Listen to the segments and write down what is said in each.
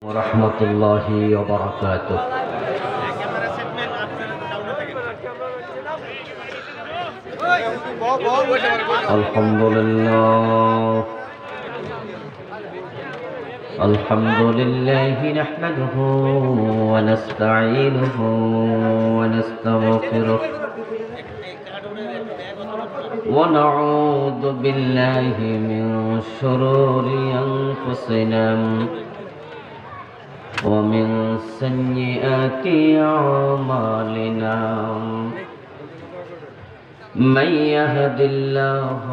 ورحمة الله وبركاته. الحمد لله نحمده ونستعينه ونستغفره ونعوذ بالله من شرور أنفسنا ومن سيئات أعمالنا. من يهد الله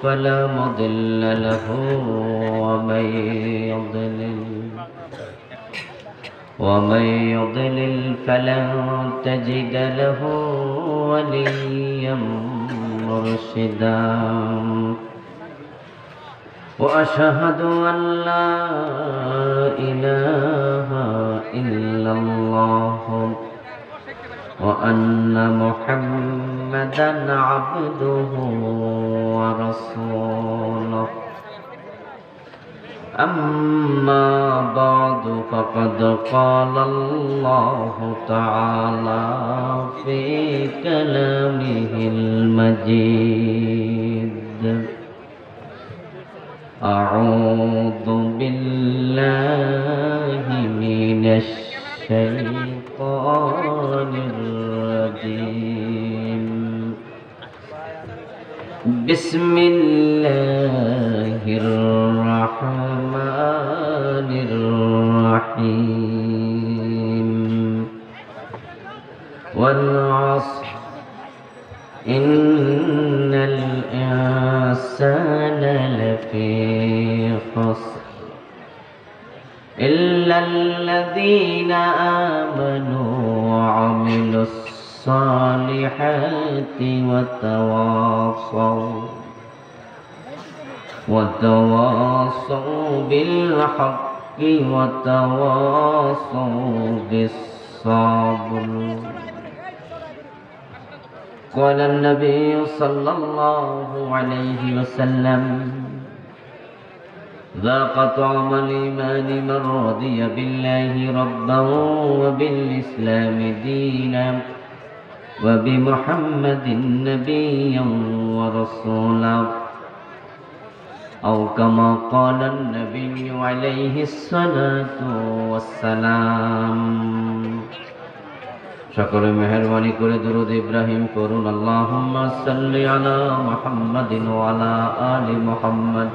فلا مضل له ومن يضلل فلن تجد له وليا مرشدا. وأشهد أن لا إله إلا الله وأن محمدا عبده ورسوله. أما بعد فقد قال الله تعالى في كلامه المجيد: أعوذ بالله من الشيطان الرجيم. بسم الله الرحمن الرحيم. والعصر إن الإنسان لفي خسر إلا الذين آمنوا وعملوا الصالحات وتواصوا بالحق وتواصوا بالصبر. قال النبي صلى الله عليه وسلم: ذاق طعم الإيمان من رضي بالله ربا وبالإسلام دينا وبمحمد نبيا ورسولا، أو كما قال النبي عليه الصلاة والسلام. সকলে মেহেরবানি করে দুরূদ ইব্রাহিম করুন। আল্লাহুম্মা সাল্লি আলা মুহাম্মাদিন ওয়া আলা আলি মুহাম্মাদ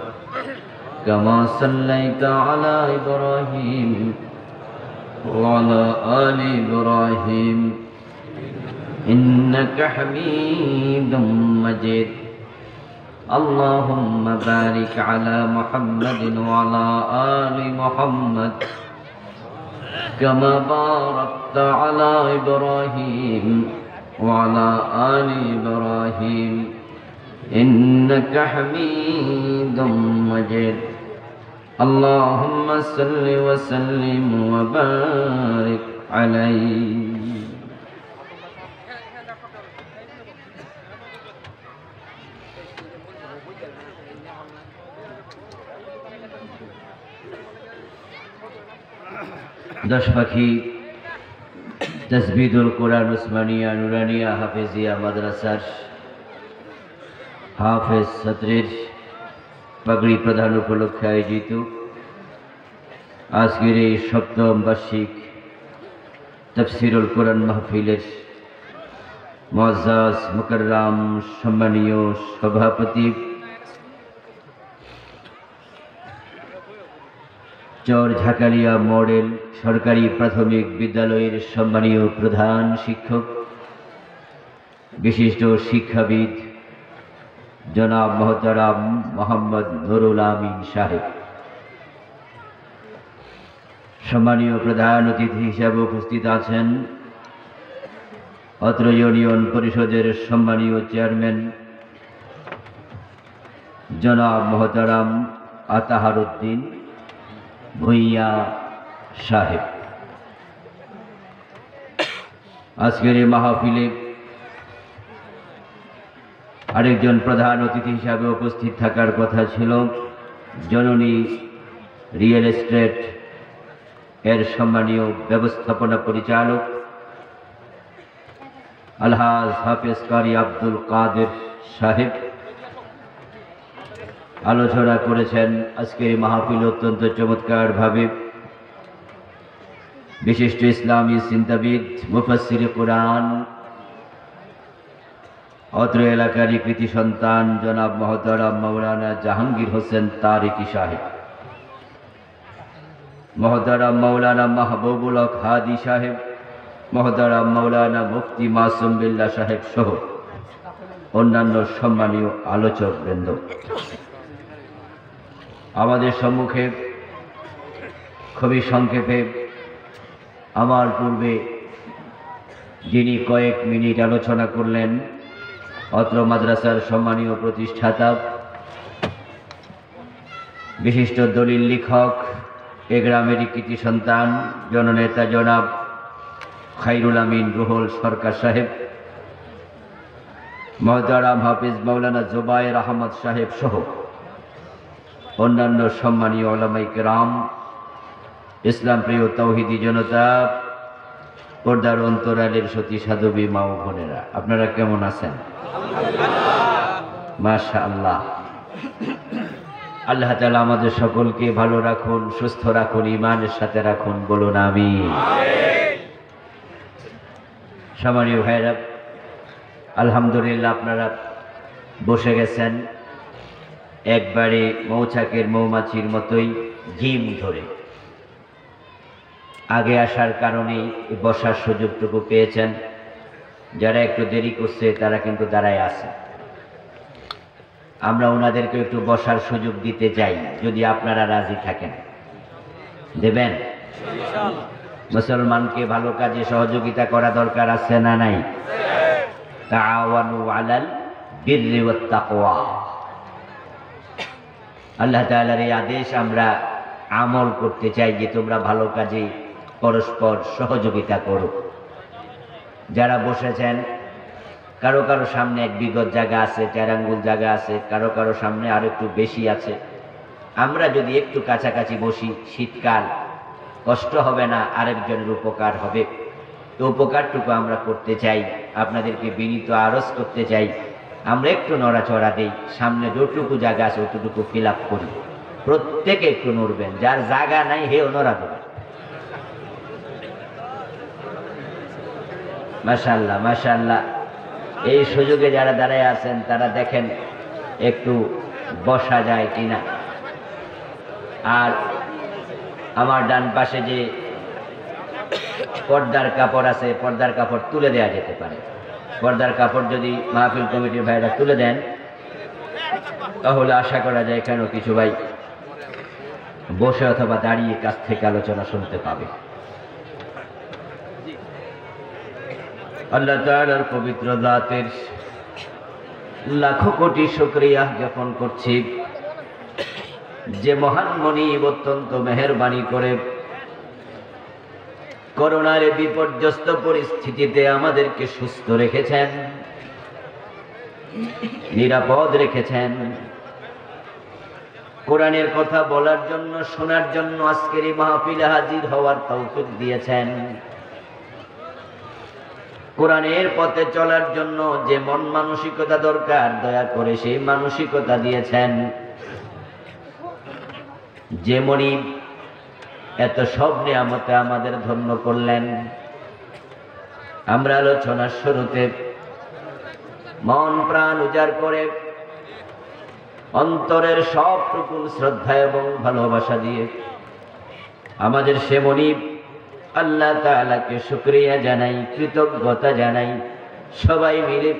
কামা সাল্লাইতা আলা ইব্রাহিম ওয়া আলা আলি ইব্রাহিম ইন্নাকা হামিদুম মাজিদ। আল্লাহুম্মা বারিক আলা মুহাম্মাদিন ওয়া আলা আলি মুহাম্মাদ كما باركت على إبراهيم وعلى آل إبراهيم إنك حميد مجيد. اللهم صل وسلم وبارك عليه. দশ পাখি তাসবিদুল কোরআন উসমানিয়া নুরানিয়া হাফেজিয়া মাদ্রাসার হাফেজ ছাত্রের পাগড়ি প্রদান উপলক্ষে আয়োজিত আজকের এই সপ্তম বার্ষিক তাফসিরুল কোরআন মাহফিলের মুআজ্জাজ মুকাররম সম্মানীয় সভাপতি চর ঝাকালিয়া মডেল সরকারি প্রাথমিক বিদ্যালয়ের সম্মানীয় প্রধান শিক্ষক, বিশিষ্ট শিক্ষাবিদ জনাব মোহতারাম মোহাম্মদ নুরুল আমিন সাহেব, সম্মানীয় প্রধান অতিথি হিসাবে উপস্থিত আছেন অত্র ইউনিয়ন পরিষদের সম্মানীয় চেয়ারম্যান জনাব মোহতারাম আতাহার উদ্দিন ভূঁইয়া সাহেব। আজকের এই মাহফিলে আরেকজন প্রধান অতিথি হিসাবে উপস্থিত থাকার কথা ছিল জননী রিয়েল এস্টেট এর সম্মানীয় ব্যবস্থাপনা পরিচালক আলহাজ হাফেজ কারি আব্দুল কাদের সাহেব আলোচনা করেছেন। আজকের এই মাহফিল অত্যন্ত চমৎকারভাবে বিশিষ্ট ইসলামী চিন্তাবিদ মুফাসসিরে কুরআন অত্র এলাকারই কৃতি সন্তান জনাব মহতারাম মাওলানা জাহাঙ্গীর হোসেন তারিকি সাহেব, মহতারাম মাওলানা মাহবুবুল হক হাদি সাহেব, মহতারাম মাওলানা মুফতি মাসুম বিল্লাহ সাহেব সহ অন্যান্য সম্মানীয় আলোচক বৃন্দ, আমাদের সম্মুখে খুবই সংক্ষেপে আমার পূর্বে যিনি কয়েক মিনিট আলোচনা করলেন অত্র মাদ্রাসার সম্মানীয় প্রতিষ্ঠাতা বিশিষ্ট দলিল লেখক এ গ্রামেরই কৃতি সন্তান জননেতা জনাব খায়রুল আমিন রুহুল সরকার সাহেব, মহতারাম হাফিজ মাওলানা জুবায়ের আহমদ সাহেব সহ অন্যান্য সম্মানীয় উলামায়ে কেরাম, ইসলাম প্রিয় তাওহীদি জনতা, পর্দার অন্তরালের সতী সাধবী মা ও বোনেরা, আপনারা কেমন আছেন? মাশাআল্লাহ। আল্লাহ তাআলা আমাদের সকলকে ভালো রাখুন, সুস্থ রাখুন, ঈমানের সাথে রাখুন, বলুন আমিন। সম্মানীয় ভাইরা, আলহামদুলিল্লাহ আপনারা বসে গেছেন একবারে মৌচাকের মৌমাছির মতোই জিম ধরে। আগে আসার কারণে বসার সুযোগটুকু পেয়েছেন। যারা একটু দেরি করছে তারা কিন্তু দাঁড়ায় আছে। আমরা ওনাদেরকে একটু বসার সুযোগ দিতে চাই, যদি আপনারা রাজি থাকেন। দেবেন? মুসলমানকে ভালো কাজে সহযোগিতা করা দরকার আছে না নাই? তাআওয়ানু আলাল বিররি ওয়াত তাকওয়া। আল্লাহ তাআলার এই আদেশ আমরা আমল করতে চাই যে তোমরা ভালো কাজে পরস্পর সহযোগিতা করো। যারা বসেছেন কারো কারো সামনে এক বিগত জায়গা আছে, 4 আঙ্গুল জায়গা আছে, কারো কারো সামনে আর একটু বেশি আছে। আমরা যদি একটু কাছাকাছি বসি, শীতকাল, কষ্ট হবে না, আরেকজনের উপকার হবে। তো উপকারটুকু আমরা করতে চাই। আপনাদেরকে বিনীত আরজ করতে চাই, আমরা একটু নড়াচড়া দেই, সামনে যতটুকু জায়গা আছে অতটুকু ফিল আপ করি। প্রত্যেকে একটু নড়বেন, যার জায়গা নাই হেও নড়া দেবেন। মাশাআল্লাহ মাশাআল্লাহ। এই সুযোগে যারা দাঁড়ায় আছেন তারা দেখেন একটু বসা যায় কিনা। আর আমার ডান পাশে যে পর্দার কাপড় আছে, পর্দার কাপড় তুলে দেওয়া যেতে পারে। পর্দার কাপড় যদি মাহফিল কমিটির ভাইরা তুলে দেন তাহলে আশা করা যায় কেন কিছু ভাই বসে অথবা দাঁড়িয়ে কাছ থেকে আলোচনা শুনতে পাবে। আল্লাহ তাআলার পবিত্র জাতের লাখো কোটি শুকরিয়া জ্ঞাপন করছি যে মহান মনিব অত্যন্ত মেহেরবানি করে করোনার বিপর্যস্ত পরিস্থিতিতে আমাদেরকে সুস্থ রেখেছেন, নিরাপদ রেখেছেন। কোরআনের কথা বলার জন্য, শোনার জন্য আজকের এই মাহফিলে হাজির হওয়ার তৌফিক দিয়েছেন। কোরআনের পথে চলার জন্য যে মন মানসিকতা দরকার, দয়া করে সেই মানসিকতা দিয়েছেন। যে মনিব এত সব নিয়ামতে আমাদের ধন্য করলেন। আমরা আলোচনার শুরুতে মন প্রাণ উজাড় করে অন্তরের সবটুকু শ্রদ্ধা এবং ভালোবাসা দিয়ে আমাদের সে মনিব আল্লাহ তাআলাকে শুকরিয়া জানাই, কৃতজ্ঞতা জানাই। সবাই মিলে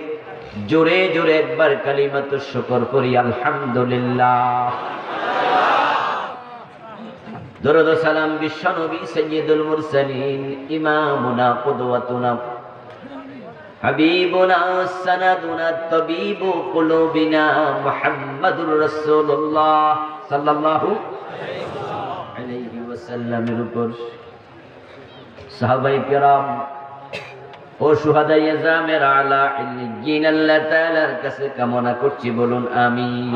জোরে জোরে একবার কালিমাতুশ শুকর করি, আলহামদুলিল্লাহ। দরুদ ও সালাম বিশ্ব নবী সাইয়্যিদুল মুরসালিন, ইমামুনা কুদওয়াতুনা হাবিবুনা সানাদুনা তাবিবু কুলুবিনা মুহাম্মাদুর রাসূলুল্লাহ সাল্লাল্লাহু আলাইহি ওয়াসাল্লামের উপর, সাহাবায়ে কেরাম ও শুহাদায়ে জামের আলা ইল্লিয়িন আল্লাহ তাআলার কাছে কামনা করছি, বলুন আমিন।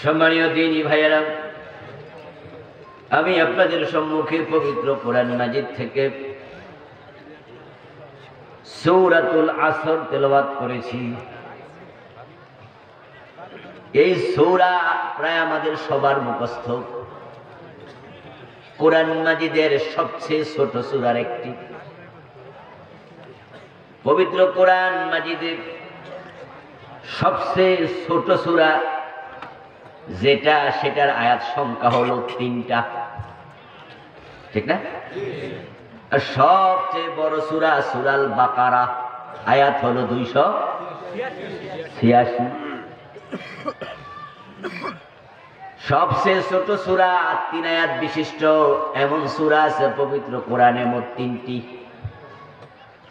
সম্মানীয় দ্বীনী ভাইয়েরা, আমি আপনাদের সম্মুখে পবিত্র কোরআন মাজিদ থেকে সূরাতুল আসর তেলাওয়াত করেছি। এই সূরা প্রায় আমাদের সবার মুখস্থ। কোরআন মাজিদের সবচেয়ে ছোট সূরার একটি। পবিত্র কোরআন মাজিদের সবচেয়ে ছোট সূরা যেটা, সেটার আয়াত সংখ্যা হলো 3টা, ঠিক না? আর সবচেয়ে বড় সূরা সূরাল বাকারা, আয়াত হলো 286। সবচেয়ে ছোট সূরা 3 আয়াত বিশিষ্ট এমন সূরা আছে পবিত্র কোরআনে মোট 3টি।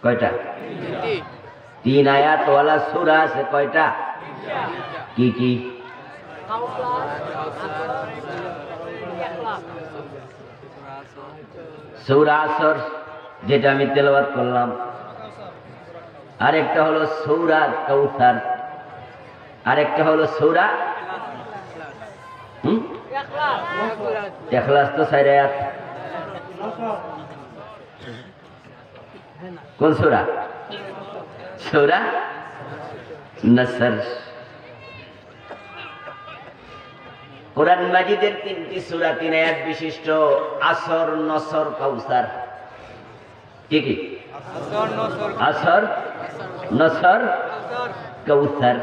কয়টা? 3 আয়াত ওয়ালা সূরা আছে কয়টা? কি কি? সূরা আসর যেটা আমি তেলাওয়াত করলাম, আরেকটা হলো সূরা কাউসার, আরেকটা হলো সূরা ইখলাস। তো 4 আয়াত। কোন সূরা? সূরা নাসর। কোরআন মাজিদের 3টি সূরা 3 আয়াত বিশিষ্ট, আসর, নসর, কাউসার। কি কি? আসর, নসর, কাউসার।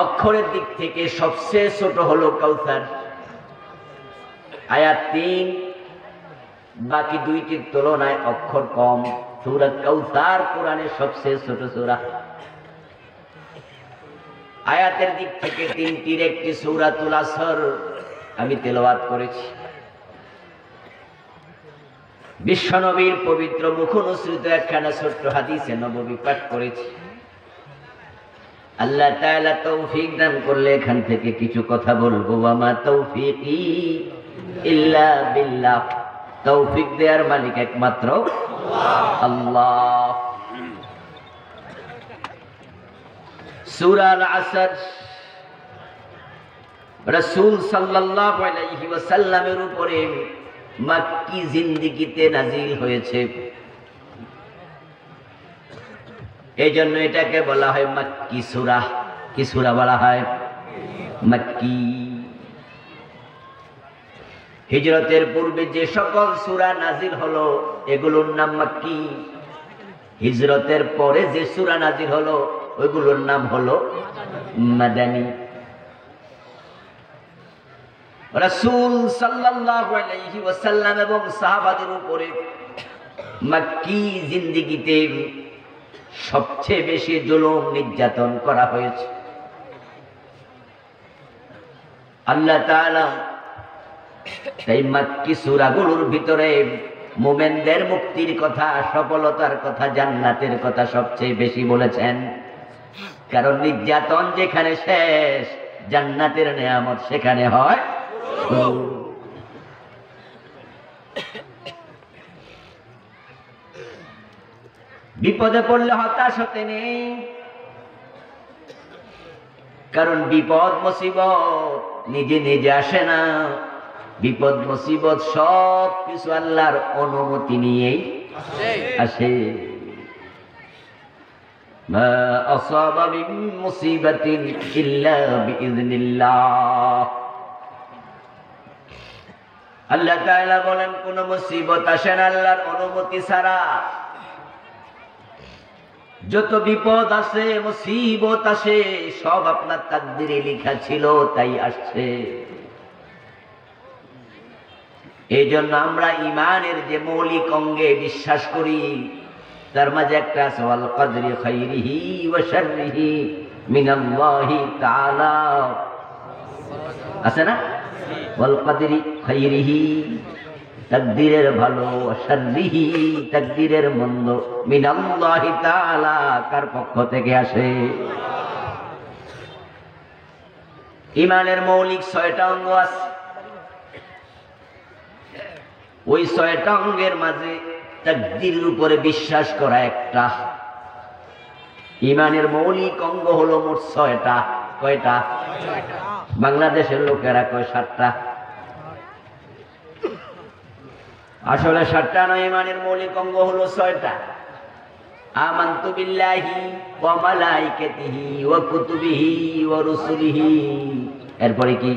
অক্ষরের দিক থেকে সবচেয়ে ছোট হলো কাউসার, আয়াত 3, বাকি 2টির তুলনায় অক্ষর কম। সূরা কাউসার কোরআনের সবচেয়ে ছোট সূরা। আয়াতের দিক থেকে 3টির একটি সূরাতুল আসর আমি তেলাওয়াত করেছি। বিশ্বনবীর পবিত্র মুখনিসৃত একখানা ছোট্ট হাদিসে নববী পাঠ করেছি। আল্লাহ তাআলা তৌফিক দান করলে এখান থেকে কিছু কথা বলবো। ওয়া মা তৌফিকি ইল্লা বিল্লাহ। তৌফিক দেওয়ার মালিক একমাত্র আল্লাহ। সূরা আল আসর রাসূল সাল্লাল্লাহু আলাইহি ওয়াসাল্লামের উপরে মক্কি জিন্দেগিতে নাজিল হয়েছে। এজন্য এটাকে বলা হয় মক্কি সূরা। কি সূরা বলা হয়? মক্কি। হিজরতের পূর্বে যে সকল সূরা নাজিল হলো এগুলোর নাম মক্কি। হিজরতের পরে যে সূরা নাজিল হলো ওইগুলোর নাম হলো মাদানী। রাসূল সাল্লাল্লাহু আলাইহি ওয়াসাল্লাম এবং সাহাবাদের উপরে মক্কি জিন্দেগিতে সবচেয়ে বেশি জুলুম নির্যাতন করা হয়েছে। আল্লাহ তাআলা এই মক্কি সূরাগুলোর ভিতরে মুমিনদের মুক্তির কথা, সফলতার কথা, জান্নাতের কথা সবচেয়ে বেশি বলেছেন। কারণ নির্যাতন যেখানে শেষ, জান্নাতের নেয়ামত সেখানে হয়। বিপদে পড়লে হতাশ হতে নেই, কারণ বিপদ মুসিবত নিজে নিজে আসে না। বিপদ মুসিবত সব কিছু আল্লাহর অনুমতি নিয়েই আসে। মা আসাবা মিন মুসিবাতিন ইল্লা বিইذنিল্লাহ। আল্লাহ তাআলা বলেন কোন মুসিবত আসে না আল্লাহর অনুমতি ছাড়া। যত বিপদ আসে, মুসিবত আসে, সব আপনার তাকদীরে লেখা ছিল, তাই আসছে। এই জন্য আমরা ইমানের যে মৌলিক অঙ্গে বিশ্বাস করি তার মাঝে একটা আছে ওয়াল কদরি খাইরিহি ওয়া শাররিহি মিনাল্লাহি তাআলা, আছে না? ওয়াল কদরি খাইরিহি, তাকদীরের ভালো, শাররিহি, তাকদীরের মন্দ, মিনাল্লাহি তাআলা, কার পক্ষ থেকে আসে? ইমানের মৌলিক 6টা অঙ্গ আছে। ওই 6টা অঙ্গের মাঝে তাকদীরের উপরে বিশ্বাস করা একটা। ইমানের মৌলিক অঙ্গ হলো মোট 6টা। কয়টা? বাংলাদেশের লোকেরা কয় 7টা। আসলে 7টা নয়, ইমানের মৌলিক অঙ্গ হলো 6টা। আমানতু বিল্লাহি ওয়া মালাইকাতিহি ওয়া কুতুবিহি ওয়া রুসুলিহি, এরপরে কি?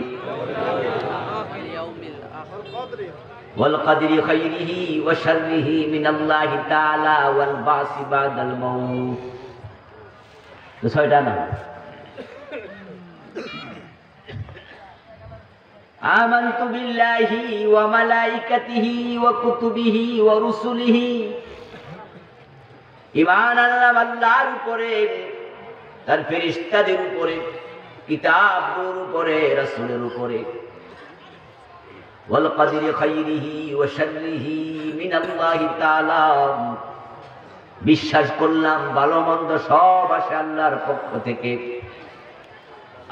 ওয়াল কদরি খাইরিহি ওয়া শাররিহি মিনাল্লাহি তাআলা ওয়াল বাসি বাদাল মাউত। তো 6টা না? আমানতু বিল্লাহি ওয়া মালাইকাতিহি ওয়া কুতুবিহি ওয়া রুসুলিহি, ঈমান আনলাম আল্লাহর উপরে, তার ফেরেশতাদের উপরে, কিতাবের উপরে, রাসূলের উপরে। ওয়াল কদরি খাইরিহি ওয়া শাররিহি মিনাল্লাহি তাআলা, বিশ্বাস করলাম ভালো মন্দ সব আসে আল্লাহর পক্ষ থেকে।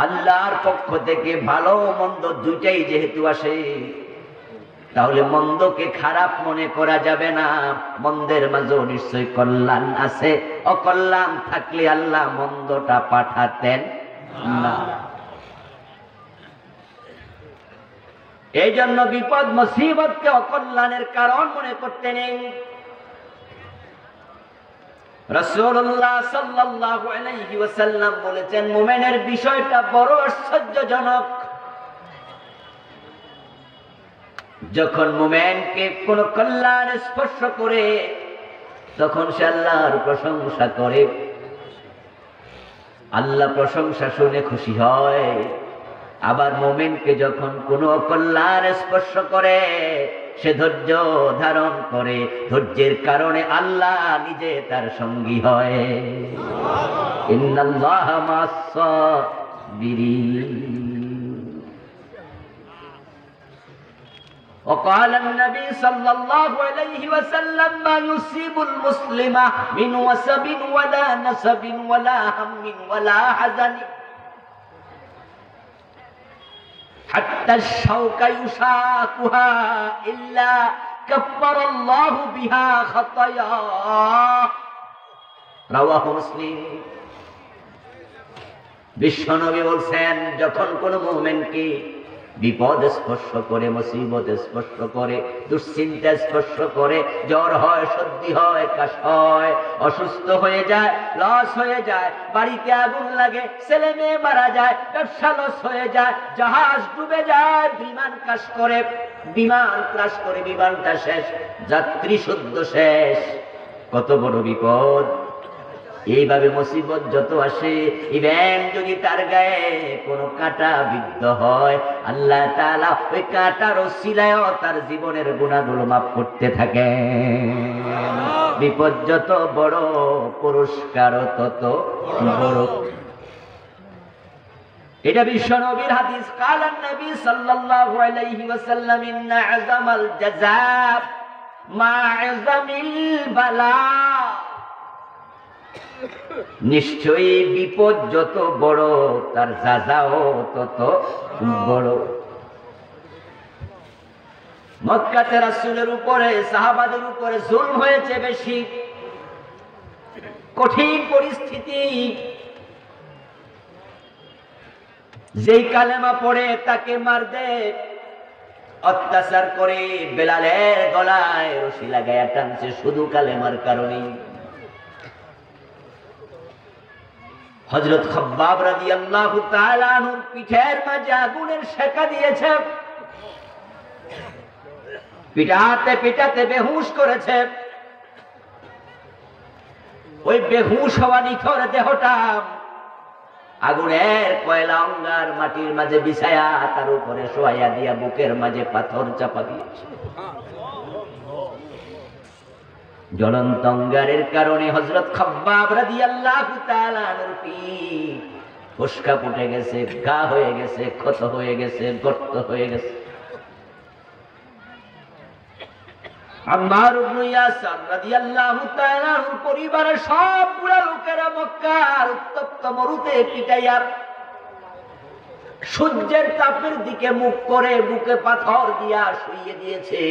আল্লাহর পক্ষ থেকে ভালো মন্দ দুইটাই যেহেতু আসে, তাহলে মন্দকে খারাপ মনে করা যাবে না। মন্দের মাঝেও নিশ্চয়ই কল্যাণ আছে, অকল্যাণ থাকলে আল্লাহ মন্দটা পাঠাতেন না। এই জন্য বিপদ মুসিবতকে অকল্যাণের কারণ মনে করতে নেই। রাসূলুল্লাহ সাল্লাল্লাহু আলাইহি ওয়াসাল্লাম বলেছেন, মুমিনের বিষয়টা বড় আশ্চর্যজনক। যখন মুমিনকে কোন কল্যাণ স্পর্শ করে, তখন সে আল্লাহর প্রশংসা করে। আল্লাহ প্রশংসা শুনে খুশি হয়। আবার মুমিনকে যখন কোনো অকল্যাণ স্পর্শ করে, সে ধৈর্য ধারণ করে। ধৈর্যের কারণে আল্লাহ নিজে তার সঙ্গী হয়। ইন্নাল্লাহা মা'আস-সাবিরিন। وقال النبي صلى الله عليه وسلم ما يصيب المسلم من وسب ولا نسب ولا هم ولا حزن حتى الشوك يشاكها إلا كفر الله بها خطاياه رواه مسلم। বিশ্বনবী বলছেন, যখন কোন মুমিনকে বিপদ স্পর্শ করে, মুসিবত স্পর্শ করে, দুশ্চিন্তা স্পর্শ করে, জ্বর হয়, সর্দি হয়, কাশ হয়, অসুস্থ হয়ে যায়, লস হয়ে যায়, বাড়িতে আগুন লাগে, ছেলে মেয়ে মারা যায়, ব্যবসা লস হয়ে যায়, জাহাজ ডুবে যায়, বিমান ক্রাশ করে, বিমানটা শেষ, যাত্রী শুদ্ধ শেষ, কত বড় বিপদ। এইভাবে মুসিবত যত আসে, ইভেন যদি তার গায়ে কোনো কাঁটা বিদ্ধ হয়, আল্লাহ তাআলা ওই কাঁটার ওসিলায় তার জীবনের গুনাহগুলো মাফ করতে থাকে। বিপদ যত বড়, পুরস্কার তত বড়। এটা বিশ্বনবীর হাদিস। কালান নবী সাল্লাল্লাহু আলাইহি ওয়াসাল্লাম, ইন্না আযামাল জাযাব মা আযামিল বালা। নিশ্চয়ই বিপদ যত বড়, তার যাজাও তত বড়। মক্কাতে রাসূলের উপরে, সাহাবাদের উপরে জুলম হয়েছে বেশি, কঠিন পরিস্থিতি। যেই কালেমা পড়ে তাকে মার দেয়, অত্যাচার করে, বেলালের গলায় রশি লাগায়া টানছে শুধু কালেমার কারণে। হযরত খাব্বাব রাদিয়াল্লাহু তাআলা আনহুর পিঠের মাঝে আগুনের শেকা দিয়েছে, পিটাতে পিটাতে বেহুশ করেছে। ওই বেহুশ হওয়া নিথর দেহটা আগুনের কয়লা অঙ্গার মাটির মাঝে বিছায়া, তার উপরে শোয়াইয়া দিয়া বুকের মাঝে পাথর চাপা দিয়েছে। জ্বলন্ত অঙ্গারের কারণে হযরত খাব্বাব রাদিয়াল্লাহু তাআলা আনহুর পিঠ ফসকা ফুটে গেছে, ঘা হয়ে গেছে, ক্ষত হয়ে গেছে, গর্ত হয়ে গেছে। আম্মার ইবনে ইয়াসির রাদিয়াল্লাহু তাআলা আনহুর পরিবারের সব পুরা লোকেরা মক্কার উত্তপ্ত মরুতে পিটাইয়া সূর্যের তাপের দিকে মুখ করে বুকে পাথর দিয়া শুইয়ে দিয়েছে।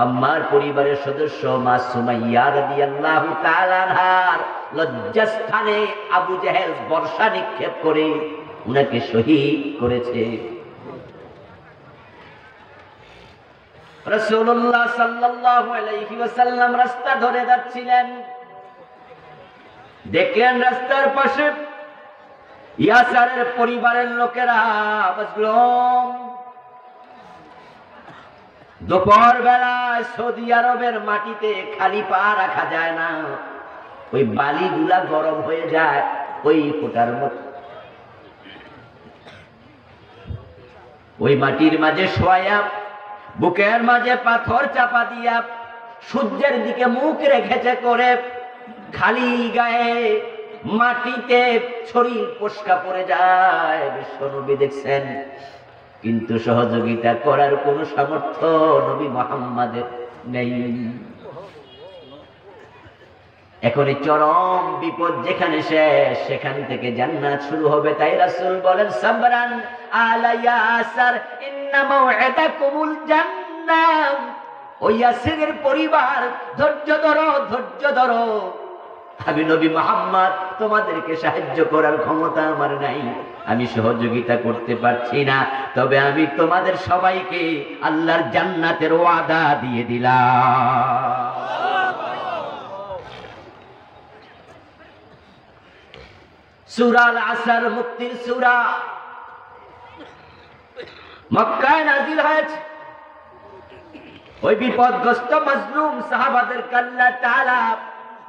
আম্মার পরিবারের সদস্য মা সুমাইয়া রাদিয়াল্লাহু তাআলা আনহার লজ্জাস্থানে আবু জেহেল বর্ষা নিক্ষেপ করে উনাকে শহীদ করেছে। রাসূলুল্লাহ সাল্লাল্লাহু আলাইহি ওয়াসাল্লাম রাস্তা ধরে যাচ্ছিলেন, দেখলেন রাস্তার পাশে ইয়াসারের পরিবারের লোকেরা মজলুম। দুপুর বেলায় সৌদি আরবের মাটিতে খালি পা রাখা যায় না, ওই বালিগুলা গরম হয়ে যায় ওই ফোটার মতো। ওই মাটির মাঝে শোয়া, বুকের মাঝে পাথর চাপা দিয়া সূর্যের দিকে মুখ রেখেছে করে খালি গায়ে মাটিতে শরীর ফোস্কা পড়ে যায়। বিশ্বনবী দেখছেন, কিন্তু সহযোগিতা করার কোন সামর্থ্য নবী মুহাম্মাদের নেই। এখন এই চরম বিপদ যেখানে শেষ, সেখান থেকে জান্নাত শুরু হবে। তাই রাসূল বলেন, সাবরান আলা ইয়াসার ইন্না মাওইদাকুমুল জান্নাহ। ওই ইয়াসিরের পরিবার, ধৈর্য ধরো, ধৈর্য ধরো। আমি নবী মুহাম্মদ তোমাদেরকে সাহায্য করার ক্ষমতা আমার নাই, আমি সহযোগিতা করতে পারছি না, তবে আমি তোমাদের সবাইকে আল্লাহর জান্নাতের ওয়াদা দিয়ে দিলাম। সূরা আল আসর মুক্তির সূরা, মক্কায় নাযিল হয়েছে। ওই বিপদগ্রস্ত মাজলুম সাহাবাদের আল্লাহ তাআলা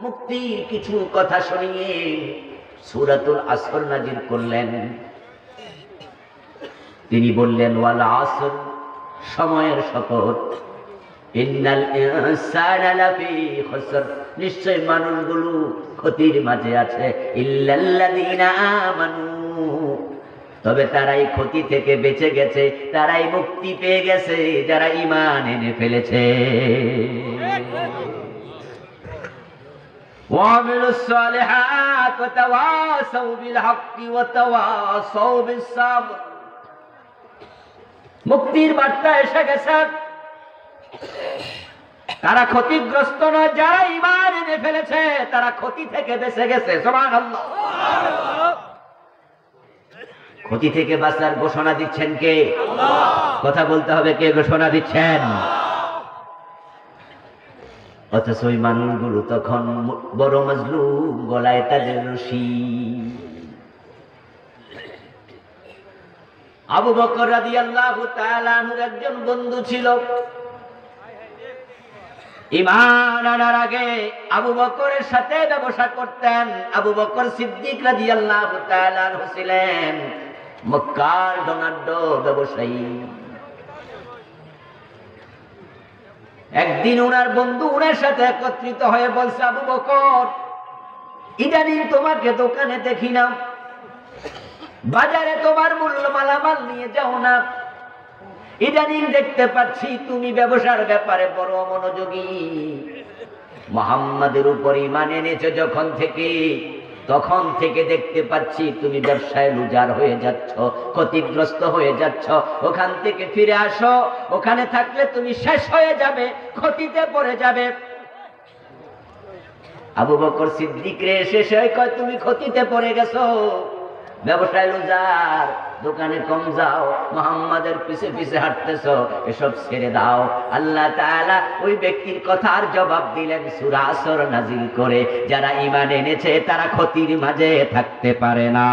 মুক্তির কিছু কথা শুনিয়ে সূরাতুল আসর নাযিল করলেন। তিনি বললেন, ওয়াল আসর, সময়ের শপথ, ইন্নাল ইনসানা লাফি খুসর, নিশ্চয় মানুষগুলো ক্ষতির মাঝে আছে, ইল্লাল্লাযীনা আমানু, তবে তারাই ক্ষতি থেকে বেঁচে গেছে, তারাই মুক্তি পেয়ে গেছে যারা ঈমান এনে ফেলেছে। ওয়ামিলুস সালিহাত ওয়া তাওয়াসাউ বিল হাক্কি ওয়া তাওয়াসাউ বিস সাবর। মুক্তির বার্তা এসে গেছে। তারা ক্ষতিগ্রস্ত নয়, যারা ঈমান এনে ফেলেছে তারা ক্ষতি থেকে বেঁচে গেছে। সুবহানাল্লাহ। ক্ষতি থেকে বাঁচার ঘোষণা দিচ্ছেন কে? আল্লাহ। কথা বলতে হবে, কে ঘোষণা দিচ্ছেন? অথচ ওই মানুষগুলো তখন বড় মাজলুম, গলায় তাদের রশি। আবু বকর রাদিয়াল্লাহু তাআলা আনহুর একজন বন্ধু ছিল। ঈমান আনার আগে আবু বকরের সাথে ব্যবসা করতেন। আবু বকর সিদ্দিক রাদিয়াল্লাহু তাআলা আনহু ছিলেন মক্কার ধনাঢ্য ব্যবসায়ী। একদিন উনার বন্ধু উনার সাথে একত্রিত হয়ে বলছে, আবু বকর, ইদানিং তোমাকে দোকানে দেখি না, বাজারে তোমার মূল্য মালামাল নিয়ে যাও না, ইদানিং দেখতে পাচ্ছি তুমি ব্যবসার ব্যাপারে বড় মনোযোগী। মুহাম্মাদের উপর ঈমান এনেছো যখন থেকে, তখন থেকে দেখতে পাচ্ছি তুমি ব্যবসায় লুজার হয়ে যাচ্ছ, ক্ষতিগ্রস্ত হয়ে যাচ্ছ। ওখান থেকে ফিরে আসো, ওখানে থাকলে তুমি শেষ হয়ে যাবে, ক্ষতিতে পড়ে যাবে। আবু বকর সিদ্দিক রে শেষ হয়ে কয়, তুমি ক্ষতিতে পড়ে গেছো, ব্যবসায় লুজার, দোকানে কম যাও, মুহাম্মাদের পিছে পিছে হাঁটতেছো, এসব ছেড়ে দাও। আল্লাহ তাআলা ওই ব্যক্তির কথার জবাব দিলেন সূরা আসর নাযিল করে, যারা ঈমান এনেছে তারা ক্ষতির মাঝে থাকতে পারে না।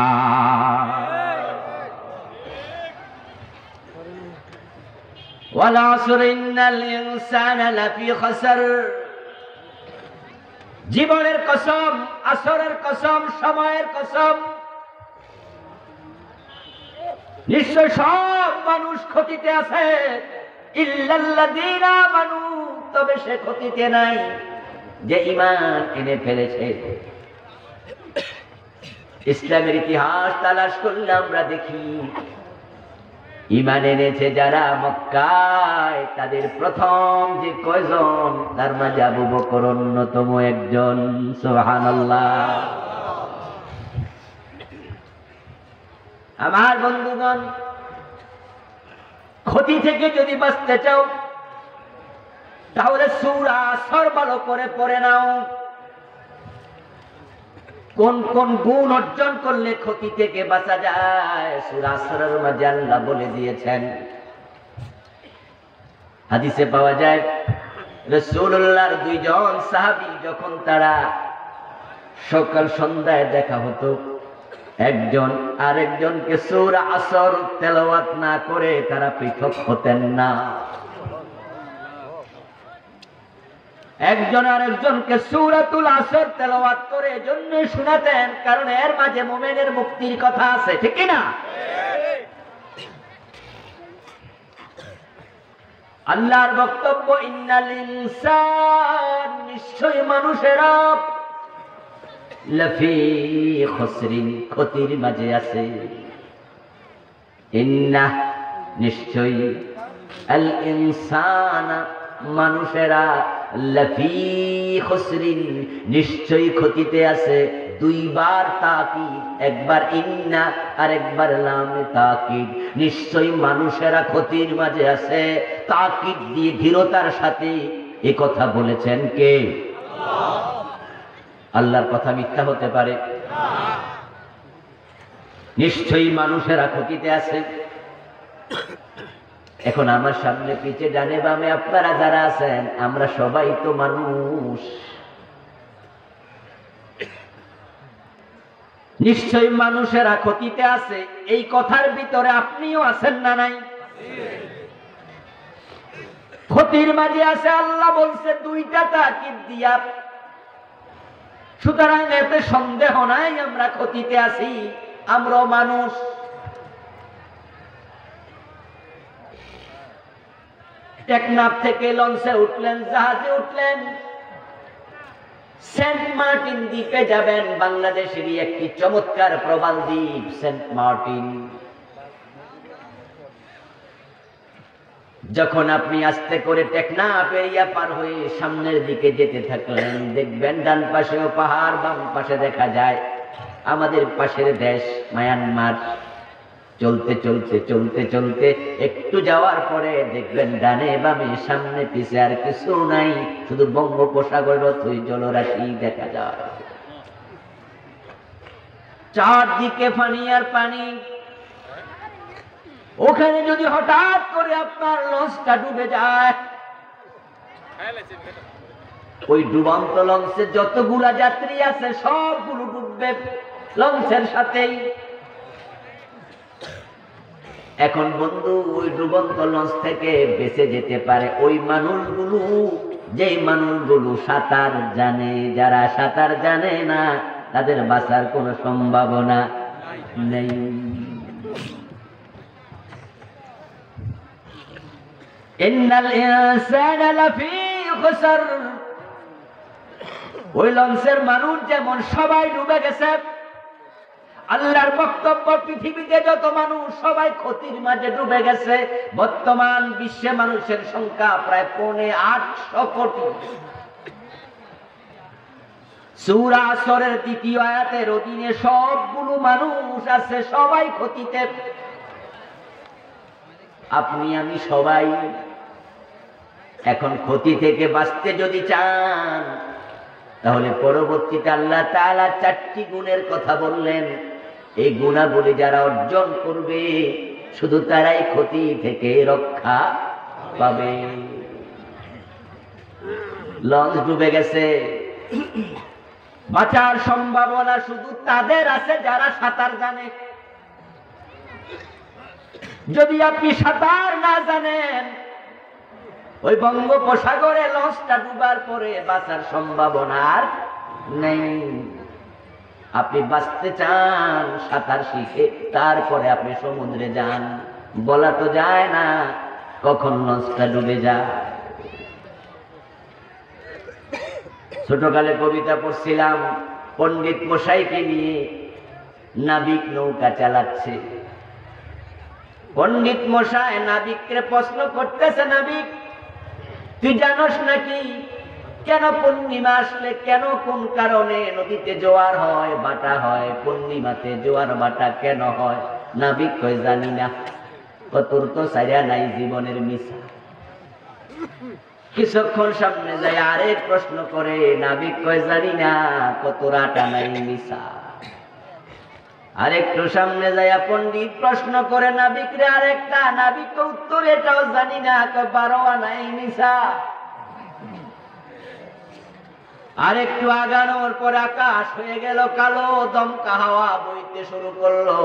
ওয়াল আসর ইন্নাল ইনসানা লাফি খুসর। জীবনের কসম, আসরের কসম, সময়ের কসম, নিশ্চয় সব মানুষ ক্ষতিতে আছে, ইল্লাল্লাযীনা আমানু, তবে সে ক্ষতিতে নাই যে ঈমান এনে ফেলেছে। ইসলামের ইতিহাস তালাশ করলে আমরা দেখি, ঈমান এনেছে যারা মক্কায়, তাদের প্রথম যে কয়জন, তার মাঝে আবু বকর অন্যতম একজন। সুবহানাল্লাহ। আমার বন্ধুগণ, ক্ষতি থেকে যদি বাঁচতে চাও, তাহলে সূরা আসর ভালো করে পড়ে নাও। কোন কোন গুণ অর্জন করলে ক্ষতি থেকে বাঁচা যায় সূরা আসরের মাঝে আল্লাহ বলে দিয়েছেন। হাদিসে পাওয়া যায় রাসূলুল্লাহর দুইজন সাহাবী যখন তারা সকাল সন্ধ্যায় দেখা হতো, একজন আরেকজনকে সূরা আসর তেলাওয়াত না করে তারা পৃথক হতেন না। একজন আরেকজনকে সূরাতুল আসর তেলাওয়াত করে এজন্য শোনাতেন, কারণ এর মাঝে মুমিনের মুক্তির কথা আছে, ঠিক কি না? আল্লাহর বক্তব্য, ইন্নাল ইনসান, নিশ্চয় মানুষেরা, লাফি খুসরিন, ক্ষতির মাঝে আছে। ইন্না, নিশ্চয়, আল ইনসানা, মানুষেরা, লাফি খুসরিন, নিশ্চয়ই ক্ষতিতে আছে। দুইবার তাকিদ, একবার ইন্না আর একবার লামে তাকিদ। নিশ্চয়ই মানুষেরা ক্ষতির মাঝে আছে, তাকিদ দিয়ে দৃঢ়তার সাথে এ কথা বলেছেন কে? আল্লাহ। আল্লাহর কথা মিথ্যা হতে পারে? নিশ্চয়ই মানুষেরা ক্ষতিতে আছে। এখন আমার সামনে পিছে ডানে বামে আপনারা যারা আছেন, আমরা সবাই তো মানুষ। নিশ্চয়ই মানুষেরা ক্ষতিতে আছে, এই কথার ভিতরে আপনিও আছেন না নাই? ক্ষতির মাঝে আছে। আল্লাহ বলছে দুইটা তাকিদ দিয়া, সুতরাং এতে সন্দেহ নাই আমরা ক্ষতিতে আছি, আমরাও মানুষ। টেকনাফ থেকে লঞ্চে উঠলেন, জাহাজে উঠলেন, সেন্ট মার্টিন দ্বীপে যাবেন। বাংলাদেশেরই একটি চমৎকার প্রবাল দ্বীপ সেন্ট মার্টিন। যখন আপনি আস্তে করে টেকনাফ এরিয়া পার হয়ে সামনের দিকে যেতে থাকলেন, দেখবেন ডান পাশেও পাহাড়, বাম পাশে দেখা যায় আমাদের পাশের দেশ মায়ানমার। চলতে চলতে চলতে চলতে একটু যাওয়ার পরে দেখবেন ডানে বামে সামনে পিছে আর কিছু নাই, শুধু বঙ্গোপসাগর অথই জলরাশি দেখা যায়। চারদিকে পানি আর পানি। ওখানে যদি হঠাৎ করে আপনার লঞ্চটা ডুবে যায়, ওই ডুবন্ত লঞ্চে যতগুলা যাত্রী আছে সবগুলো ডুববে লঞ্চের সাথেই। এখন বন্ধু, ওই ডুবন্ত লঞ্চ থেকে বেঁচে যেতে পারে ওই মানুষগুলো, যেই মানুষগুলো সাঁতার জানে। যারা সাঁতার জানে না তাদের বাঁচার কোনো সম্ভাবনা নেই। ইন্নাল ইনসানা লাফি খুসর, ওই লঞ্চের মানুষ যেমন সবাই ডুবে গেছে, আল্লাহর বক্তব্য পৃথিবীতে যত মানুষ সবাই ক্ষতির মাঝে ডুবে গেছে। বর্তমান বিশ্বে মানুষের সংখ্যা প্রায় 850 কোটি। সূরা আসরের 2য় আয়াতের অধীনে সবগুলো মানুষ আছে, সবাই ক্ষতিতে। আপনি আমি সবাই। এখন ক্ষতি থেকে বাঁচতে যদি চান, তাহলে পরবর্তীতে আল্লাহ তাআলা 4টি গুণের কথা বললেন। এই গুণাবলী যারা অর্জন করবে শুধু তারাই ক্ষতি থেকে রক্ষা পাবে। লঞ্চ ডুবে গেছে, বাঁচার সম্ভাবনা শুধু তাদের আছে যারা সাঁতার জানে। যদি আপনি সাঁতার না জানেন, ওই বঙ্গোপসাগরে লঞ্চটা ডুবার পরে বাঁচার সম্ভাবনা আর নেই। আপনি বাঁচতে চান, সাঁতার শিখে তারপরে আপনি সমুদ্রে যান। বলা তো যায় না কখন লঞ্চটা ডুবে যায়। ছোটকালে কবিতা পড়ছিলাম, পণ্ডিত মশাইকে নিয়ে নাবিক নৌকা চালাচ্ছে। পণ্ডিত মশাই নাবিককে প্রশ্ন করতেছে, নাবিক তুই জানোস নাকি কেন পূর্ণিমা আসলে, কেন কোন কারণে নদীতে জোয়ার হয় বাটা হয়? পূর্ণিমাতে জোয়ার বাটা কেন হয়? নাবিক কই জানি না। তোর তো সাইরা নাই জীবনের মিশা। কিছুক্ষণ সামনে যায় আরেক প্রশ্ন করে, নাবিক কয় জানি না, কত রাটা নাই মিশা। আরেকটু সামনে যায় পণ্ডিত প্রশ্ন করে নাবিক রে আরেকটা, নাবিক উত্তর এটাও জানি না, 12 আনাই মিশা। আরেকটু আগানোর পর আকাশ হয়ে গেল কালো, দমকা হাওয়া বইতে শুরু করলো,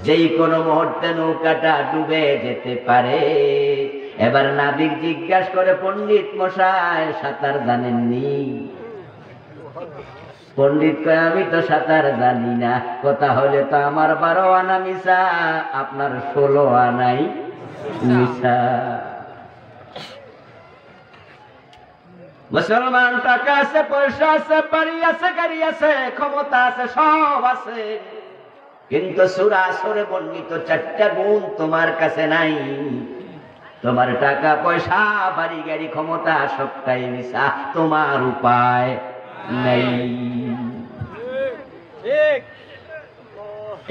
যেই কোনো মুহূর্তে নৌকাটা ডুবে যেতে পারে। এবার নাবিক জিজ্ঞাসা করে, পণ্ডিত মশাই সাঁতার জানেননি? পণ্ডিত কয়, আমি তো সাঁতার জানি না। কথা হলে তো আমার 12 আনা মিশা, আপনার 16 আনাই মিশা। মুসলমান টাকা আছে, পয়সা আছে, বাড়ি আছে, গাড়ি আছে, ক্ষমতা আছে, সব আছে, কিন্তু সূরা আসরে বর্ণিত 4টা গুণ তোমার কাছে নাই। তোমার টাকা পয়সা, বাড়ি গাড়ি, ক্ষমতা সবটাই মিশা, তোমার উপায় নেই।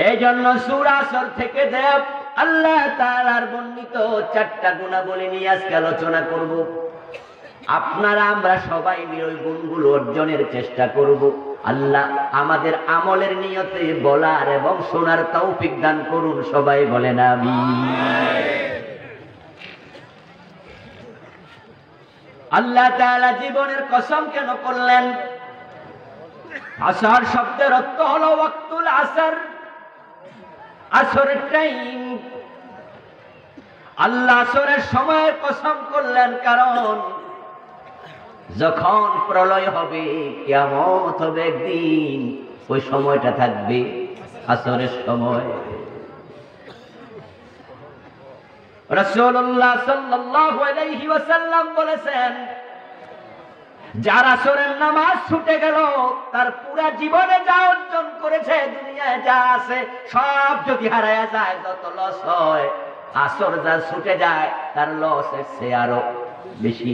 এই জন্য সূরা আসর থেকে দেব আল্লাহ তাআলার বর্ণিত 4টা গুণাবলী নিয়ে আজকে আলোচনা করব। আপনারা আমরা সবাই মিলে ওই গুণগুলো অর্জনের চেষ্টা করব। আল্লাহ আমাদের আমলের নিয়তে বলার এবং শোনার তৌফিক দান করুন, সবাই বলেন আমিন। আল্লাহ তাআলা জীবনের কসম কেন করলেন? আসর শব্দের অর্থ হলো ওয়াক্তুল আসর, আসরের টাইম। আল্লাহ আসরের সময়ের কসম করলেন, কারণ যখন প্রলয় হবে, কিয়ামত হবে একদিন, ওই সময়টা থাকবে আসরের সময়। রাসূলুল্লাহ সাল্লাল্লাহু আলাইহি ওয়াসাল্লাম বলেছেন, যার আসরের নামাজ ছুটে গেল, তার পুরা জীবনে যা অর্জন করেছে, দুনিয়ায় যা আছে সব যদি হারায়া যায়, যত লস হয়, আসর যা ছুটে যায় তার লস এর চেয়ে আরো বেশি।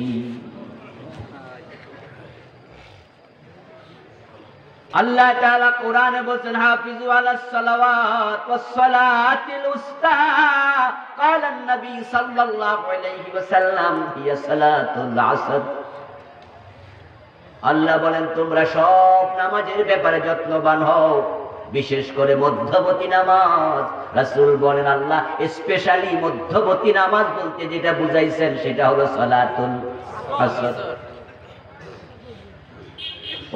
আল্লাহ তাআলা কোরআনে বলেন, হাফিজু আলাস সালাওয়াত ওয়াস সালাতিল উস্তা। قال النبي صلى الله عليه وسلم هي সালাতুল আসর। আল্লাহ বলেন, তোমরা সব নামাজের ব্যাপারে যত্নবান হও, বিশেষ করে মধ্যবর্তী নামাজ। রাসূল বলেন, আল্লাহ স্পেশালি মধ্যবর্তী নামাজ বলতে যেটা বুঝাইছেন সেটা হলো সালাতুল আসর।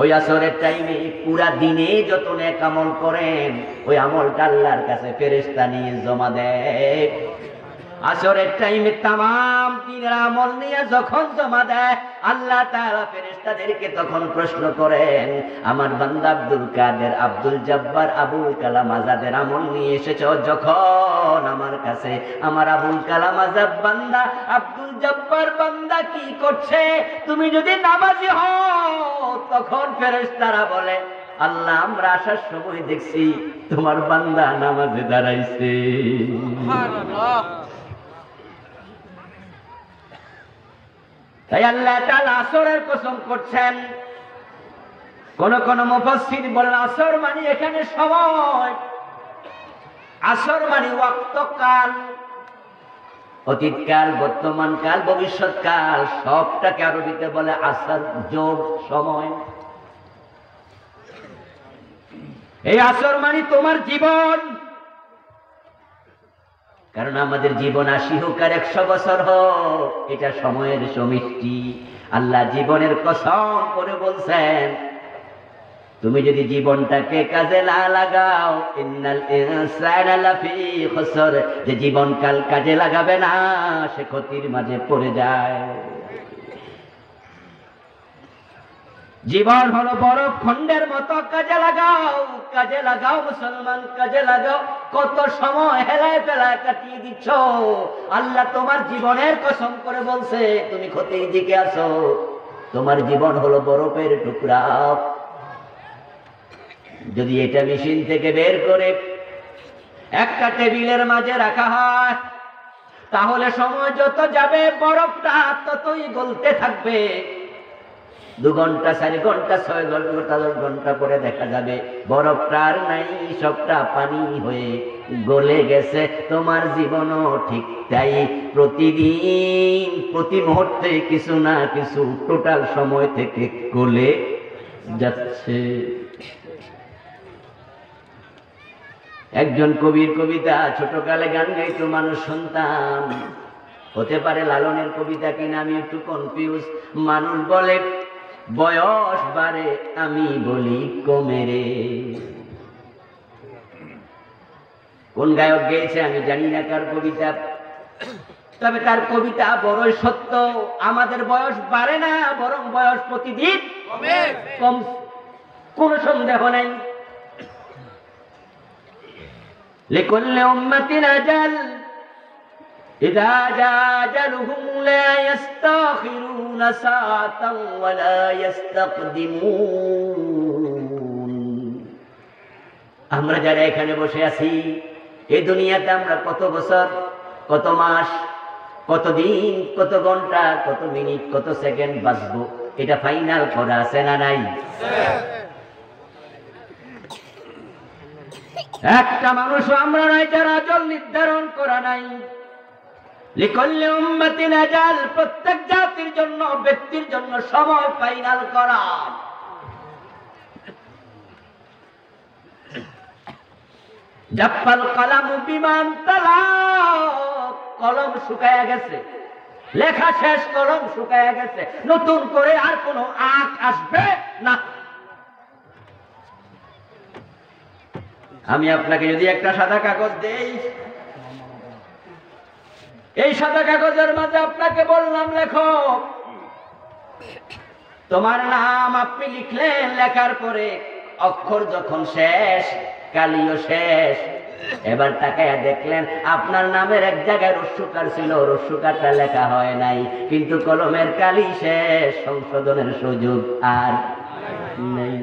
ওই আসরের টাইমে পুরা দিনে যত নেক আমল করেন, ওই আমলটা আল্লাহর কাছে ফেরেশতা নিয়ে জমা দেয়। আসরের টাইমে তামাম দিনের আমল নিয়ে যখন জমা দেয়, আল্লাহ তাআলা ফেরেশতাদেরকে তখন প্রশ্ন করেন, আমার বান্দা আব্দুল কাদের, আব্দুল জব্বার, আবুল কালাম আজাদের আমল নিয়ে এসেছো যখন আমার কাছে, আমার আবুল কালাম আজাদ বান্দা, আব্দুল জব্বার বান্দা কি করছে? তুমি যদি নামাজি হও, তখন ফেরেশতারা বলে, আল্লাহ আমরা আসার সময় দেখছি তোমার বান্দা নামাজে দাঁড়াইছে। সুবহানাল্লাহ। তাই আল্লাহ তাআলা আসরের কসম করছেন। কোন কোন মুফাসসির বলেন, আসর মানে এখানে সময়, আসর মানে ওয়াক্ত, কাল, অতীতকাল, বর্তমানকাল, ভবিষ্যৎকাল, সবটাকে আরবিতে বলে আসর, যোগ, সময়। এই আসর মানে তোমার জীবন। কারণ আমাদের জীবন 80 হোক আর 100 বছর হোক, এটা সময়ের সমিষ্টি। আল্লাহ জীবনের কসম করে বলছেন, তুমি যদি জীবনটাকে কাজে না লাগাও, ইন্নাল ইনসানা লাফি খুসর, যে জীবনকাল কাজে লাগাবে না সে ক্ষতির মাঝে পড়ে যায়। জীবন হলো বরফ খণ্ডের মতো, কাজে লাগাও, কাজে লাগাও মুসলমান, কাজে লাগাও। কত সময় হেলায় ফেলায় কাটিয়ে দিচ্ছ। আল্লাহ তোমার জীবনের কসম করে বলছে, তুমি ক্ষতির দিকে আছো। তোমার জীবন হলো বরফের টুকরা। যদি এটা মেশিন থেকে বের করে একটা টেবিলের মাঝে রাখা হয়, তাহলে সময় যত যাবে বরফটা ততই গলতে থাকবে। 2 ঘন্টা, 4 ঘন্টা, 6 ঘন্টা, 10 ঘন্টা পরে দেখা যাবে বরফটা আর নাই, সবটা পানি হয়ে গলে গেছে, তোমার জীবনও ঠিক তাই। প্রতিদিন প্রতি মুহূর্তে কিছু না কিছু টোটাল সময় থেকে গলে যাচ্ছে। একজন কবির কবিতা ছোটকালে গান গাইতো, মানুষ শুনতাম, হতে পারে লালনের কবিতা কিনা, আমি একটু কনফিউজ। মানুষ বলে বয়স বাড়ে, আমি বলি কমে রে। কোন গায়ক গেয়েছে আমি জানি না কার কবিতা, তবে তার কবিতা বড়ই সত্য। আমাদের বয়স বাড়ে না, বরং বয়স প্রতিদিন কম, কোন সন্দেহ নাই। লিকুল্লি উম্মাতিন আজাল ইযা জা আজালুহুম লা ইস্তাখিরুনা সাআতান ওয়া লা ইস্তাকদিমুন। আমরা যারা এখানে বসে আছি, এই দুনিয়াতে আমরা কত বছর, কত মাস, কত দিন, কত ঘন্টা, কত মিনিট, কত সেকেন্ড বাঁচবো, এটা ফাইনাল করা আছে না নাই? একটা মানুষ আমরা নাই যারা আজল নির্ধারণ করা নাই। লিকুল্লি উম্মাতিন আজাল, প্রত্যেক জাতির জন্য, ব্যক্তির জন্য সময় ফাইনাল করা। জাফাল কলামু বিমান তালা, কলম শুকায়া গেছে, লেখা শেষ, কলম শুকায়া গেছে, নতুন করে আর কোনো আঁক আসবে না। আমি আপনাকে যদি একটা সাদা কাগজ দেই, এই সাদা কাগজের মাঝে আপনাকে বললাম লেখো, তোমার নাম আপনি লিখলেন, লেখার পরে অক্ষর যখন শেষ, কালিও শেষ, এবার তাকায়া দেখলেন আপনার নামের এক জায়গায় রস্যকার ছিল, রস্যকারটা লেখা হয় নাই, কিন্তু কলমের কালি শেষ, সংশোধনের সুযোগ আর নেই।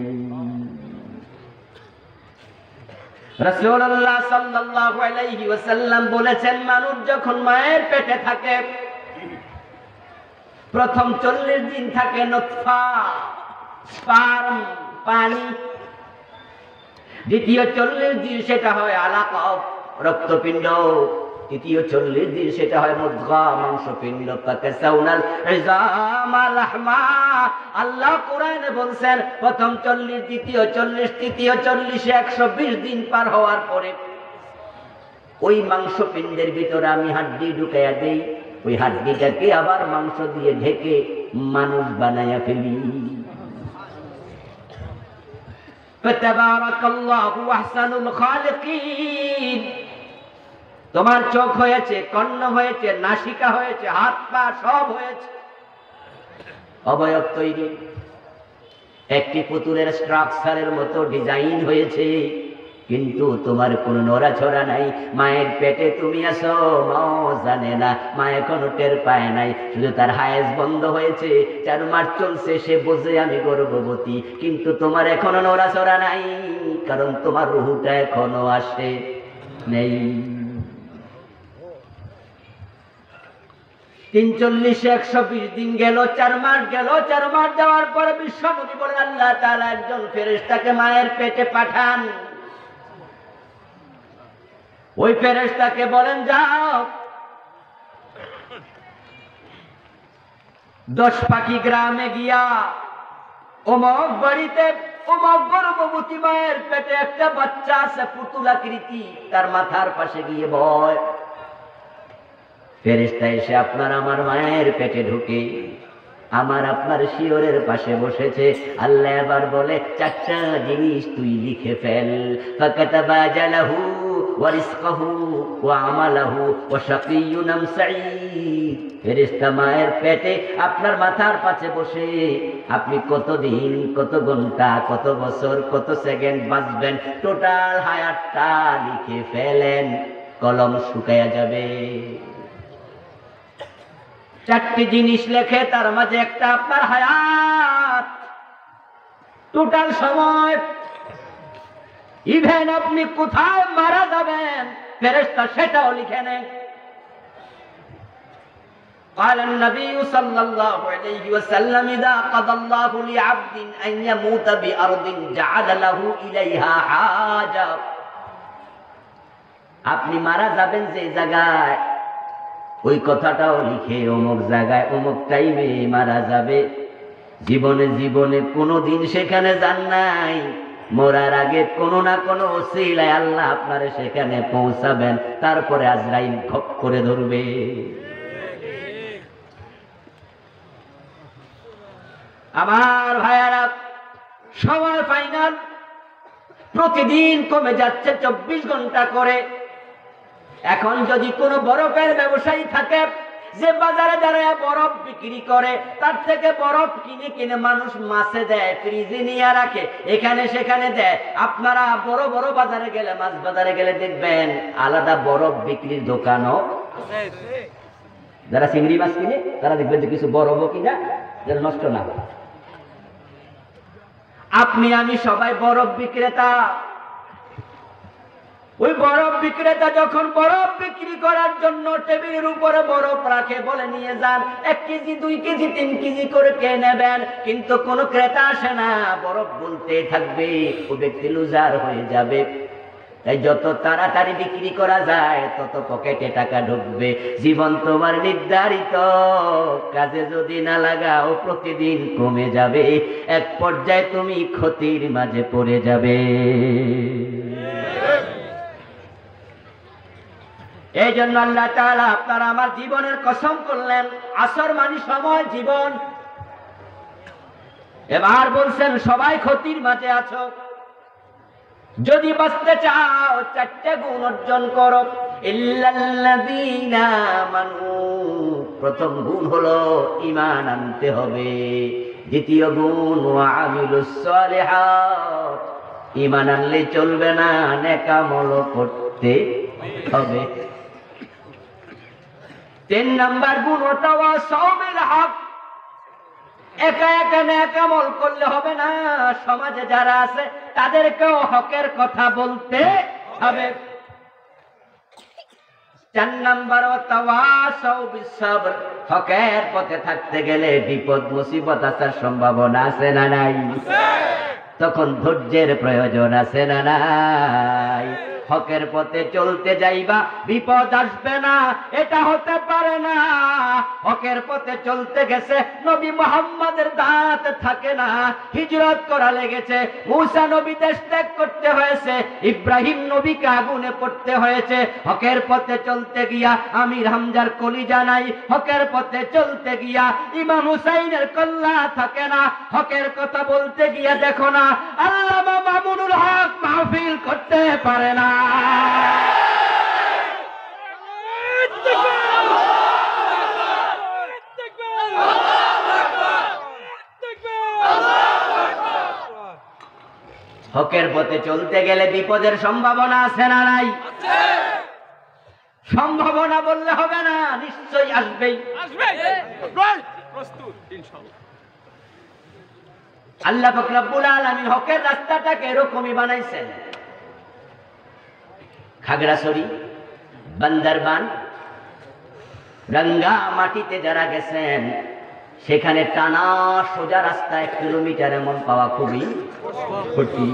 রাসূলুল্লাহ সাল্লাল্লাহু আলাইহি ওয়াসাল্লাম বলেছেন, মানুষ যখন মায়ের পেটে থাকে, প্রথম 40 দিন থাকে নুতফা, স্পার্ম, পানি। দ্বিতীয় 40 দিন সেটা হয় আলাকা, রক্তপিণ্ড। তৃতীয় 40 দিন সেটা হয় মুদগা, মাংসপিণ্ড। ফাকাসাউনাল ইজামা লাহমা। আল্লাহ কোরআনে বলছেন, প্রথম 40, দ্বিতীয় 40, তৃতীয় 40, 120 দিন পার হওয়ার পরে ওই মাংসপিণ্ডের ভিতরে আমি হাড্ডি ঢুকাইয়া দেই, ওই হাড্ডিটাকে আবার মাংস দিয়ে ঢেকে মানুষ বানাইয়া ফেলি। ফাতাবারাকাল্লাহু আহসানুল খালিকিন। তোমার চোখ হয়েছে, কর্ণ হয়েছে, নাসিকা হয়েছে, হাত পা সব হয়েছে, অবয়ব তৈরি, একটি পুতুলের স্ট্রাকচারের মতো ডিজাইন হয়েছে, কিন্তু তোমার কোনো নড়াচড়া নাই। মায়ের পেটে তুমি আসো, মাও জানে না, মা এখনো টের পায় নাই, শুধু তার হায়েস বন্ধ হয়েছে, 4 মাস চলছে, সে বোঝে আমি গর্ভবতী, কিন্তু তোমার এখনো নড়াচড়া নাই, কারণ তোমার রুহটা এখনো আসে নেই। 43, 120 দিন গেল, 4 মাস গেল। 4 মাস যাওয়ার পরে বিশ্ব নবী বলেন, আল্লাহ তাআলা একজন ফেরেশতাকে মায়ের পেটে পাঠান। ওই ফেরেশতাকে বলেন, যাও 10 পাখি গ্রামে গিয়া অমুক বাড়িতে অমুক গর্ভবতী মায়ের পেটে একটা বাচ্চা আছে, পুতুলাকৃতি, তার মাথার পাশে গিয়ে বয়। ফেরেশতা এসে আপনার আমার মায়ের পেটে ঢুকে আমার আপনার শিয়রের পাশে বসেছে। আল্লাহ এবার বলে, 4টা জিনিস তুই লিখে ফেল। ফাকাতাবা আজালাহু ওয়া রিজকাহু ওয়া আমালাহু ওয়া শাকিয়্যুন আম সাঈদ। ফেরেশতা মায়ের পেটে আপনার মাথার পাশে বসে আপনি কত দিন, কত ঘন্টা, কত বছর, কত সেকেন্ড বাঁচবেন, টোটাল হায়াতটা লিখে ফেলেন, কলম শুকায়া যাবে। 4টি জিনিস লেখে, তার মাঝে একটা আপনার হায়াত, টোটাল সময়, ইভেন আপনি কোথায় মারা যাবেন ফেরেশতা সেটাও লিখে নেন। قال النبي صلى الله عليه وسلم إذا قضى الله لعبد أن يموت بأرض جعل له إليها حاجة। আপনি মারা যাবেন যে জায়গায়, ওই কথাটাও লিখে অমুক জায়গায় অমুক টাইমে মারা যাবে। জীবনে জীবনে কোনোদিন সেখানে যান নাই, মরার আগে কোনো না কোনো ওসিলায় আল্লাহ আপনারে সেখানে পৌঁছাবেন, তারপরে আজরাইল খপ করে ধরবে। আমার ভাইয়ারা, সময় ফাইনাল, প্রতিদিন কমে যাচ্ছে 24 ঘন্টা করে। এখন যদি কোনো বরফের ব্যবসায়ী থাকে যে বাজারে দাঁড়ায় বরফ বিক্রি করে, তার থেকে বরফ কিনে কিনে মানুষ মাছে দেয়, ফ্রিজে নিয়ে রাখে, এখানে সেখানে দেয়। আপনারা বড় বড় বাজারে গেলে, মাছ বাজারে গেলে দেখবেন আলাদা বরফ বিক্রির দোকানও। যারা চিংড়ি মাছ কিনে তারা দেখবেন যে কিছু বরফও কিনা যেন নষ্ট না হয়। আপনি আমি সবাই বরফ বিক্রেতা। ওই বরফ বিক্রেতা যখন বরফ বিক্রি করার জন্য টেবিলের উপরে বরফ রাখে, বলে নিয়ে যান 1 কেজি 2 কেজি 3 কেজি করে কে নেবেন, কিন্তু কোনো ক্রেতা আসে না, বরফ বলতে থাকবে, ও ব্যক্তি লুজার হয়ে যাবে। তাই যত তাড়াতাড়ি বিক্রি করা যায় তত পকেটে টাকা ঢুকবে। জীবন তোমার নির্ধারিত কাজে যদি না লাগাও প্রতিদিন কমে যাবে, এক পর্যায়ে তুমি ক্ষতির মাঝে পড়ে যাবে। এই জন্য আল্লাহ তাআলা আপনারা আমার জীবনের কসম করলেন, আসর মানে সময়, জীবন। এবার বলছেন সবাই ক্ষতির মাঝে আছো, যদি বাঁচতে চাও 4টে গুণ অর্জন করো। ইল্লাল্লাযীনা আমানু, প্রথম গুণ হলো ঈমান আনতে হবে। দ্বিতীয় গুণ ওয়া আমিলুস সালিহাত, ঈমান আনলে চলবে না, নেক আমল করতে হবে। 3 নাম্বার গুণ ওয়াতাওয়াসাউ বিল হক, একা একা নেক আমল করলে হবে না, সমাজে যারা আছে তাদেরকেও হকের কথা বলতে হবে। 4 নাম্বার ওয়াতাওয়াসাউ বিস সাবর, হকের পথে থাকতে গেলে বিপদ মুসিবত আসার সম্ভাবনা আছে না নাই? তখন ধৈর্যের প্রয়োজন আছে না নাই? হকের পথে চলতে যাইবা, বিপদ আসবে না এটা হতে পারে না। হকের পথে চলতে গেছে নবী মুহাম্মাদের দাঁত থাকে না, হিজরত করা লেগেছে, মুসা নবী দেশ ত্যাগ করতে হয়েছে, ইব্রাহিম নবীকে আগুনে পড়তে হয়েছে। হকের পথে চলতে গিয়া আমির হামজার কলিজা নাই, হকের পথে চলতে গিয়া ইমাম হুসাইনের কল্লা থাকে না। হকের কথা বলতে গিয়া দেখো না আল্লামা মামুনুল হক মাহফিল করতে পারে না। হকের পথে চলতে গেলে বিপদের সম্ভাবনা আছে না নাই? সম্ভাবনা বললে হবে না, নিশ্চয়ই আসবেই। আল্লাহ পাক রব্বুল আলামিন হকের রাস্তাটাকে এরকমই বানাইছেন। খাগড়াছড়ি, বান্দরবান, রাঙ্গা মাটিতে যারা গেছেন সেখানে টানা সোজা রাস্তা 1 কিলোমিটার এমন পাওয়া খুবই কঠিন।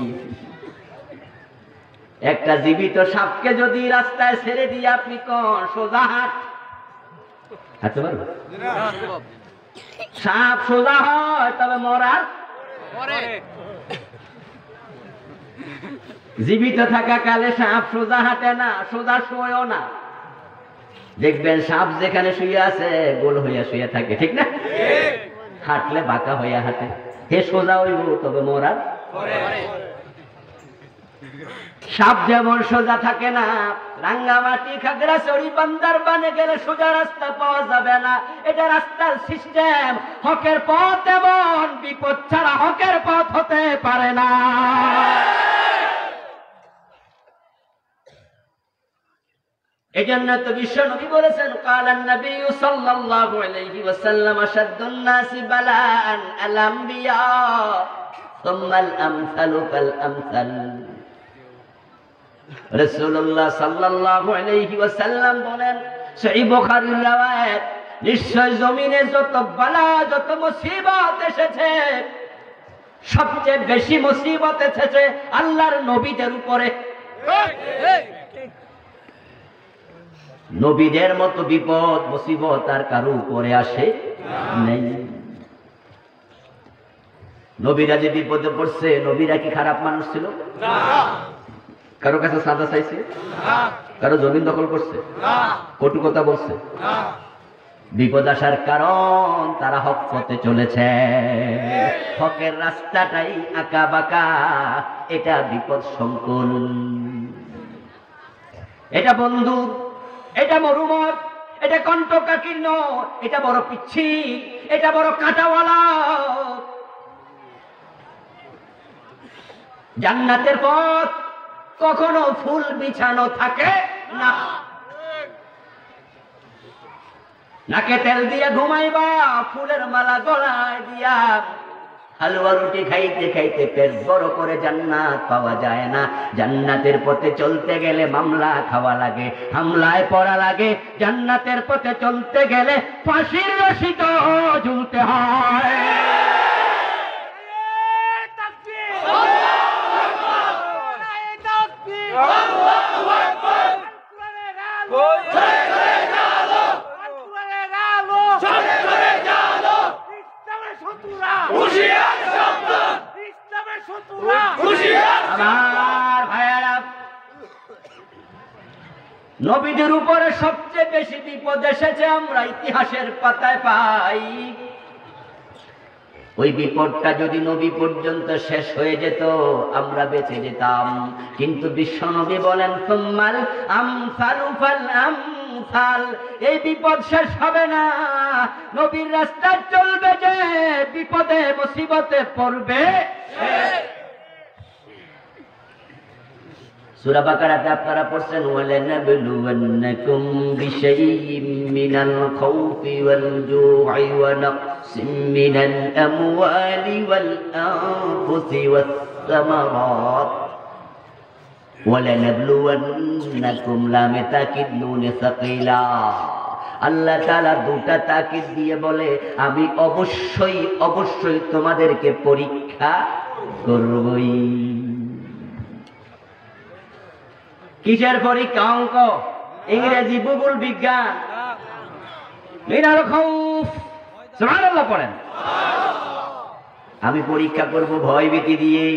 একটা জীবিত সাপকে যদি রাস্তায় ছেড়ে দিয়ে আপনি কোন সোজা হাঁটতে পারবেন? সাপ সোজা হয় তবে মরার জীবিত থাকা কালে সাপ সোজা হাঁটে না, সোজা শোয়ও না। দেখবেন সাপ যেখানে শুয়ে আছে গোল হইয়া শুয়ে থাকে, ঠিক না? হাঁটলে বাঁকা হইয়া হাঁটে, হে সোজা হইব তবে মরার। সাপ যেমন সোজা থাকে না, রাঙ্গামাটি, খাগড়াছড়ি, বান্দরবানে গেলে সোজা রাস্তা পাওয়া যাবে না। এটা রাস্তার সিস্টেম। হকের পথ এমন, বিপদ ছাড়া হকের পথ হতে পারে না। এজন্য তো বিশ্ব নবী বলেছেন, কালান নবী সাল্লাল্লাহু আলাইহি ওয়াসাল্লাম আশাদ্দুন নাসি বালাআন আল আমবিয়া সুম্মাল আমসালু ফাল আমসাল। রাসূলুল্লাহ সাল্লাল্লাহু আলাইহি ওয়াসাল্লাম বলেন, সহিহ বুখারীর riwayat, নিশ্চয় জমিনে যত বালা যত মুসিবত এসেছে, সবচেয়ে বেশি মুসিবত এসেছে আল্লাহর নবীদের উপরে। নবীদের মতো বিপদ মুসিবত আর কারো উপরে আসে নেই। নবীরা যে বিপদে পড়ছে, নবীরা কি খারাপ মানুষ ছিল? কারো কাছে চাঁদা চাইছে? কারো জমিন দখল করছে? কটু কথা বলছে? বিপদ আসার কারণ তারা হক পথে চলেছে। হকের রাস্তাটাই আঁকা বাঁকা, এটা বিপদ সংকুল, এটা বন্ধু, এটা মরুমত, এটা কণ্টকাকীর্ণ, এটা বড় পিচ্ছি, এটা বড় কাঁটাওয়ালা। জান্নাতের পথ কখনো ফুল বিছানো থাকে না। নাকে তেল দিয়া ঘুমাইবা, ফুলের মালা গলায় দিয়া, হালুয়া রুটি খাইতে খাইতে পেট বড় করে জান্নাত পাওয়া যায় না। জান্নাতের পথে চলতে গেলে মামলা খাওয়া লাগে, হামলায় পড়া লাগে। জান্নাতের পথে চলতে গেলে ফাঁসির রশি তো ঝুলতে হয়। আমার ভাইয়ারা, নবীদের উপরে সবচেয়ে বেশি বিপদ এসেছে আমরা ইতিহাসের পাতায় পাই। ওই বিপদটা যদি নবী পর্যন্ত শেষ হয়ে যেত, আমরা বেঁচে যেতাম। কিন্তু বিশ্বনবী বলেন, সুম্মাল আমসালু ফাল আমসাল, এই বিপদ শেষ হবে না। নবীর রাস্তায় চলবে যে বিপদে মুসিবতে পড়বে। সূরা বাকারাতে আপনারা পড়ছেন, ওয়ালানাবলুওয়ান্নাকুম বিশাইইম মিনাল খাউফি ওয়াল জু'i ওয়া নাকসিম মিনাল আমওয়ালি ওয়াল আনফুসি ওয়াস সামারাত। ওয়ালানাবলুওয়ান্নাকুম লামে তাকিদ নুনে সাকিলা। আল্লাহ তাআলা দুটা তাকিদ দিয়ে বলে, আমি অবশ্যই অবশ্যই তোমাদেরকে পরীক্ষা করবই। কিসের পরীক্ষা? অঙ্ক, ইংরেজি, ভূগোল, বিজ্ঞান। মিনাল খাউফ, সুবহানাল্লাহ পড়েন। আমি পরীক্ষা করব ভয় ভীতি দিয়ে।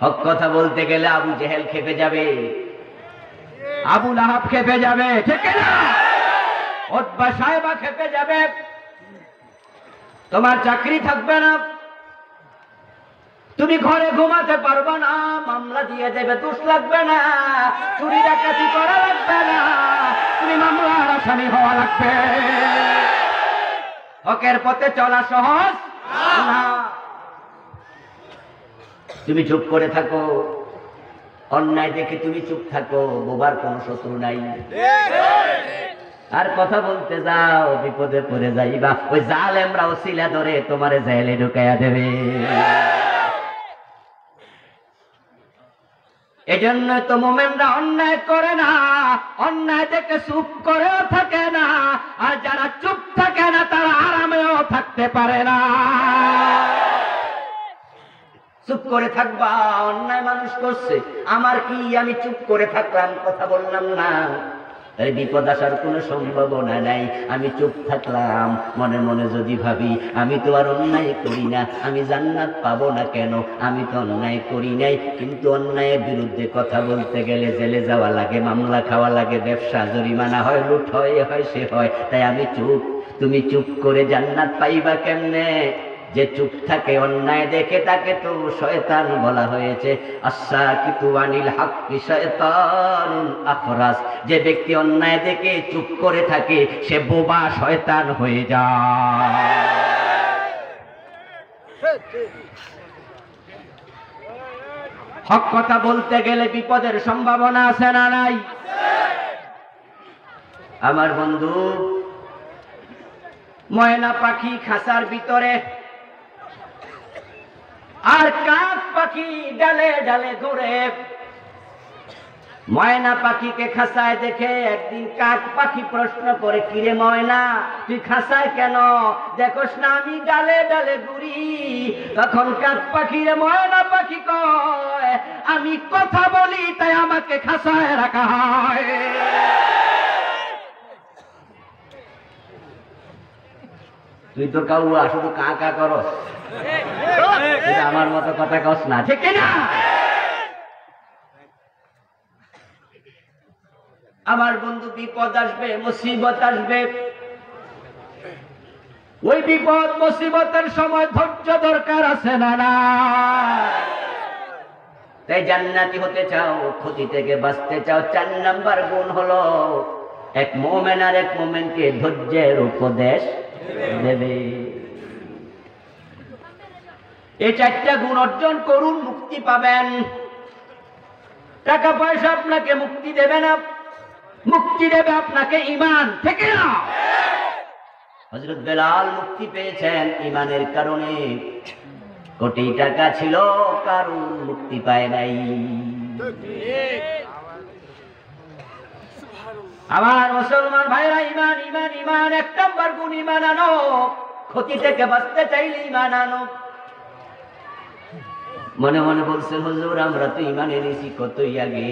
হক কথা বলতে গেলে আবু জেহেল খেপে যাবে, আবু লাহাব খেপে যাবে, ঠিক না? উতবা সাহেবা খেপে যাবে। তোমার চাকরি থাকবে না, তুমি ঘরে ঘুমাতে পারবে না, মামলা দিয়ে দেবে, দোষ লাগবে না, চুরি ডাকাতি করা লাগবে না, তুমি মামলার আসামি হওয়া লাগবে। হকের পথে চলা সহজ না। তুমি চুপ করে থাকো, অন্যায় দেখে তুমি চুপ থাকো, বোবার কোনো শত্রু নাই। আর কথা বলতে যাও, বিপদে পড়ে যাইবা। ওই জালেমরা ওসিলা ধরে তোমারে জেলে ঢুকাইয়া দেবে। এজন্য তো মুমিনরা অন্যায় করে না, অন্যায় দেখে চুপ করেও থাকে না। আর যারা চুপ থাকে না, তারা আরামেও থাকতে পারে না। চুপ করে থাকবা, অন্যায় মানুষ করছে, আমার কি, আমি চুপ করে থাকলাম, কথা বললাম না, তাই বিপদ আসার কোনো সম্ভাবনা নাই। আমি চুপ থাকলাম, মনে মনে যদি ভাবি আমি তো আর অন্যায় করি না, আমি জান্নাত পাবো না কেন? আমি তো অন্যায় করি নাই। কিন্তু অন্যায়ের বিরুদ্ধে কথা বলতে গেলে জেলে যাওয়া লাগে, মামলা খাওয়া লাগে, ব্যবসা জরিমানা হয়, লুট হয়, এ হয়, সে হয়। তাই আমি চুপ। তুমি চুপ করে জান্নাত পাইবা কেমনে? যে চুপ থাকে অন্যায় দেখে, তাকে তো শয়তান বলা হয়েছে। আস-সাকিতু আনিল হাক্কি শায়তানুন আখরাস। যে ব্যক্তি অন্যায় দেখে চুপ করে থাকে, সে বোবা শয়তান হয়ে যায়। হক কথা বলতে গেলে বিপদের সম্ভাবনা আছে না নাই? আমার বন্ধু, ময়না পাখি খাঁচার ভিতরে, আর কাক পাখি ডালে ডালে ঘুরে। ময়না পাখিকে খাঁচায় দেখে একদিন কাক পাখি প্রশ্ন করে, কিরে ময়না, তুই খাঁচায় কেন? দেখোস না আমি ডালে ডালে ঘুরি। তখন কাক পাখিরে ময়না পাখি কয়, আমি কথা বলি তাই আমাকে খাঁচায় রাখা হয়। তুই তো কাউয়া, শুধু কা কা করস, আমার মতো কথা কস না, ঠিক না? আমার বন্ধু বিপদ আসবে, মুসিবত আসবে, ওই বিপদ মুসিবতের সময় ধৈর্য দরকার আছে না? না। তাই জান্নাতি হতে চাও, ক্ষতি থেকে বাঁচতে চাও, 4 নাম্বার গুণ হলো এক মুমিন আর এক মুমিনকে ধৈর্যের উপদেশ দেবে। এই 4টা গুণ অর্জন করুন, মুক্তি পাবেন। টাকা পয়সা আপনাকে মুক্তি দেবে না, মুক্তি দেবে আপনাকে ঈমান, ঠিক না? হযরত বেলাল মুক্তি পেয়েছেন ঈমানের কারণে। কোটি টাকা ছিল, কারণ মুক্তি পায় নাই। আমার মুসলমান ভাইরা, ঈমান ঈমান ঈমান, 1 নাম্বার গুণ ঈমান আনো। ক্ষতি থেকে বাঁচতে চাইলে ঈমান আনো। মনে মনে বলছেন, হুজুর আমরা তো ঈমান এনেছি কতই আগে।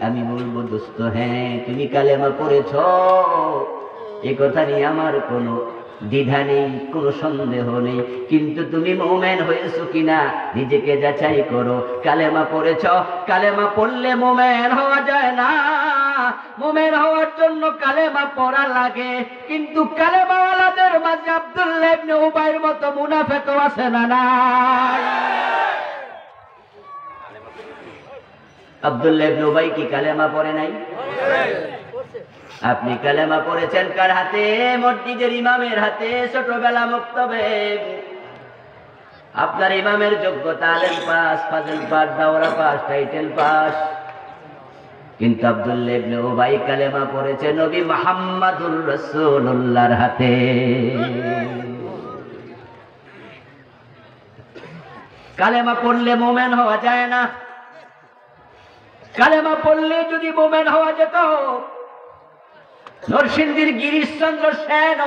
আমি বলবো, দোস্ত, হ্যাঁ তুমি কালেমা পড়েছো, এই কথা নিয়ে আমার কোনো দ্বিধা নেই, কোনো সন্দেহ নেই, কিন্তু তুমি মুমিন হয়েছো কিনা নিজেকে যাচাই করো। কালেমা পড়েছো, কালেমা পড়লে মুমিন হওয়া যায় না। মুমিন হওয়ার জন্য কালেমা পড়া লাগে, কিন্তু কালেমাওয়ালাদের মাঝে আব্দুল্লাহ ইবনে উবাইর মতো মুনাফিকও আছে না? নাই। আব্দুল্লাহ ইবনে উবাই কি কালেমা পড়ে নাই? আপনি কালেমা পড়েছেন কার হাতে? মসজিদের ইমামের হাতে, ছোটবেলা মক্তবে। আপনার ইমামের যোগ্যতা আলেম পাস, ফাজিল পাস, দাওরা পাস, টাইটেল পাস, কিন্তু আব্দুল্লাহ ইবনে উবাই কালেমা পড়েছে নবী মুহাম্মদুর রাসূলুল্লাহর হাতে। কালেমা পড়লে মুমিন হওয়া যায় না। কালেমা পড়লে যদি মুমিন হওয়া যেত, নরসিংদীর গিরিশচন্দ্র সেন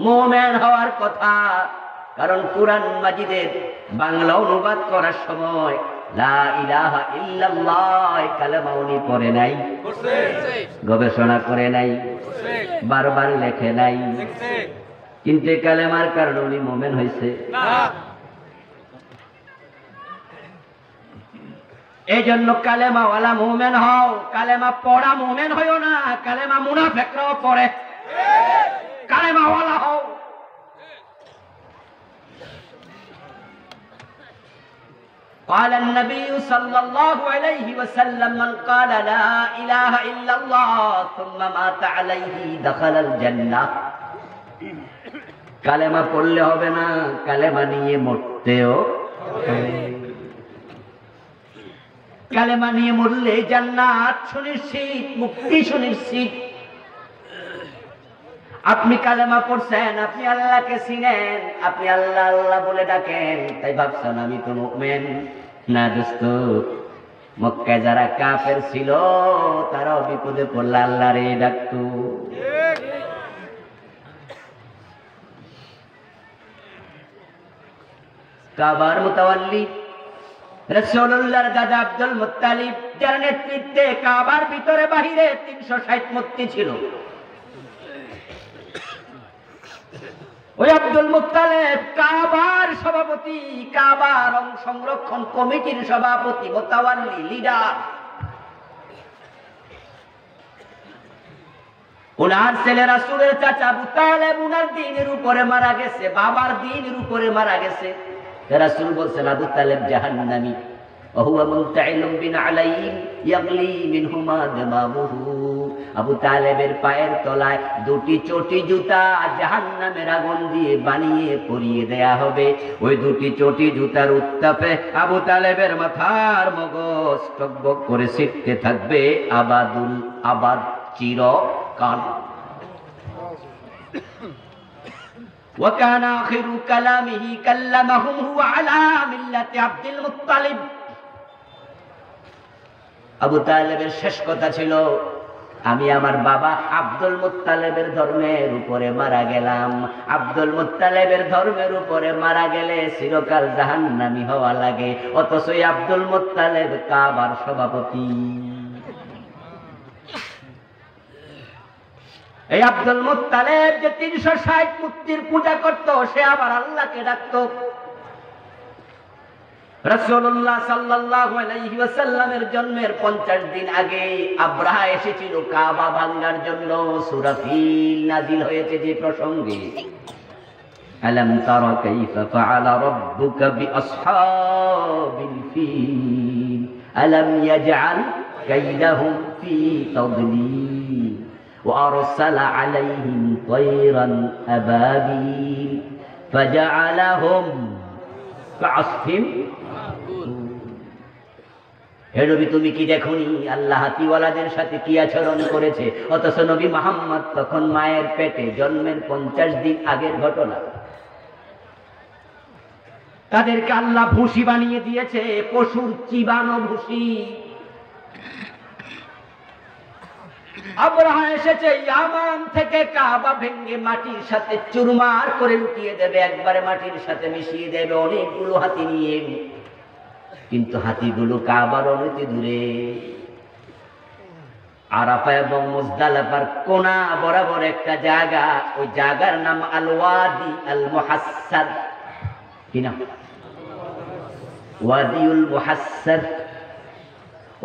মুমিন হওয়ার কথা। কারণ কুরআন মাজিদের বাংলা অনুবাদ করার সময় লা ইলাহা ইল্লাল্লাহ কালেমা উনি পড়ে নাই, গবেষণা করে নাই, বারবার লেখে নাই, কিন্তু কালেমার কারণে উনি মুমিন হয়েছে। এই জন্য কালেমাওয়ালা মুমিন হও, কালেমা পড়া মুমিন হইও না। কালেমা মুনাফিকরাও পড়ে, কালেমাওয়ালা হও। قال النبي صلى الله عليه وسلم من قال لا إله إلا الله ثم مات عليه دخل الجنة। কালেমা পড়লে হবে না, কালেমা নিয়ে মরতেও হবে। কালেমা নিয়ে মরলে জান্নাত সুনিশ্চিত, মুক্তি সুনিশ্চিত। আপনি কালেমা পড়ছেন, আপনি আল্লাহকে চিনেন, আপনি আল্লাহ আল্লাহ বলে ডাকেন, তাই ভাবছেন আমি তো মুমিন। না দোস্ত, মক্কায় যারা কাফের ছিল তারাও বিপদে পড়লে আল্লাহরে ডাকতো। কাবার মুতাওয়াল্লি রাসূলুল্লাহর দাদা আব্দুল মুত্তালিব, যার নেতৃত্বে কাবার ভিতরে বাহিরে 360 মূর্তি ছিল। ওই আব্দুল মুত্তালিব কাবার সভাপতি, কাবার সংরক্ষণ কমিটির সভাপতি, মুতাওয়াল্লি, লিডার। ওনার ছেলে রাসূলের চাচা আবু তালেব ওনার দ্বীনের উপরে মারা গেছে, বাবার দ্বীনের উপরে মারা গেছে। রাসূল বলছেন আবু তালেব জাহান্নামী, ওয়া হুয়া মুনতাইলুম বিনালাইন ইয়াগলি মিনহুমা দিমাগুহু। আবু তালেবের পায়ের তলায় 2টি চটি জুতা জাহান্নামের আগুন দিয়ে বানিয়ে পরিয়ে দেয়া হবে। ওই 2টি চটি জুতার উত্তাপে আবু তালেবের মাথার মগজ টকবক করে ছিটতে থাকবে আবাদুল আবাদ, চিরকাল। وكان آخر كلامه كلمهم هو على ملة عبد المطلب। আবু তালেবের শেষ কথা ছিল, আমি আমার বাবা আব্দুল মুত্তালিবের ধর্মের উপরে মারা গেলাম। আব্দুল মুত্তালিবের ধর্মের উপরে মারা গেলে চিরকাল জাহান্নামী হওয়া লাগে, অথচ আব্দুল মুত্তালিব কাবার সভাপতি। এই আব্দুল মুত্তালিব যে 360 মূর্তির পূজা করত, সে আবার আল্লাহকে ডাকতো। রাসূলুল্লাহ সাল্লাল্লাহু আলাইহি ওয়াসাল্লামের জন্মের 50 দিন আগে আব্রাহা এসেছিল কাবা ভাঙার জন্য। সূরা ফিল নাজিল হয়েছে যে প্রসঙ্গে, আলাম তারা কাইফা ফাআলা রাব্বুকা বিআসহাবিল ফিল আলাম ইয়াজআল কাইদাহুম ফি তাদলিল ওয়া আরসালা আলাইহিম তায়রান আবাবিল ফাজআলাহুম কাআসফিম। হে নবী, তুমি কি দেখোনি আল্লাহ হাতিওয়ালাদের সাথে কি আচরণ করেছে? অথচ নবী মুহাম্মদ তখন মায়ের পেটে, জন্মের 50 দিন আগের ঘটনা। তাদেরকে আল্লাহ ভুসি বানিয়ে দিয়েছে, পশুর চিবানো ভুসি। আব্রাহা এসেছে ইয়ামান থেকে, কাবা ভেঙে মাটির সাথে চুরমার করে লুটিয়ে দেবে, একবারে মাটির সাথে মিশিয়ে দেবে অনেকগুলো হাতি নিয়ে। কিন্তু হাতিগুলো কাবার অনেক দূরে, আরাফা এবং মুজদালিফার কোনা বরাবর একটা জায়গা, ওই জায়গার নাম আল ওয়াদি আল মুহাসসার। কি নাম? ওয়াদিউল মুহাসসার।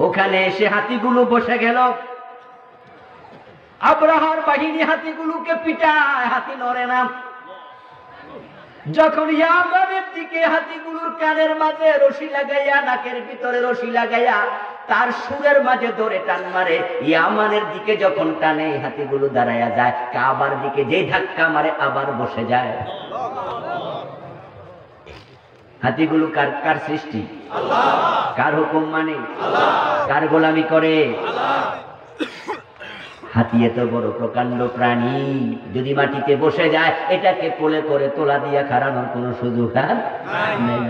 ওখানে এসে হাতিগুলো বসে গেল। আব্রাহার বাহিনী হাতিগুলোকে পিটায়, হাতি নড়ে না। যখন ইয়ামানের দিকে হাতিগুলোর কানের মাঝে রশি লাগাইয়া, নাকের ভিতরে রশি লাগাইয়া তার সুরের মাঝে ধরে টান মারে, ইয়ামানের দিকে যখন টানে হাতিগুলো দাঁড়ায়া যায়, কাবার দিকে যেই ধাক্কা মারে আবার বসে যায়। হাতিগুলো কার সৃষ্টি? আল্লাহ। কার হুকুম মানে? আল্লাহ। কার গোলামি করে? আল্লাহ। হাতি এত বড় প্রকাণ্ড প্রাণী, যদি মাটিতে বসে যায় এটাকে কোলে করে তোলা দিয়া খাড়ানোর কোন সুযোগ নেই।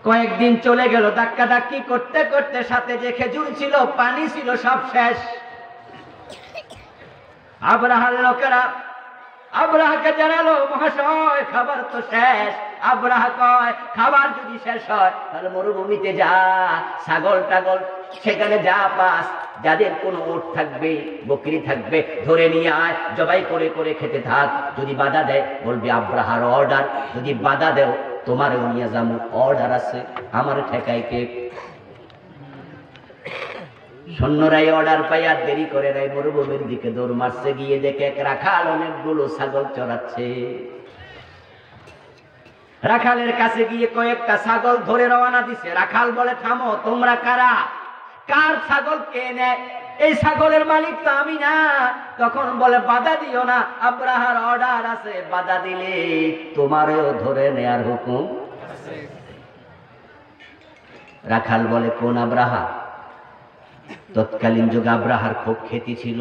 কয়েকদিন চলে গেল, ধাক্কা ধাক্কি করতে করতে সাথে যে খেজুর ছিল, পানি ছিল, সব শেষ। আব্রাহার লোকেরা আব্রাহাকে জানালো, মহাশয় খাবার তো শেষ। আব্রাহা কয়, খাবার যদি শেষ হয় তাহলে মরুভূমিতে যা, ছাগল টাগল সেখানে যা পাস, যাদের কোনো উট থাকবে, বকরি থাকবে, ধরে নিয়ে আয়, জবাই করে করে খেতে থাক। যদি বাধা দেয় বলবি আব্রাহার অর্ডার, যদি বাধা দেও তোমারও নিয়ে যাবো, অর্ডার আছে, আমার ঠেকায় কে? সৈন্যরাই অর্ডার পাই আর দেরি করে নাই, মরুভূমির দিকে দৌড় মারছে। গিয়ে দেখে এক রাখাল অনেকগুলো ছাগল চড়াচ্ছে। রাখালের কাছে গিয়ে কয়েকটা ছাগল ধরে রওনা দিছে। রাখাল বলে, থামো, তোমরা কারা? কার ছাগল কে নেয়? এই ছাগলের মালিক তো আমি না। তখন বলে, বাধা দিও না, আব্রাহার অর্ডার আছে, বাধা দিলে তোমারও ধরে নেয়ার হুকুম। রাখাল বলে, কোন আব্রাহা? তৎকালীন যুগে আব্রাহার খুব খ্যাতি ছিল,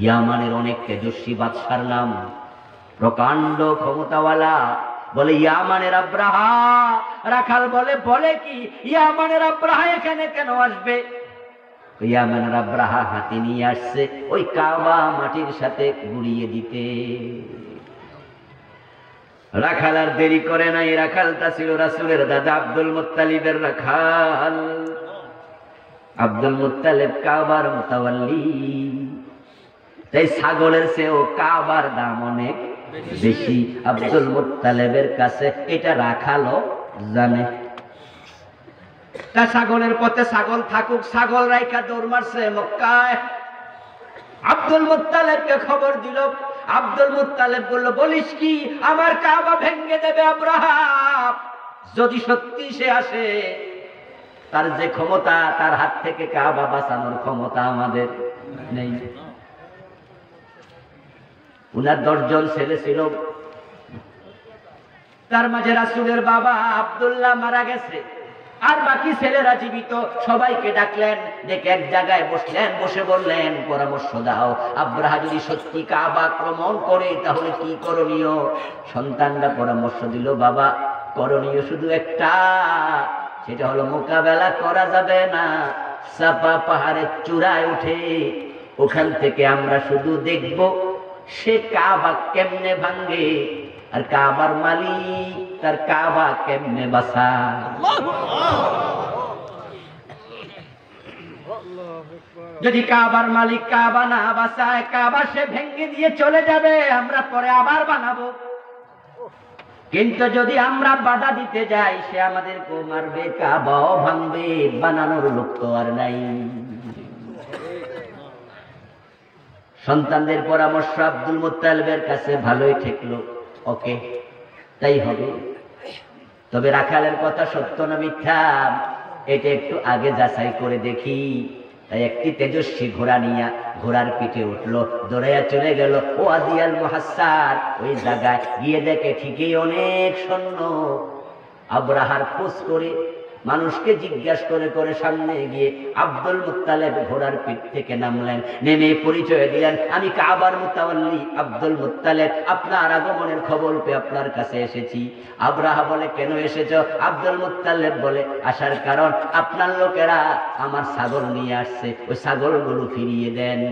ইয়ামানের অনেক তেজস্বী বাদশার নাম, প্রকাণ্ড ক্ষমতাওয়ালা। বলে, ইয়ামানের আব্রাহা। রাখাল বলে, বলে কি ইয়ামানের আব্রাহা এখানে কেন আসবে? ইয়ামানের আব্রাহা হাতি নিয়ে আসছে ওই কাবা মাটির সাথে গুড়িয়ে দিতে। রাখাল আর দেরি করে নাই। রাখালটা ছিল রাসূলের দাদা আব্দুল মুত্তালিবের রাখাল। আব্দুল মুত্তালিব কাবার মুতাওয়াল্লি, তাই ছাগলের চেয়েও কাবার দাম অনেক বেশি। আব্দুল মুত্তালিবের কাছে এটা রাখালও জানে। তা ছাগলের পথে ছাগল থাকুক, ছাগল রাইখা দৌড় মারছে মক্কায়। আব্দুল মুত্তালিবকে খবর দিল। আব্দুল মুত্তালিব বলল, বলিস কি, আমার কাবা ভেঙে দেবে আব্রাহা। যদি সত্যি সে আসে, তার যে ক্ষমতা, তার হাত থেকে কাবা বাঁচানোর ক্ষমতা আমাদের নেই। উনার 10 জন ছেলে ছিল, তার মাঝে রাসূলের বাবা আব্দুল্লাহ মারা গেছে, আর বাকি ছেলেরা জীবিত। সবাইকে ডাকলেন, ডেকে এক জায়গায় বসলেন, বসে বললেন, পরামর্শ দাও, আব্রাহা যদি সত্যি কাবা আক্রমণ করে তাহলে কি করণীয়? সন্তানরা পরামর্শ দিল, বাবা, করণীয় শুধু একটা, সেটা হলো মোকাবেলা করা যাবে না। সাফা পাহাড়ের চূড়ায় উঠে ওখান থেকে আমরা শুধু দেখব সে কাবা কেমনে ভাঙ্গে, আর কাবার মালিক তার কাবা কেমনে বাঁচায়। যদি কাবার মালিক কাবা না বাঁচায়, কাবা সে ভেঙে দিয়ে চলে যাবে, আমরা পরে আবার বানাবো। কিন্তু যদি আমরা বাধা দিতে যাই, সে আমাদেরকে মারবে, কাবাও ভাঙবে, বানানোর লোক তো আর নাই। সন্তানদের পরামর্শ আব্দুল মুত্তালিবের কাছে ভালোই ঠেকলো, ওকে তাই হবে। তবে রাখালের কথা সত্য না মিথ্যা এটা একটু আগে যাচাই করে দেখি। তাই একটি তেজস্বী ঘোড়া নিয়ে ঘোড়ার পিঠে উঠলো, দৌড়াইয়া চলে গেল ওয়াদি আল মুহাসসার। ওই জায়গায় গিয়ে দেখে ঠিকই অনেক সৈন্য। আব্রাহার খোঁজ করে মানুষকে জিজ্ঞাসা করে করে সামনে গিয়ে আব্দুল মুত্তালিব ঘোড়ার পিঠ থেকে নামলেন, নেমে পরিচয় দিলেন, আমি কাবার মুতাওয়াল্লি আব্দুল মুত্তালিব, আপনার আগমনের খবর পেয়ে আপনার কাছে এসেছি। আব্রাহা বলে, কেন এসেছো? আব্দুল মুত্তালিব বলে, আসার কারণ আপনার লোকেরা আমার ছাগল নিয়ে আসছে, ওই ছাগলগুলো ফিরিয়ে দেন।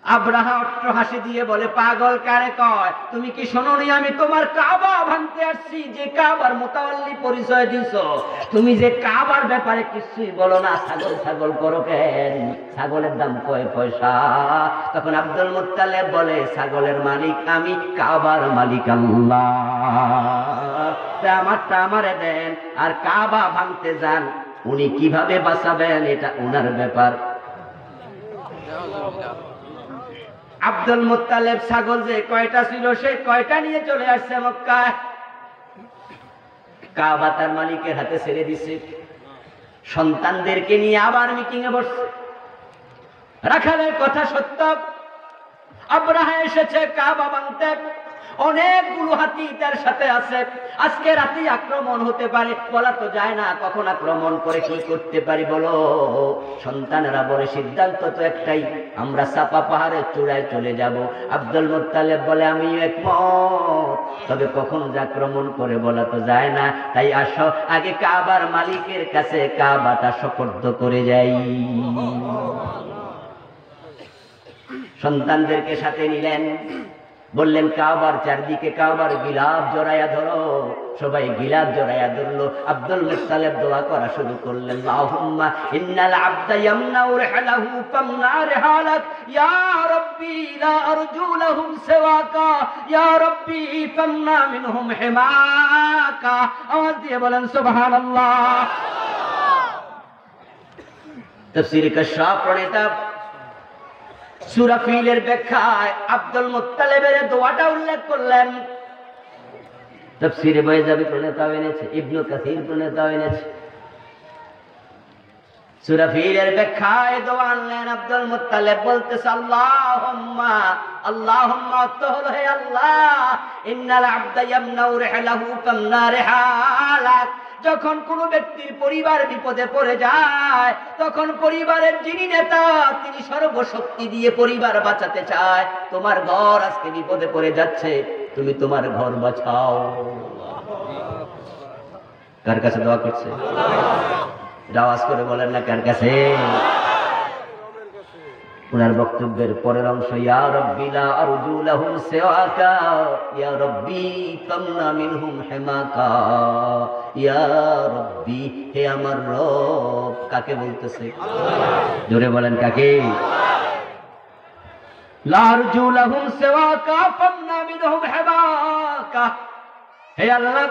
আব্রাহা অট্ট হাসি দিয়ে বলে, পাগল কারে কয়? তুমি কি শোনোনি আমি তোমার কাবা ভাঙতে আসছি, যে কাবার মুতাওয়াল্লি পরিচয় দিছো? তুমি যে কাবার ব্যাপারে কিছুই বলো না, ছাগল ছাগল করো কেন? ছাগলের দাম কয় পয়সা? তখন আব্দুল মুত্তালিব বলে, ছাগলের মালিক আমি, কাবার মালিক আল্লাহ, আমারটা আমারে দেন। আর কাবা ভাঙতে যান, উনি কিভাবে বাঁচাবেন এটা উনার ব্যাপার। আব্দুল মুত্তালিব ছাগল যে কয়টা ছিল সেই কয়টা নিয়ে চলে আসছে মক্কায়। কাবা তার মালিকের হাতে ছেড়ে দিছে, সন্তানদেরকে নিয়ে আবার মিটিং এ বসছে। রাখালের কথা সত্য, আব্রাহা এসেছে কাবা ভাঙতে, অনেকগুলো হাতি তার সাথে আছে। আজকে রাতে আক্রমণ হতে পারে, বলা তো যায় না কখন আক্রমণ করে কি করতে পারি বলো। সন্তানেরা বলে, সিদ্ধান্ত তো একটাই, আমরা সাপা পাহাড়ের চূড়ায় চলে যাব। আব্দুল মুত্তালিব বলে, আমিও একমত, তবে কখন যে আক্রমণ করে বলা তো যায় না। তাই আসো আগে কাবার মালিকের কাছে কাবাটা সুপর্দ করে যাই। সন্তানদেরকে সাথে নিলেন, বললেন কাবার চারদিকে কাবার গিলাফ জড়াইয়া ধরো। সবাই গিলাফ জড়াইয়া ধরলো। আব্দুল মুত্তালিব দোয়া করা শুরু করলেন, আল্লাহুম্মা ইন্নাল আবদা ইয়ামনাউ রিহলাহু ফামনা রিহালাক, ইয়া রাব্বি লা আরজু লাহুম সিওয়াকা, ইয়া রাব্বি ফামনা মিনহুম হিমাকা। আওয়াজ দিয়ে বলেন সুবহানাল্লাহ। তাফসীর কাশফ প্রণেতা সূরা ফিলের ব্যাখ্যায় আব্দুল মুত্তালিবের দোয়াটা উল্লেখ করলেন। তাফসীরে বাইজাবি প্রণেতা এনেছে, ইবনে কাসির প্রণেতা এনেছে। সূরা ফিলের ব্যাখ্যায় দোয়া আনলেন। আব্দুল মুত্তালিব বলতেছে, আল্লাহুম্মা আল্লাহুম্মা, তো হলো হে আল্লাহ, ইন্নাল আবদা ইয়ামনাউ রিহলাহু ফামনা রিহালাক। যখন কোন ব্যক্তির পরিবার বিপদে পড়ে যায়, তখন পরিবারের যিনি নেতা তিনি সর্বশক্তি দিয়ে পরিবার বাঁচাতে চায়। তোমার ঘর আজকে বিপদে পড়ে যাচ্ছে, তুমি তোমার ঘর বাঁচাও। কার কাছে দোয়া করছে? আওয়াজ করে বলেন না কার কাছে? উনার বক্তব্যের পরের অংশ, ইয়া রাব্বি লা আরজু লাহুম সিওয়াকা, ইয়া রাব্বি তামনা মিনহুম হিমাকা, ইয়া রাব্বি, হে আমার রব। কাকে বলতেছে? জোরে বলেন কাকে? লা আরজু লাহুম সিওয়াকা তামনা মিনহুম হিমাকা, হে আল্লাহ,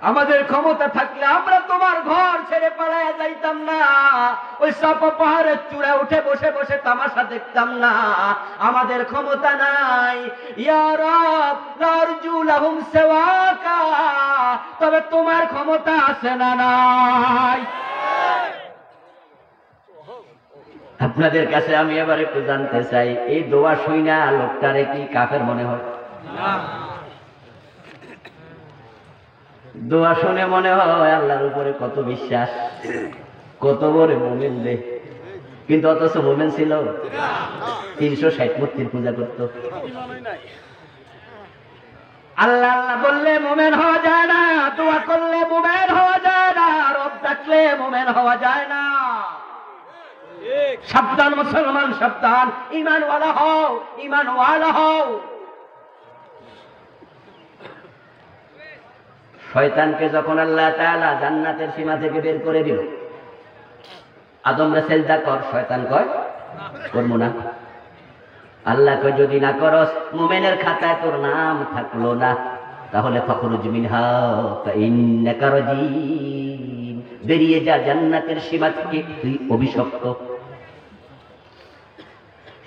আমাদের ক্ষমতা থাকলে আমরা তোমার ঘর ছেড়ে পালায়া যাইতাম না, ওই সাপা পাহাড়ের চূড়ায় উঠে বসে বসে তামাশা দেখতাম না। আমাদের ক্ষমতা নাই। ইয়া রাব লা আরজু লাহুম সিওয়াকা, তবে তোমার ক্ষমতা আছে না নাই? আপনাদের কাছে আমি এবার একটু জানতে চাই, এই দোয়া শুইনা লোকটারে কি কাফের মনে হয়? না। দোয়া শুনে মনে হয় আল্লাহর উপরে কত বিশ্বাস, কত বড় মুমিন রে। কিন্তু অথচ মুমিন ছিল 360 মূর্তির পূজা করত। আল্লাহ আল্লাহ বললে মুমিন হওয়া যায় না, দোয়া করলে মুমিন হওয়া যায় না, রব ডাকলে মুমিন হওয়া যায় না। সাবধান মুসলমান, সাবধান, ঈমানওয়ালা হও, ঈমানওয়ালা হও। শয়তানকে যখন আল্লাহ তাআলা জান্নাতের সীমা থেকে বের করে দিল, আদমরে সেজদা কর, শয়তান কয় করবো না। আল্লাহ কয় যদি না করস মুমিনের খাতায় তোর নাম থাকলো না, তাহলে ফখরুজ মিনহা ফাইন্নাকা রাজিম, বেরিয়ে যা জান্নাতের সীমা থেকে, তুই অভিশপ্ত।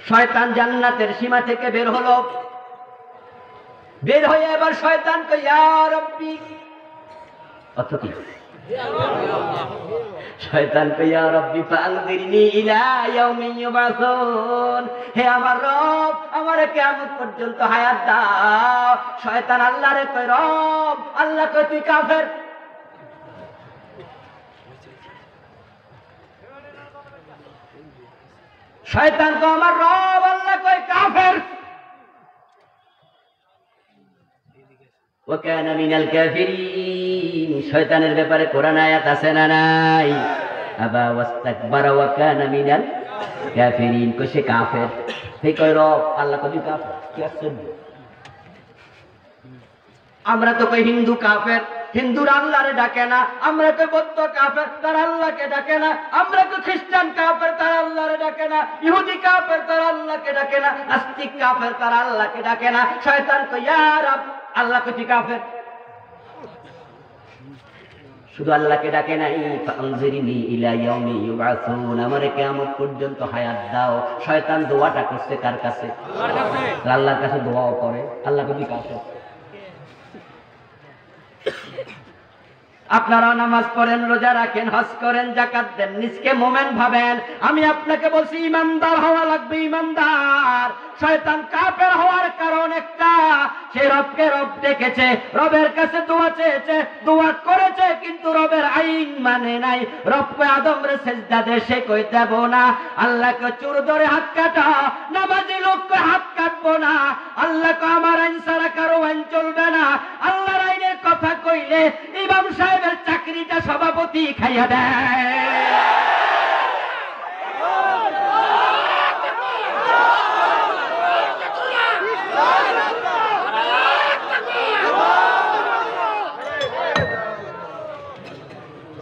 শয়তান জান্নাতের সীমা থেকে বের হলো, বের হয়ে এবার শয়তান কয় ইয়া রাব্বি, অর্থ কি? শয়তান কয় ইয়া রাব্বি ফাআনযিরনি ইলা ইয়াউমি ইউবাসুন, হে আমার রব আমারে কিয়ামত পর্যন্ত হায়াত দাও। শয়তান আল্লাহরে কয় রব, আল্লাহ কয় তুই কাফের। শয়তান কয় আমার রব, আল্লাহ কয় কাফের। ওয়াকানা মিনাল কাফিরিন, শয়তানের ব্যাপারে কোরআন আয়াত আছে না নাই? আবা ওয়াস্তাকবারা ওয়া কানা মিনাল কাফিরিন, কয় সে কাফের। হে কয় রব, আল্লাহ কয় কাফের, কি আশ্চর্য। আমরা তো কই হিন্দু কাফের, হিন্দুরা আল্লাহরে ডাকে না। আমরা কই বৌদ্ধ কাফের, তারা আল্লাহকে ডাকে না। আমরা কই খ্রিস্টান কাফের, তারা আল্লাহরে ডাকে না। ইহুদি কাফের, তারা আল্লাহকে ডাকে না। নাস্তিক কাফের, তারা আল্লাহকে ডাকে না। শয়তান কই ইয়া রব, আল্লাহ কই কাফের। শুধু আল্লাহকে ডাকে নাই, ফাআনযিরনি ইলা ইয়াউমি ইউবাসুন, আমারে কিয়ামত পর্যন্ত হায়াত দাও। শয়তান দোয়াটা করছে কার কাছে? আল্লাহর কাছে। আল্লাহর কাছে দোয়াও করে, আল্লাহ কই কাফের। আপনারা নামাজ পড়েন, রোজা রাখেন, হজ করেন, যাকাত দেন, নিজকে মোমেন ভাবেন। আমি আপনাকে বলছি ইমানদার হওয়া লাগবে, ইমানদার। শয়তান কাফের হওয়ার কারণ একটা, সে রবকে রব ডেকেছে, রবের কাছে দোয়া চেয়েছে, দোয়া করেছে, কিন্তু রবের আইন মানে নাই। রবকে আদমরে সেজদা দে, সে কই দেব না। আল্লাহকে চুর ধরে হাত কাটা, নামাজি লোককে হাত কাটবো না। আল্লাহকে আমার আইন ছাড়া কারো আইন চলবে না। আল্লাহর আইনের কথা কইলে ইমাম সাহেবের চাকরিটা সভাপতি খাইয়া দেয়।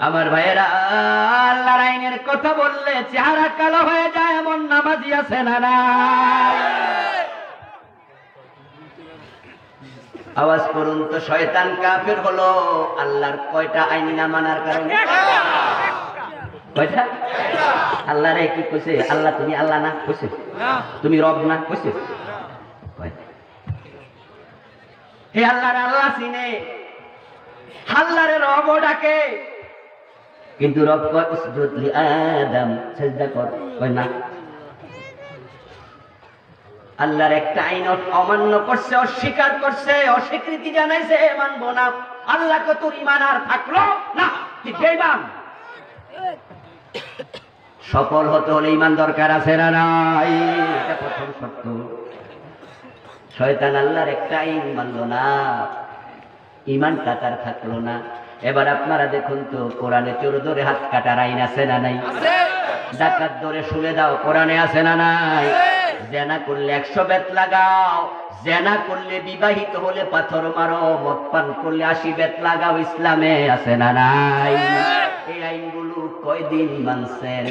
আমার ভাইয়েরা, আল্লাহর আইনের কথা বললে চেহারা কালো হয়ে যায়, এমন নামাজি আছে না নাই? আওয়াজ করুন তো, শয়তান কাফের হলো আল্লাহর কয়টা আইন না মানার কারণে? কয়টা? আল্লাহর কি কইছে? আল্লাহ তুমি আল্লাহ না কইছে? তুমি রব না কইছে? হে আল্লাহর আল্লাহ চিনে, আল্লাহরে রব ডাকে, কিন্তু রব কয় উসজুদ লি আদম, সিজদা কর, কয় না। আল্লাহর একটা আইন অমান্য করছে, অস্বীকার করছে, অস্বীকৃতি জানাইছে, মানবো না। আল্লাহকে তোর ঈমান আর থাকলো না, তুই বেঈমান। সফল হতে হলে ঈমান দরকার আছে না নাই? এটা প্রথম শর্ত। শয়তান আল্লাহর একটা আইন মানলো না, ঈমানটা তার থাকলো না। এবার আপনারা দেখুন তো, কোরআনে চোর ধরে হাত কাটার আইন আছে না নাই? ডাকাত ধরে শুলে দাও, কোরআনে আছে না নাই? জেনা করলে 100 বেত লাগাও, জেনা করলে বিবাহিত হলে পাথর মারো, মদ পান করলে 80 বেত লাগাও, ইসলামে আছে না নাই? এই আইনগুলো কয়দিন মানছেন?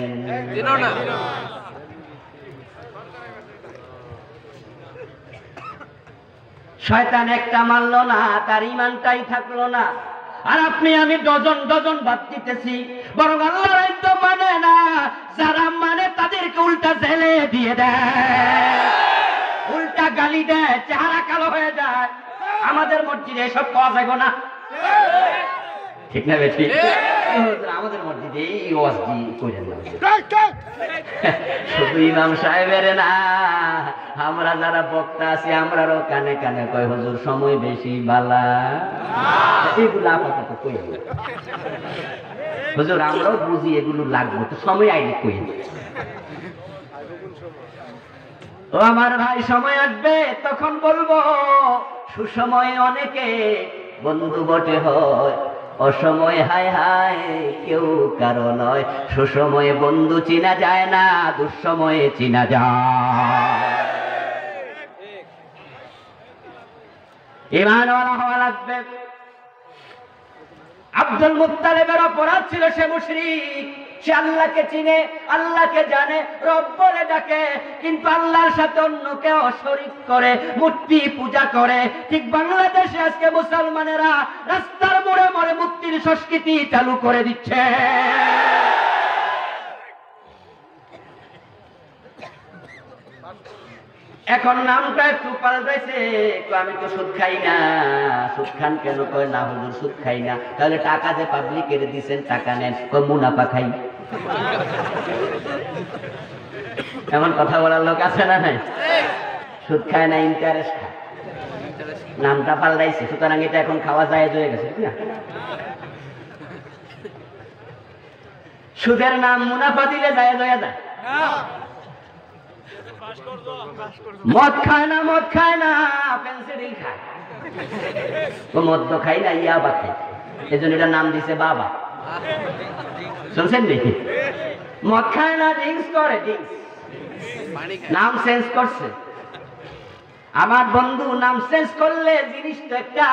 শয়তান একটা মানলো না, তার ঈমানটাই থাকলো না। আর আপনি আমি ডজন ডজন বাদ দিতেছি, বরং আল্লাহর আইন তো মানে না। যারা মানে তাদেরকে উল্টা জেলে দিয়ে দেয়, উল্টা গালি দেয়, চেহারা কালো হয়ে যায়। আমাদের মসজিদে এসব পাওয়া যাবে না, ঠিক না বেশি? আমাদের মসজিদে এই ওয়াজটি কইলেন না, শুধু ইমাম সাহেবের না, আমরা যারা বক্তা আছি আমরারও কানে কানে কয় হুজুর সময় বেশি বালা। এগুলো আপাতত কই হুজুর, আমরাও বুঝি এগুলো লাগবে, তো সময় আইলে কই। ও আমার ভাই, সময় আসবে তখন বলবো, সুসময়ে অনেকে বন্ধু বটে হয়, অসময়ে হায় হায় কেউ কারো নয়। সুসময়ে বন্ধু চিনা যায় না, দুঃসময়ে চিনা যায়। ঈমানওয়ালা হওয়া লাগবে। আব্দুল মুত্তালিবের অপরাধ ছিল সে মুশরিক, সে আল্লাহকে চিনে, আল্লাহকে জানে, রব বলে ডাকে, কিন্তু আল্লাহর সাথে অন্য কেউ শরীক করে, মূর্তি পূজা করে। ঠিক বাংলাদেশে আজকে মুসলমানেরা রাস্তার মোড়ে মোড়ে মূর্তির সংস্কৃতি চালু করে দিচ্ছে। এখন নামটা একটু পাল্টাইছে, আমি তো সুদ খাই না। সুদ খান কেন? কয় না হুজুর সুদ খাই না। তাহলে টাকা যে পাবলিকের দিচ্ছেন টাকা নেন, কয় মুনাফা খাই। এমন কথা বলার লোক আছে না? নাই, সুদ খায় না, ইন্টারেস্ট খায়। নামটা পাল্টাইছে, সুতরাং এটা এখন খাওয়া যায় হয়ে গেছে না। সুদের নাম মুনাফা দিলে যায় হয়ে যায়। মদ খায় না, মদ খায় না, পেন্সিল খায়। মদ তো খাই না, ইয়াবা খাই, এজন্য এটা নাম দিছে বাবা। শুনছেন নাকি? মদ খায় না, ড্রিঙ্কস করে, ড্রিঙ্কস, নাম চেঞ্জ করছে। আমার বন্ধু নাম চেঞ্জ করলে জিনিসটা একটা,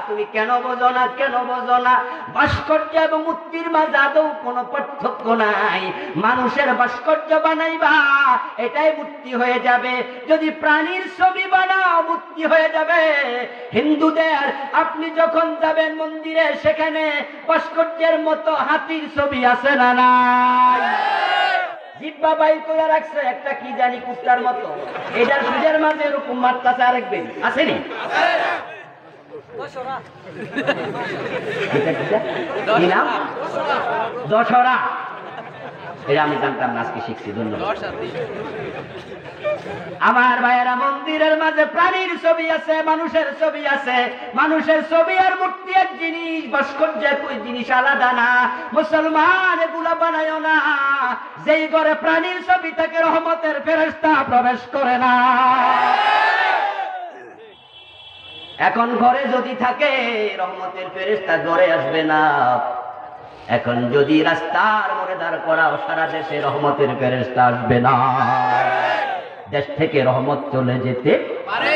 তুমি কেন বোঝো না? কেন বোঝো না? ভাস্কর্য এবং মূর্তির মাঝে আদৌ কোনো পার্থক্য নাই। মানুষের ভাস্কর্য বানাইবা, এটাই মূর্তি হয়ে যাবে। যদি প্রাণীর ছবি বানাও, মূর্তি হয়ে যাবে। হিন্দুদের আপনি যখন যাবেন মন্দিরে, সেখানে ভাস্কর্যের মতো হাতির ছবি আছে না নাই? জিব্বা বাইর করে রাখছে একটা কি জানি কুত্তার মতো, এটার সুজের মাঝে এরকম মারতাছে আরেকদিন, আসেনি? কি নাম? দশরা। এটা আমি জানতাম না, আজকে শিখছি, ধন্যবাদ। আমার ভাইয়েরা, মন্দিরের মাঝে প্রাণীর ছবি আছে, মানুষের ছবি আছে। মানুষের ছবি আর মূর্তি এক জিনিস, ভাস্কর্য একই জিনিস, আলাদা না। মুসলমান এগুলা বানায়ও না। যেই ঘরে প্রাণীর ছবি থেকে রহমতের ফেরেশতা প্রবেশ করে না। এখন ঘরে যদি থাকে, রহমতের ফেরেশতা ঘরে আসবে না। এখন যদি রাস্তার মোড়ে দাঁড় করাও, সারা দেশে রহমতের ফেরেশতা আসবে না। দেশ থেকে রহমত চলে যেতে পারে।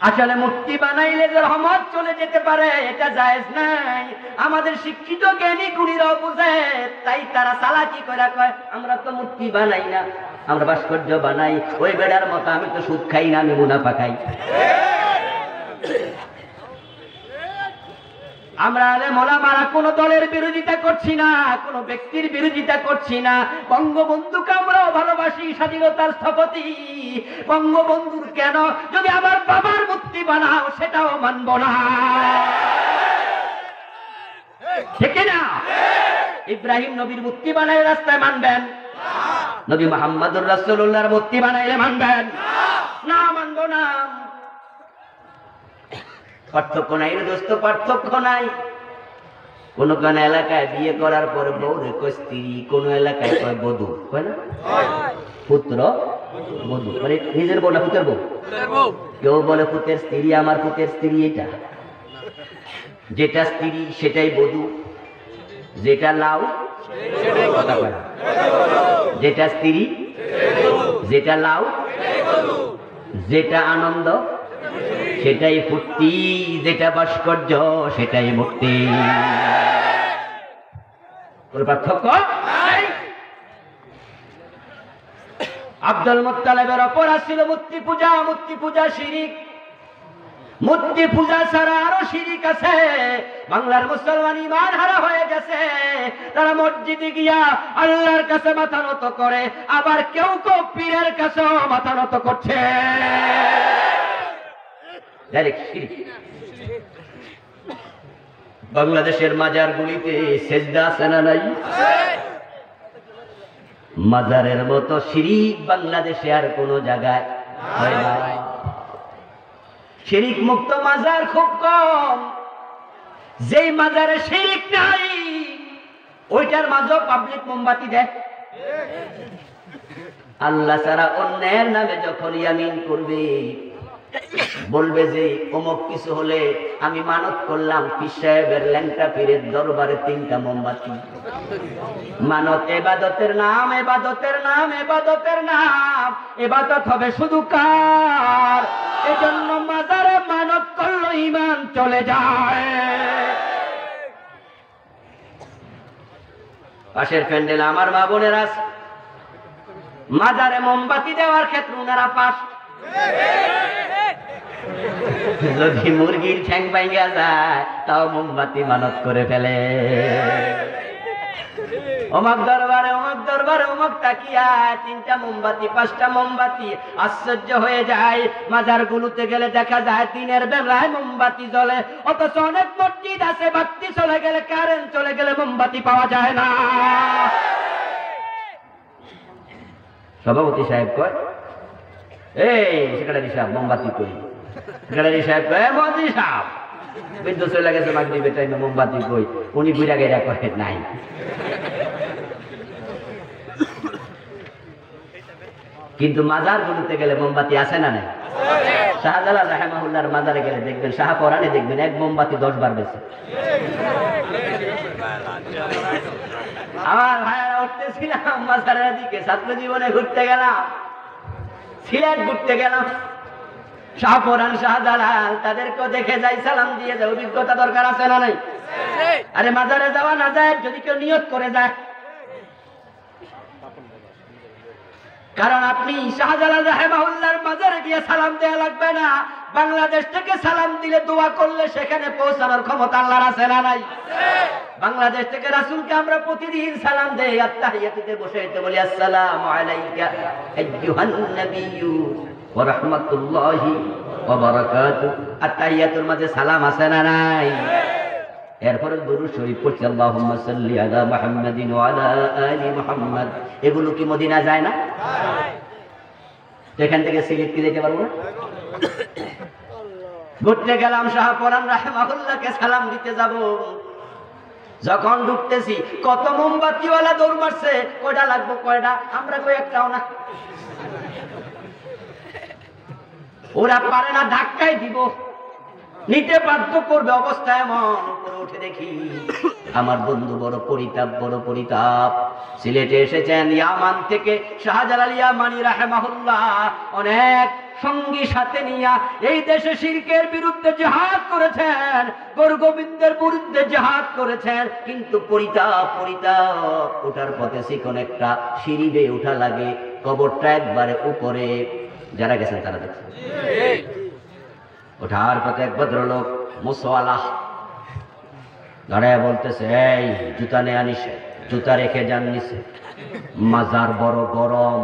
আসলে মূর্তি বানাইলে যে রহমত চলে যেতে পারে, এটা জায়েজ নাই। আমাদের শিক্ষিত জ্ঞানী গুণীরাও বুঝে, তাই তারা চালাকি করে কয় আমরা তো মূর্তি বানাই না, আমরা ভাস্কর্য বানাই। ওই বেড়ার মতো আমি তো সুদ খাই না, আমি মুনাফা খাই। আমরা ওলামারা কোন দলের বিরোধিতা করছি না, কোন ব্যক্তির বিরোধিতা করছি না। বঙ্গবন্ধুকে আমরাও ভালোবাসি, স্বাধীনতার স্থপতি। বঙ্গবন্ধুর কেন যদি আমার বাবার মূর্তি বানাও, সেটাও মানব না, ঠিক না? ইব্রাহিম নবীর মূর্তি বানায় রাস্তায় মানবেন? নবী মুহাম্মদুর রাসূলুল্লাহর মূর্তি বানাইলে মানবেন? না, মানব না। পার্থক্য নাই রে দোস্ত, পার্থক্য নাই। কোন কোন এলাকায় বিয়ে করার পরে বউরে কয় স্ত্রী, কোন এলাকায় কয় বধূ, কয় না? পুত্র বধূ, মানে নিজের বউ না পুতের বউ? কেউ বলে পুতের স্ত্রী, আমার পুতের স্ত্রী এটা। যেটা স্ত্রী সেটাই বধূ, যেটা লাউ যেটা স্ত্রী, যেটা লাউ, যেটা আনন্দ সেটাই ফুর্তি, যেটা ভাস্কর্য সেটাই মুক্তি। পার্থক্য নাই। আব্দুল মুত্তালিবের অপরাধ ছিল মূর্তি পূজা। মূর্তি পূজা শিরিক। মূর্তি পূজা ছাড়া আরো শিরিক আছে। বাংলার মুসলমান ঈমান হারা হয়ে গেছে। তারা মসজিদে গিয়া আল্লাহর কাছে মাথা নত করে, আবার কেউ কেউ পীরের কাছেও মাথা নত করছে। বাংলাদেশের মাজারগুলিতে সেজদা আছে না নাই? মাজারের মতো শিরিক বাংলাদেশে আর কোন জায়গায় হয় না। শিরিক মুক্ত মাজার খুব কম। যেই মাজারে শিরিক নাই, ওইটার মাঝেও পাবলিক মোমবাতি দেয়। আল্লাহ ছাড়া অন্যের নামে যখন ইয়ামিন করবে, বলবে যে অমুক কিছু হলে আমি মানত করলাম পীর সাহেবের ল্যাংটা পীরের দরবারে 3টা মোমবাতি। মানত ইবাদতের নাম, ইবাদতের নাম, ইবাদতের নাম। ইবাদত হবে শুধু কার? এজন্য মাজারে মানত করলো ঈমান চলে যায়। পাশের প্যান্ডেল আমার মা বোনেরা মাজারে মোমবাতি দেওয়ার ক্ষেত্রে ওনারা পাশ। যদি মুরগির ঠ্যাং ভাঙা যায় তাও মোমবাতি মানত করে ফেলে। অমুক দরবারে অমুক দরবারে অমুক তাকিয়া 3টা মোমবাতি 5টা মোমবাতি। আশ্চর্য হয়ে যায়, মাজার গুলোতে গেলে দেখা যায় দিনের বেলায় মোমবাতি জ্বলে, অথচ অনেক মসজিদ আছে বাতি চলে গেলে, কারেন্ট চলে গেলে মোমবাতি পাওয়া যায় না। সভাপতি সাহেব কয়, এই সেক্রেটারি সাহেব মোমবাতি কই? সেক্রেটারি সাহেব কয়, মন্ত্রী সাহেব বিদ্যুৎ চলে গেছে মাগরিবের টাইমে, মোমবাতি কই? উনি ঘুরা গেরা করে নাই। কিন্তু মাজার গুলোতে গেলে মোমবাতি আছে না নাই? শাহজালাল রাহিমাহুল্লাহর মাজারে গেলে দেখবেন, শাহপরানে দেখবেন 1 মোমবাতি 10 বার বেশি। আমার ভাইয়েরা উঠতেছিলাম মাজারের দিকে, ছাত্র জীবনে ঘুরতে গেলাম, সিলেট ঘুরতে গেলাম, শাহপরান শাহজালাল, তাদেরকেও দেখে যাই, সালাম দিয়ে যাই। অভিজ্ঞতা দরকার আছে না নাই? আরে মাজারে যাওয়া না যায় যদি কেউ নিয়ত করে যায়, কারণ আপনি শাহজালাল রাহিমাহুল্লাহর মাজারে গিয়ে সালাম দেয়া লাগবে না, বাংলাদেশ থেকে সালাম দিলে দোয়া করলে সেখানে পৌঁছানোর ক্ষমতা আল্লাহর আছে না নাই? বাংলাদেশ থেকে রাসূলকে আমরা প্রতিদিন সালাম দেই, আত্তাহিয়াতুতে বসে এতে বলি আসসালামু আলাইকা আইয়ুহান নাবিয়্যু ওয়া রাহমাতুল্লাহি ওয়া বারাকাতুহু। আত্তাহিয়াতুর মাঝে সালাম আছে না নাই? এরপরে দরুদ শরীফ পড়ছি, আল্লাহুম্মা সাল্লি আলা মুহাম্মাদিন ওয়া আলা আলি মুহাম্মাদ। এগুলো কি মদিনা যায় না? এখান থেকে সিলেট কি যেতে পারবো না? ঘুরতে গেলাম, শাহপরান রাহিমাহুল্লাহকে সালাম দিতে যাব, যখন ঢুকতেছি কত মোমবাতিওয়ালা দৌড় মারছে, কয়টা লাগবে কয়টা? আমরা কই একটাও না। ওরা পারে না, ধাক্কাই দিব, নিতে বাধ্য করবে, অবস্থা এমন। উপরে উঠে দেখি আমার বন্ধু, বড় পরিতাপ, বড় পরিতাপ। সিলেটে এসেছেন ইয়ামান থেকে শাহজালাল ইয়ামানি রাহিমাহুল্লাহ, অনেক সঙ্গী সাথে নিয়া এই দেশে শিরকের বিরুদ্ধে জিহাদ করেছেন, গৌর গোবিন্দের বিরুদ্ধে জিহাদ করেছেন। কিন্তু পরিতাপ, পরিতাপ, ওঠার পথে চিকন একটা সিঁড়ি বেয়ে ওঠা লাগে, কবরটা একবারে উপরে। যারা গেছেন তারা দেখছেন। ওঠার পথে এক ভদ্রলোক মুসওয়ালা দাঁড়ায় বলতেছে, এই জুতা নেয়া নিষে, জুতা রেখে যান নিচে, মাজার বড় গরম।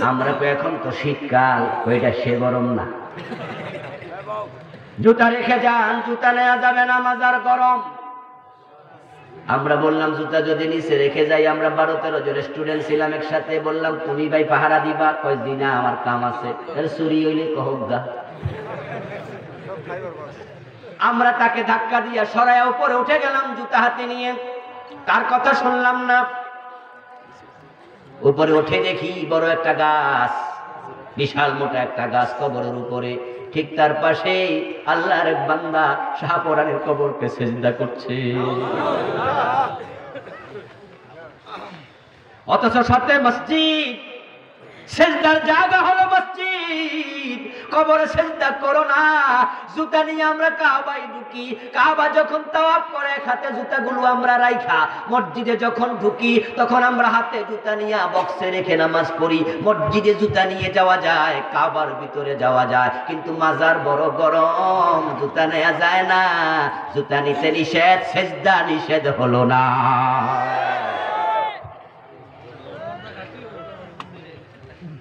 আমরা তো এখন তো শীতকাল, ওইটা সে গরম না, জুতা রেখে যান, জুতা নেওয়া যাবে না, মাজার গরম। আমরা বললাম জুতা যদি নিচে রেখে যাই, আমরা 12-13 জন স্টুডেন্ট ছিলাম একসাথে, বললাম তুমি ভাই পাহারা দিবা? কয় দিনা আমার কাম আছে, চুরি হইলে কহক গা। আমরা তাকে ধাক্কা দিয়া সরাইয়া উপরে উঠে গেলাম জুতা হাতে নিয়ে, তার কথা শুনলাম না। উপরে উঠে দেখি বড় একটা গাছ, বিশাল মোটা একটা গাছ কবরের উপরে, ঠিক তার পাশে আল্লাহর এক বান্দা শাহপরানের কবরকে সিজদা করছে। অথচ সাথে মসজিদ, সিজদার জায়গা হলো মসজিদ, কবরে সিজদা করো না। জুতা নিয়ে আমরা কাবায় ঢুকি, কাবা যখন তাওয়াফ করে হাতে জুতাগুলো আমরা রাইখা, মসজিদে যখন ঢুকি তখন আমরা হাতে জুতা নিয়ে বক্সে রেখে নামাজ পড়ি। মসজিদে জুতা নিয়ে যাওয়া যায়, কাবার ভিতরে যাওয়া যায়, কিন্তু মাজার বড় গরম, জুতা নেওয়া যায় না। জুতা নিতে নিষেধ, সিজদা নিষেধ হলো না।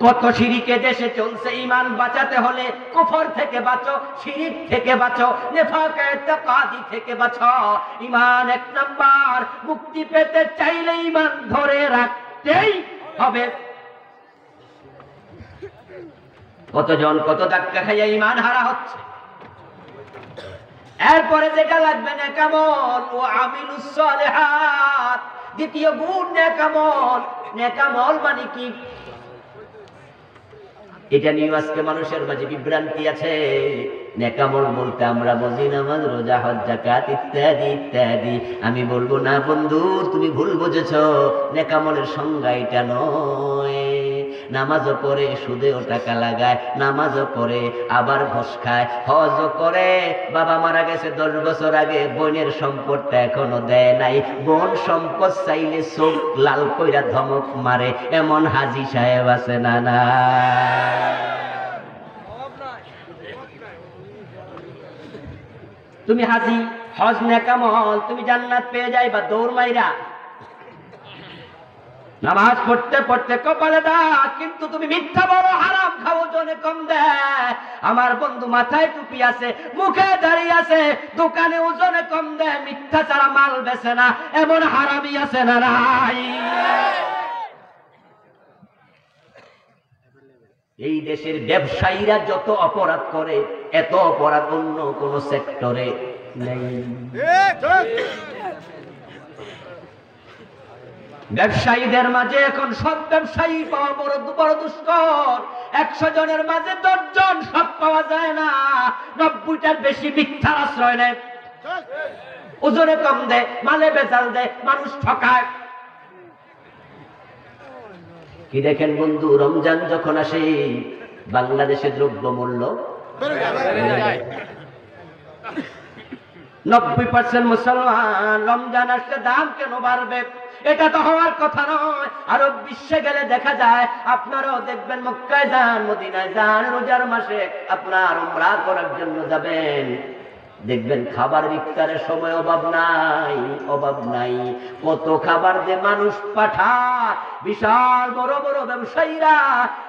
কত শিরিকে দেশে চলছে, ঈমান বাঁচাতে হলে কুফর থেকে বাঁচো, শিরিক থেকে বাঁচো, নিফাক ইতিকাদি থেকে বাঁচো। ঈমান 1 নাম্বার, মুক্তি পেতে চাইলে ঈমান ধরে রাখতেই হবে। কতজন কত ধাক্কা খাইয়া ঈমান হারা হচ্ছে। এরপরে যেটা লাগবে নেকামল, ও আমিলুস সালিহাত, দ্বিতীয় গুণ নেকামল। নেকামল মানে কি? এটা নিয়ে আজকে মানুষের মাঝে বিভ্রান্তি আছে। নেকামল বলতে আমরা বুঝি নামাজ, রোজা, হজ, যাকাত ইত্যাদি ইত্যাদি। আমি বলবো না বন্ধু, তুমি ভুল বুঝেছো, নেকামলের সংজ্ঞা এটা নয়। নামাজও পড়ে, সুদেও টাকা লাগায়, নামাজও পড়ে, আবার ঘুষ খায়, হজও করে। বাবা মারা গেছে 10 বছর আগে, বোনের সম্পদটা এখনো দেয় নাই। বোন সম্পদ চাইলে চোখ লাল কইরা ধমক মারে, এমন হাজী সাহেব আছে না? না, তুমি হাজী, হজ নেকামল, তুমি জান্নাত পেয়ে যাইবা দৌড় মাইরা। নামাজ পড়তে পড়তে কপালে দাগ, কিন্তু তুমি মিথ্যা বলো, হারাম খাও, ওজনে কম দেয়। আমার বন্ধু মাথায় টুপি আছে, মুখে দাঁড়িয়ে আছে, দোকানে ওজনে কম দেয়, মিথ্যা ছাড়া মাল বেচে না, এমন হারামি আছে না? নাই। এই দেশের ব্যবসায়ীরা যত অপরাধ করে, এত অপরাধ অন্য কোন সেক্টরে নেই। ব্যবসায়ীদের মাঝে এখন সব ব্যবসায়ী পাওয়া বড় বড় দুষ্কর। 100 জনের মাঝে 10 জন সব পাওয়া যায় না। 90টার বেশি মিথ্যার আশ্রয় নেয়, ওজনে কম দেয়, মালে বেজাল দেয়, মানুষ ঠকায়। কি দেখেন বন্ধু, রমজান যখন আসে বাংলাদেশে দ্রব্য মূল্য 90% মুসলমান, রমজান আসলে দাম কেন বাড়বে? এটা তো হওয়ার কথা নয়। আরব বিশ্বে গেলে দেখা যায়, আপনারাও দেখবেন, মক্কায় যান, মদিনায় যান, রোজার মাসে আপনার উমরা করার জন্য যাবেন, দেখবেন খাবার ইফতারের সময় অভাব নাই, অভাব নাই। কত খাবার যে মানুষ পাঠায়। বিশাল বড় বড় ব্যবসায়ীরা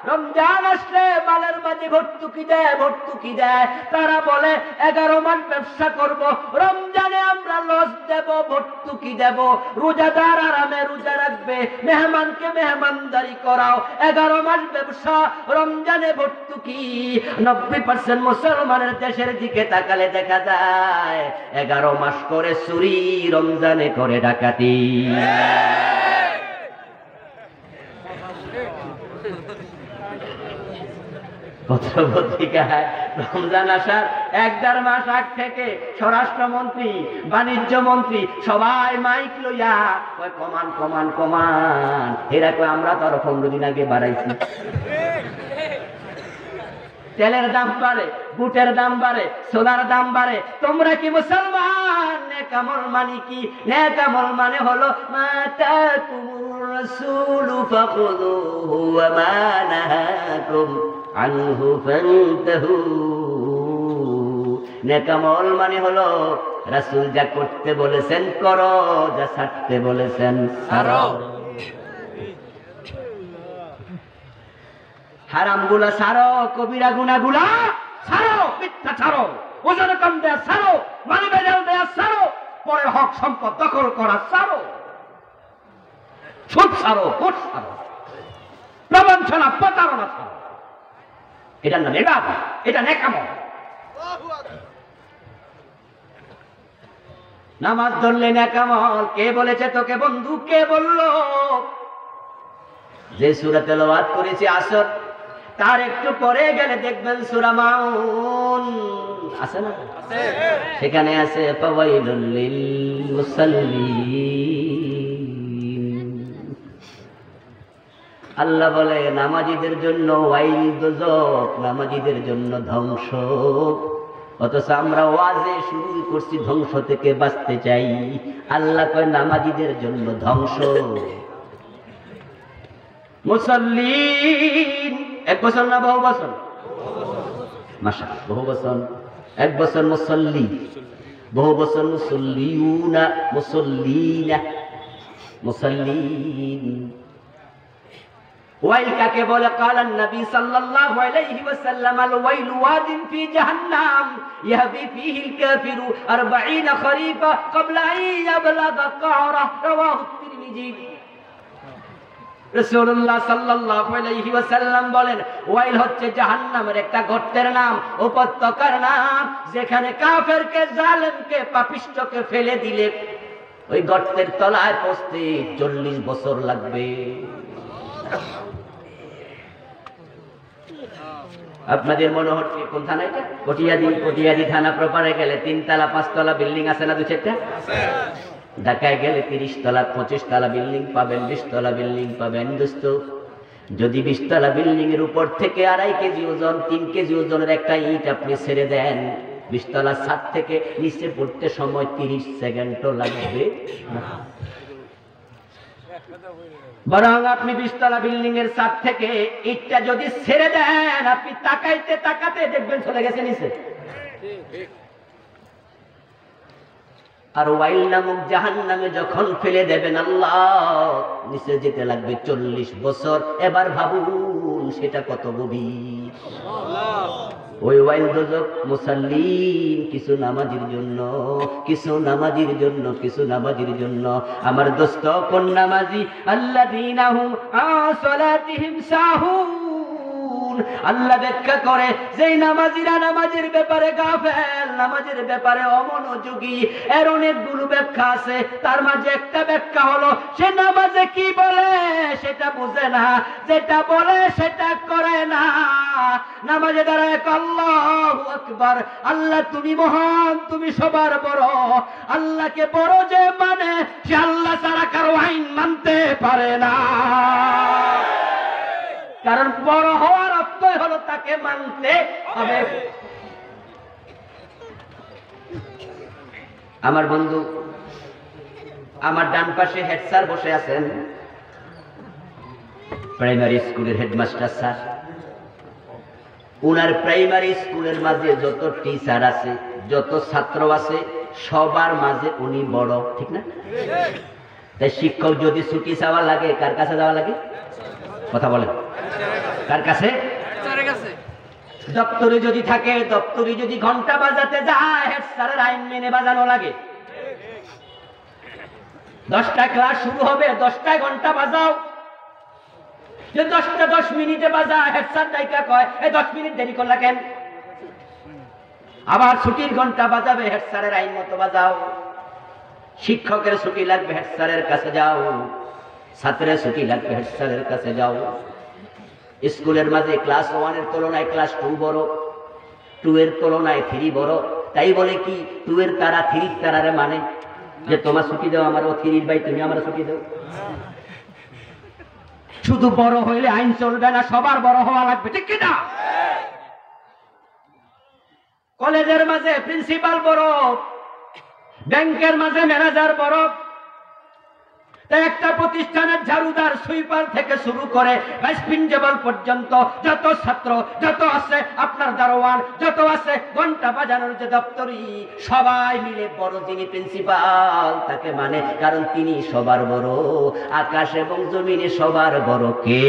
রমজান আসলে মালের মাঝে ভর্তুকি দেয়, ভর্তুকি দেয়। তারা বলে 11 মাস ব্যবসা করব, রমজানে আমরা লস দেব, ভর্তুকি দেব। রোজাদার আরামে রোজা রাখবে, মেহমানকে মেহমানদারি করাও, 11 মাস ব্যবসা, রমজানে ভর্তুকি। 90% মুসলমানের দেশের দিকে তাকালে দেখা যায় 11 মাস করে চুরি, রমজানে করে ডাকাতি। পত্রপত্রিকায় রমজান আসার 1-1.5 মাস আগ থেকে স্বরাষ্ট্রমন্ত্রী, বাণিজ্য মন্ত্রী সবাই মাইক লইয়া কয় কমান কমান কমান। এরা কয় আমরা তো আরো 15 দিন আগে বাড়াইছি। তেলের দাম বাড়ে, বুটের দাম বাড়ে, সোলার দাম বাড়ে, তোমরা কি মুসলমান? নেকামল মানে কি? নেকামল মানে হলো মাতাকুমুর রাসূলু ফাখুযুহু ওয়া মা নাহাকুম আনহু ফান্তাহু। নেকামল মানে হলো রাসূল যা করতে বলেছেন করো, যা ছাড়তে বলেছেন ছাড়ো। হারাম গুলা ছাড়ো, কবিরা গুনাহ গুলা ছাড়ো, মিথ্যা ছাড়ো, ওজন কম দেয়া ছাড়ো, মানি বেজাল দেয়া ছাড়ো, পরের হক সম্পদ দখল করা ছাড়ো, সুদ ছাড়ো, ঘুষ ছাড়ো, প্রবঞ্চনা, প্রতারণা ছাড়ো। এটা না ইবাদত, এটা নেকামল। নামাজ ধরলে নেকামল। কে বলেছে তোকে বন্ধু? কে বললো? যে সূরা তেলাওয়াত করেছি আসর, তার একটু পরে গেলে দেখবেন সূরা মাউন আছে না? সেখানে আছে ফাওয়াইলুল লিল মুসাল্লিন। আল্লাহ বলে নামাজীদের জন্য ওয়াইল, দোজখ, নামাজীদের জন্য ধ্বংস। অথচ আমরা ওয়াজে শুরু করছি ধ্বংস থেকে বাঁচতে চাই, আল্লাহ কয় নামাজীদের জন্য ধ্বংস। মুসল্লিন 1 বছর না বহু বছর? মাশাআল্লাহ, বহু বছর। 1 বছর মুসল্লি, বহু বছর মুসল্লিউনা, মুসল্লিনা, মুসল্লিন। ওয়াইল কাকে বলে? ক্বালান নবী সাল্লাল্লাহু আলাইহি ওয়াসাল্লাম আল ওয়াইলু ওয়াদিন ফি জাহান্নাম ইয়াহবি ফীহিল কাফিরু 40 খরিফা ক্বাবলা আন ইয়াবলাগা কারা। রাওয়াহু তিরমিজি। রাসূলুল্লাহ সাল্লাল্লাহু আলাইহি ওয়াসাল্লাম বলেন, ওয়াইল হচ্ছে জাহান্নামের একটা গর্তের নাম, উপত্যকার নাম, যেখানে কাফেরকে, জালেমকে, পাপিষ্ঠকে ফেলে দিলে ওই গর্তের তলায় পৌঁছতে 40 বছর লাগবে। আপনাদের মনে হচ্ছে কোন থানা এটা? কটিয়াদি। কটিয়াদি থানা প্রপারে গেলে 3 তলা 5 তলা বিল্ডিং আছে না? 2-4টা। ঢাকায় গেলে 30 তলা 25 তলা বিল্ডিং পাবেন, 20 তলা বিল্ডিং পাবেন। দোস্ত যদি 20 তলা বিল্ডিং এর উপর থেকে 2.5 কেজি ওজন 3 কেজি ওজনের একটা ইট আপনি ছেড়ে দেন, 20 তলা ছাদ থেকে নিচে পড়তে সময় 30 সেকেন্ডও লাগবে না। বরং আপনি 20 তলা বিল্ডিং এর ছাদ থেকে ইটটা যদি ছেড়ে দেন, আপনি তাকাইতে তাকাতে দেখবেন চলে গেছে নিচে। আর ওয়াইল নামক জাহান্নামে যখন ফেলে দেবেন আল্লাহ, নিচে যেতে লাগবে 40 বছর। এবার ভাবুন সেটা কত গভীর। ওই ওয়াইল দোজখ মুসাল্লিন, কিছু নামাজির জন্য, কিছু নামাজির জন্য, কিছু নামাজির জন্য। আমার দোস্ত কোন নামাজি? আল্লাযীনা হুম আন সালাতিহিম সাহুন। আল্লাহ ব্যাখ্যা করে যেই নামাজিরা নামাজের ব্যাপারে গাফেল, নামাজের ব্যাপারে অমনোযোগী, এর অনেকগুলো ব্যাখ্যা আছে। তার মাঝে একটা ব্যাখ্যা হলো সে নামাজে কি বলে সেটা বুঝে না, যেটা বলে সেটা করে না। নামাজে দাঁড়ায় আল্লাহু আকবার, আল্লাহ তুমি মহান, তুমি সবার বড়। আল্লাহকে বড় যে মানে সে আল্লাহ ছাড়া কারো আইন মানতে পারে না। কারণ বড় হওয়ার অর্থই হলো তাকে মানতে হবে। আমার বন্ধু, আমার ডান পাশে হেড স্যার বসে আছেন, প্রাইমারি স্কুলের হেডমাস্টার স্যার। উনার প্রাইমারি স্কুলের মাঝে যত টিচার আছে, যত ছাত্র আছে, সবার মাঝে উনি বড়, ঠিক না? তাই শিক্ষক যদি ছুটি চাওয়া লাগে কার কাছে যাওয়া লাগে? কথা বলেন, কার কাছে? দপ্তরে যদি থাকে, দপ্তরে যদি ঘন্টা বাজাতে যায়, হেড স্যারের আইন মেনে বাজানো লাগে। 10টায় ক্লাস শুরু হবে, 10টায় ঘন্টা বাজাও। যে 10টা 10 মিনিটে বাজায়, হেড স্যার ডাইকা কয় এই 10 মিনিট দেরি করলা কেন? আবার ছুটির ঘন্টা বাজাবে, হেড স্যারের আইন মতো বাজাও। শিক্ষকের ছুটি লাগবে, হেড স্যারের কাছে যাও। ছাত্রের ছুটি লাগবে, হেড স্যারের কাছে যাও। স্কুলের মাঝে ক্লাস 1 এর তুলনায় ক্লাস 2 বড়, 2 এর তুলনায় 3 বড়। তাই বলে কি 2 এর তারা 3 এর তারারে মানে যে তোমার ছুটি দাও, আমারও 3 ভাই তুমি আমার ছুটি দাও? শুধু বড় হইলে আইন চলবে না, সবার বড় হওয়া লাগবে, ঠিক কিনা? কলেজের মাঝে প্রিন্সিপাল বড়, ব্যাংকের মাঝে ম্যানেজার বড়। তাই একটা প্রতিষ্ঠানের ঝাড়ুদার, সুইপার থেকে শুরু করে ভাইস প্রিন্সিপাল পর্যন্ত যত ছাত্র, যত আছে আপনার দারোয়ান, যত আছে ঘন্টা বাজানোর যে দপ্তরি, সবাই মিলে বড় যিনি প্রিন্সিপাল তাকে মানে। কারণ তিনি সবার বড়। আকাশ এবং জমিনে সবার বড় কে?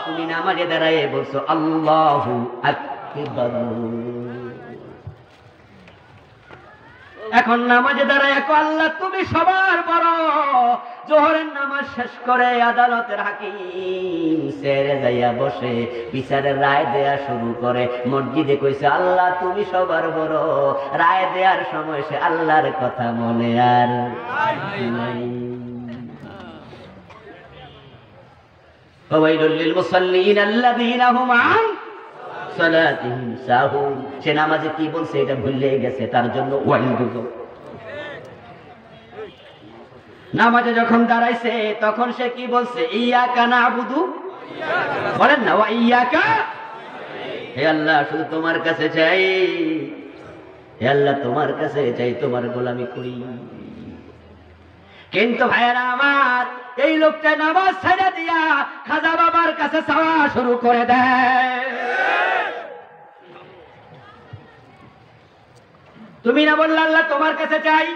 তুমি নামাজে দাঁড়ায় বলছো আল্লাহু আকবার। এখন নামাজে দাঁড়ায় আল্লাহ তুমি সবার বড়। জোহরের নামাজ শেষ করে আদালতের হাকিম চেয়ারে যাইয়া বসে বিচারের রায় দেয়া শুরু করে। মসজিদে কইছে আল্লাহ তুমি সবার বড়। রায় দেওয়ার সময় সে আল্লাহর কথা মনে আর নাই। ফাওয়াইলুল লিল মুসাল্লিন আল্লাযীনা হুম আন সালাতিহিম সাহুন। সে নামাজে কি বলছে এটা ভুলে গেছে, তার জন্য ওয়াইল দুজখ। নামাজে যখন দাঁড়াইছে তখন সে কি বলছে? ইয়াকা নাবুদু, বলেন না, ওয়া ইয়াকা, হে আল্লাহ শুধু তোমার কাছে চাই, হে আল্লাহ তোমার কাছে চাই, তোমার গোলামি করি। কিন্তু ভাইয়েরা আমার, এই লোকটা নামাজ ছেড়ে দিয়া খাজা বাবার কাছে চাওয়া শুরু করে দেয়। তুমি না বললে আল্লাহ তোমার কাছে চাই?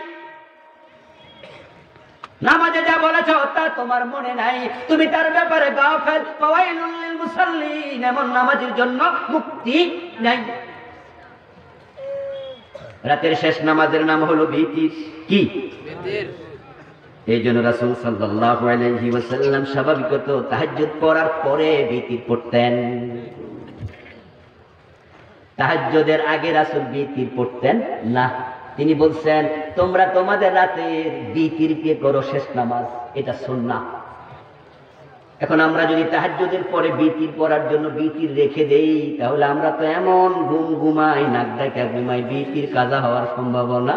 নামাজে যা বলেছ তা তোমার মনে নাই, তুমি তার ব্যাপারে গাফেল। ফাওয়াইলুল লিল মুসাল্লিন, এমন নামাজের জন্য মুক্তি নাই। রাতের শেষ নামাজের নাম হলো বিতির। কি? এই জন্য রাসূল সাল্লাল্লাহু আলাইহি ওয়াসাল্লাম স্বাভাবিকত তাহাজ্জুদ পড়ার পরে বিতির পড়তেন। তাহাজ্জুদের আগে রাসূল বিতির পড়তেন না। তিনি বলছেন তোমরা তোমাদের রাতের বিতিরকে করো শেষ নামাজ, এটা সুন্নাহ। এখন আমরা যদি তাহাজ্জুদের পরে বিতির পড়ার জন্য বিতির রেখে দেই, তাহলে আমরা তো এমন ঘুমাই, নাক ডাকা ঘুমাই, বিতির কাজা হওয়ার সম্ভাবনা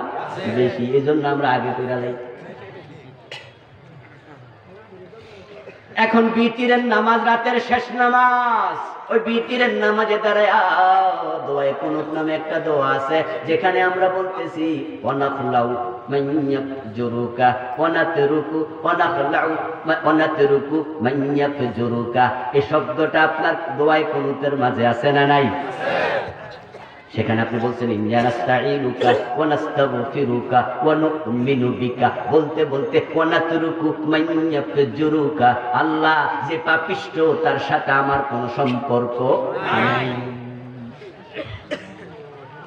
বেশি। এজন্য আমরা আগে পড়া লাই। এখন বিতিরের নামাজ, রাতের শেষ নামাজ, ওই বিতিরের নামাজে দাঁড়ায় দোয়ায়ে কুনুত নামে একটা দোয়া আছে, যেখানে আমরা বলতেছি ওয়ানাখলাউ মাইয়াফজুরুকা ওয়ানাতরুকু ওয়ানাখলাউ ওয়ানাতরুকু মাইয়াফজুরুকা। এই শব্দটা আপনার দোয়ায়ে কুনুতের মাঝে আছে না নাই? সেখানে আপনি বলছেন ইন্না নাস্তাঈনুকা ওয়া নাস্তাগফিরুকা ওয়া নু'মিনু বিকা, বলতে বলতে ওয়া নাতরুকু মাইয়াফজুরুকা, আল্লাহ যে পাপিষ্ঠ তার সাথে আমার কোনো সম্পর্ক নাই।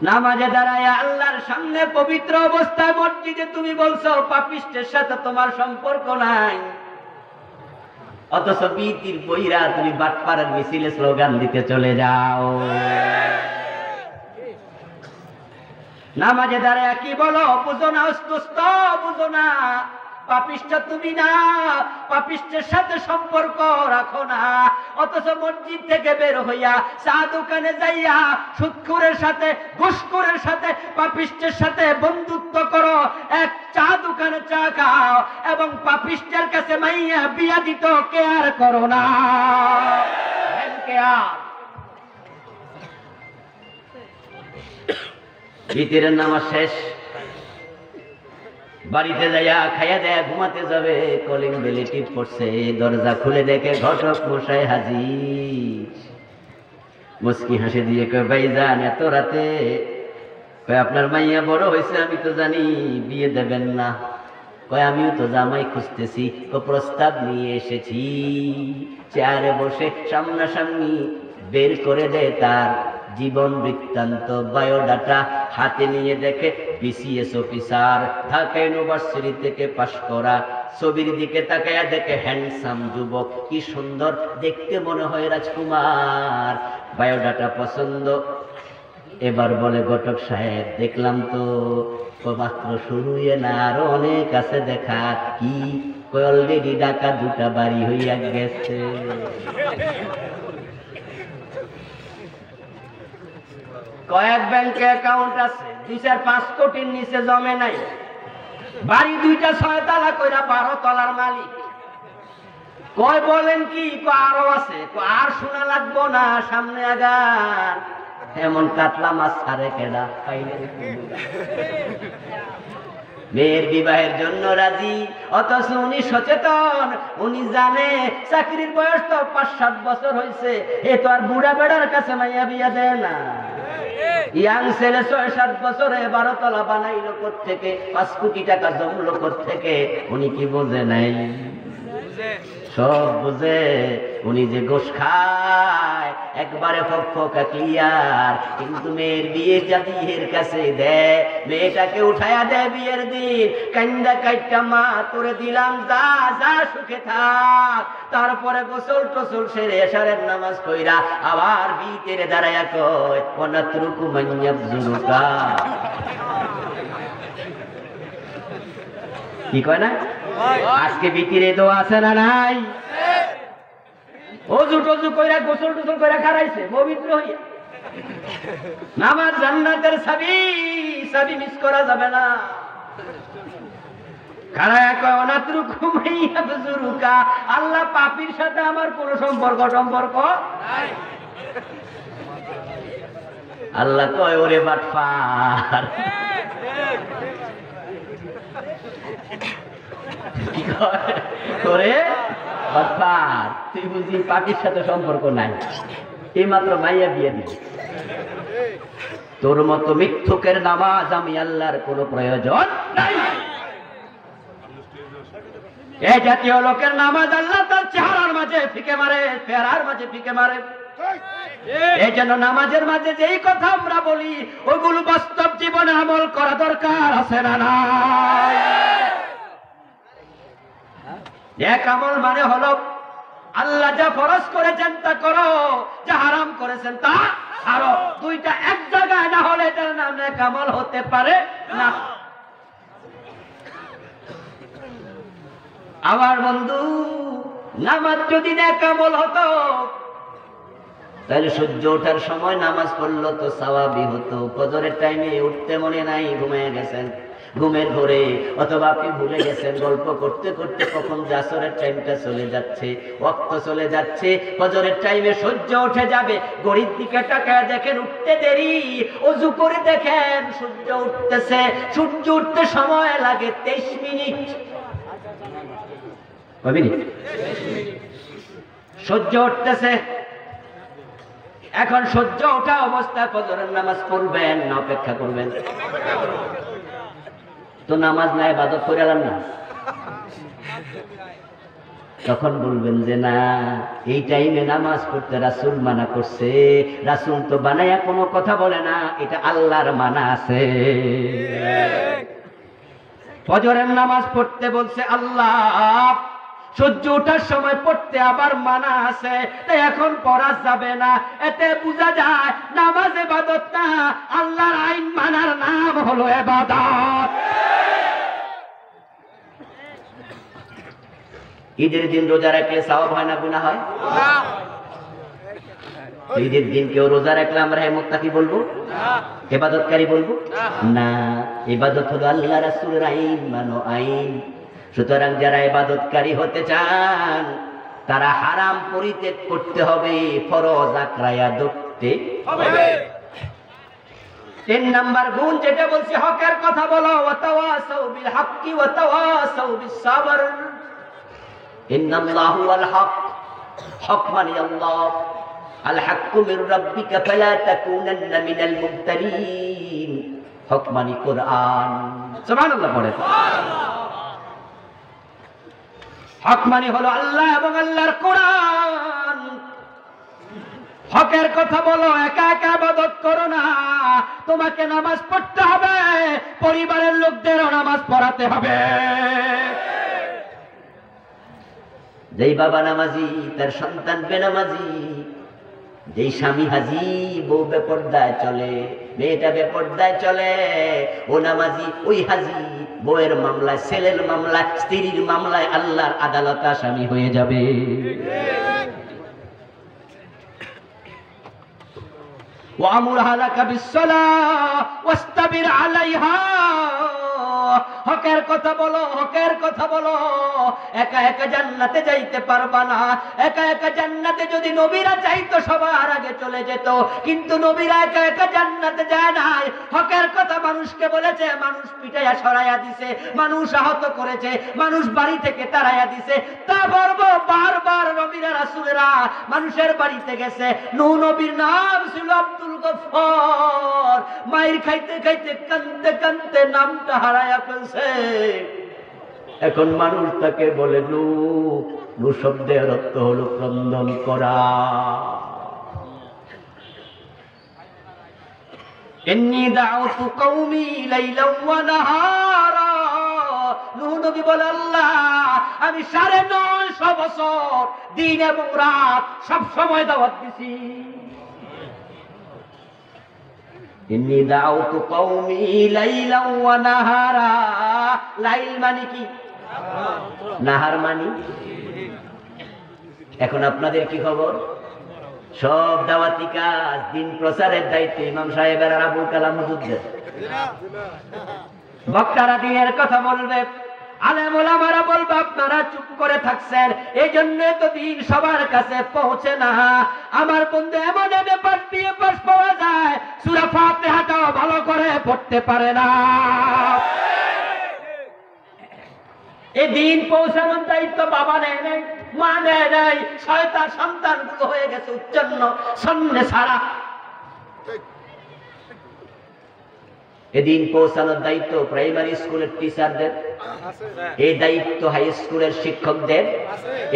নামাজে দাঁড়ায় আল্লাহর সামনে পবিত্র অবস্থায় মসজিদে তুমি বলছো পাপিষ্ঠের সাথে তোমার সম্পর্ক নাই, অথচ বিতির বইরা তুমি বাটপাড়ার মিছিলে স্লোগান দিতে চলে যাও। নামাজে দাঁড়ায় কি বলো? বুঝো না, অস্তুস্ত বুঝো না, পাপিষ্ঠ তুমি না, পাপিষ্ঠের সাথে সম্পর্ক রাখো না। অথচ মসজিদ থেকে বের হইয়া চা দোকানে যাইয়া সুদখোরের সাথে, ঘুষখোরের সাথে, পাপিষ্ঠের সাথে বন্ধুত্ব করো, এক চা দোকানে চা খাও, এবং পাপিষ্ঠের কাছে মাইয়া বিয়া দিত কেয়ার করো না। ভিতরের নামাজ শেষ, বাড়িতে যাইয়া খাইয়া দেয়া ঘুমাতে যাবে, কলিং বেলে টিপ পড়ছে, দরজা খুলে দেখে ঘটক মশাই হাজির। মুস্কি হাসি দিয়ে কয় ভাইজান এত রাতে? কয় আপনার মাইয়া বড় হয়েছে আমি তো জানি, বিয়ে দেবেন না। কয় আমিও তো জামাই খুঁজতেছি, প্রস্তাব নিয়ে এসেছি। চেয়ারে বসে সামনাসামনি বের করে দেয় তার জীবন বৃত্তান্ত, বায়োডাটা হাতে নিয়ে দেখে বিসিএস অফিসার, ঢাকা ইউনিভার্সিটি থেকে পাশ করা। ছবির দিকে তাকায়া দেখে হ্যান্ডসাম যুবক, কি সুন্দর দেখতে, মনে হয় রাজকুমার। বায়োডাটা পছন্দ। এবার বলে ঘটক সাহেব দেখলাম তো মাত্র শুরুই না, আরো অনেক আছে দেখা। কি? অলরেডি ঢাকা দুটা বাড়ি হইয়া গেছে। কয়েক ব্যাংকে অ্যাকাউন্ট আছে, 2-4-5 কোটির নিচে জমে নাই। বাড়ি দুইটা 6 তলা কইরা 12 তলার মালিক। কয় বলেন কি? আরো আছে। আর শোনা লাগবো না, সামনে আগান। এমন কাতলা মাছ ছাড়ে কেডা? মেয়ের বিবাহের জন্য রাজি, অথচ উনি সচেতন। উনি জানে চাকরির বয়স তো 5-7 বছর হয়েছে, এ তো আর বুড়া বেড়ার কাছে মাইয়া বিয়া দেয় না। ইয়াং ছেলে 6-7 বছরে 12 তলা বানাইলো কোত্থেকে? 5 কোটি টাকা জমলো কোত্থেকে? উনি কি বোঝে নাই? সব বুঝে। উনি যে গোশ খায় একবারে ফকফকা ক্লিয়ার, কিন্তু মেয়ের বিয়ে জাতির কাছে দেয়, মেয়েটাকে উঠায়া দেয় বিয়ের দিন, কান্দা কাইটা মা তোরে দিলাম, যা যা সুখে থাক। তারপরে গোসল টোসল সেরে এশারের নামাজ কইরা আবার বিয়েতে দাঁড়ায়া কয় ওয়ানাতরুকু মাইয়াফজুরুকা। কি কয় না? আজকে বিতিরে দোয়া আছে না নাই? ওযু টযু কইরা গোসল টোসল কইরা খারাইছে পবিত্র হইয়া। নামাজ জান্নাতের চাবি, চাবি মিস করা যাবে না। খারায়া কয় ওয়ানাতরুকু মাইয়াফজুরুকা, আল্লাহ পাপীর সাথে আমার কোনো সম্পর্ক নাই। আল্লাহ কয় ওরে বাটপার, তুই বুঝি পাপির সাথে সম্পর্ক নাই, এই মাত্র মাইয়া বিয়ে দিবি। তোর মতো মিথ্যুকের নামাজ আমি আল্লাহর কোনো প্রয়োজন নাই। এই জাতীয় লোকের নামাজ আল্লাহ তার চেহারার মাঝে ফিকে মারে, চেহারার মাঝে ফিকে মারে। এই জন্য নামাজের মাঝে যেই কথা আমরা বলি ওগুলো বাস্তব জীবনে আমল করা দরকার আছে না নাই? এক আমল মানে হলো আল্লাহ যা ফরজ করেছেন তা করো, যা হারাম করেছেন তা ছাড়ো। দুইটা এক জায়গায় না হলে এটার নাম নেক আমল হতে পারে না। আমার বন্ধু, নামাজ যদি নেক আমল হতো তাহলে সূর্য ওঠার সময় নামাজ পড়লো তো সওয়াবই হতো। ফজরের টাইমে উঠতে মনে নাই, ঘুমিয়ে গেছেন। ঘুমের ঘরে, অথবা আপনি ভুলে গেছেন গল্প করতে করতে কখন আসরের টাইমটা চলে যাচ্ছে, ওয়াক্ত চলে যাচ্ছে, ফজরের টাইমে সূর্য উঠে যাবে, ঘড়ির দিকে তাকায় দেখেন উঠতে দেরি, ওযু করে দেখেন সূর্য উঠতেছে, সূর্য উঠতে সময় লাগে 23 মিনিট। কয় মিনিট? সূর্য উঠতেছে। এখন সূর্য ওঠা অবস্থায় ফজরের নামাজ পড়বেন না অপেক্ষা করবেন? তো নামাজ না ইবাদত করে এলাম না, তখন বলবেন যে না, এই টাইমে নামাজ পড়তে রাসূল মানা করছে। রাসূল তো বানায়া কোনো কথা বলে না, এটা আল্লাহর মানা আছে। ফজরের নামাজ পড়তে বলছে আল্লাহ, সূর্য ওঠার সময় পড়তে আবার মানা আছে, তাই এখন পড়া যাবে না। এতে বোঝা যায় নামাজ ইবাদত না, আল্লাহর আইন মানার নাম হলো ইবাদত। ঈদের দিন রোজা রাখলে সওয়াব হয় না গুনাহ হয়? ঈদের দিন কেউ রোজা রাখলে আমরা মুত্তাকি বলবো, ইবাদতকারী বলবো না। ইবাদত হলো আল্লাহ রাসূলের আইন মানো আইন। সুতরাং যারা ইবাদতকারী হতে চান তারা হারাম পরিত্যাগ করতে হবে, ফরজ আঁকড়ায়া ধরতে হবে। 3 নাম্বার গুণ যেটা বলছি, হকের কথা বলো, ওয়া তাওয়াসাউ বিল হাক্কি ওয়া তাওয়াসাউ বিস সাবর। ইন্নাল্লাহু আল হক, হক মানে আল্লাহ, আল হাক্কু মির রাব্বিকা ফালা তাকুনান্না মিনাল মুমতারিন। হক মানে কোরআন। সুবহানাল্লাহ পড়ে। হক মানে হলো আল্লাহ এবং আল্লাহর কোরআন। হকের কথা বলো, একা একা ইবাদত করো না, তোমাকে নামাজ পড়তে হবে, পরিবারের লোকদেরও নামাজ পড়াতে হবে। যেই বাবা নামাজি তার সন্তান বেনামাজি, যেই স্বামী হাজি বউ বেপরদায় চলে, মেয়েটা বেপরদায় চলে, ও নামাজি ওই হাজি বউয়ের মামলায়, ছেলের মামলায়, স্ত্রীর মামলায় আল্লাহর আদালতে আসামি হয়ে যাবে। ওয়ামুর হালাকা বিসসালাহ ওয়াস্তাবির আলাইহা। হকের কথা বলো, হকের কথা বলো। একা একা জান্নাতে যাইতে পারবা না। একা একা জান্নাতে যদি নবীরা চাইতো সবার আগে চলে যেত, কিন্তু নবীরা একা একা জান্নাতে যায় নাই। হকের কথা মানুষকে বলেছে, মানুষ পিটাইয়া সরাইয়া দিছে, মানুষ আহত করেছে, মানুষ বাড়ি থেকে তাড়াইয়া দিছে। তারপরও বারবার নবীরা রাসূলেরা মানুষের বাড়িতে গেছে। নূহ নবীর নাম ছিল আব্দুল গফফার, মাইর খাইতে খাইতে কাঁদতে কাঁদতে নামটা হারায়া ফেলছে। এখন মানুষ তাকে বলে নূহ। নূহ শব্দের অর্থ হলো ক্রন্দন করা। ইন্নী দাউতু কওমি লাইলান ওয়া নাহারা। নূহ নবী বলে আল্লাহ, আমি 950 বছর দিন এবং রাত সব সময় দাওয়াত দিছি। ইন্নী দাউতু কওমি লাইলান ওয়া নাহারা। লাইল মানে কি? নাহার মানে। এখন আপনাদের কি খবর? সব দাওয়াতি কাজ, দিন প্রচারের দায়িত্ব ইমাম সাহেবের আর আবুল কালাম হুজুরদের। বক্তারা দিনের কথা বলবে, আলেম ওলামারা বলবে, আপনারা চুপ করে থাকছেন, এই জন্য তো দিন সবার কাছে পৌঁছে না। আমার বন্ধু এমন ব্যাপার দিয়ে পাশ পাওয়া যায়, সূরা ফাতিহাটাও ভালো করে পড়তে পারে না। এই দিন পৌঁছানোর দায়িত্ব বাবা নেয় নাই, মা নেয় নাই, শয়তান সন্তানগুলো হয়ে গেছে উচ্ছন্ন সন্নে ছাড়া। এদিন পৌঁছানোর দায়িত্ব প্রাইমারি স্কুলের টিচারদের, এই দায়িত্ব হাই স্কুলের শিক্ষকদের,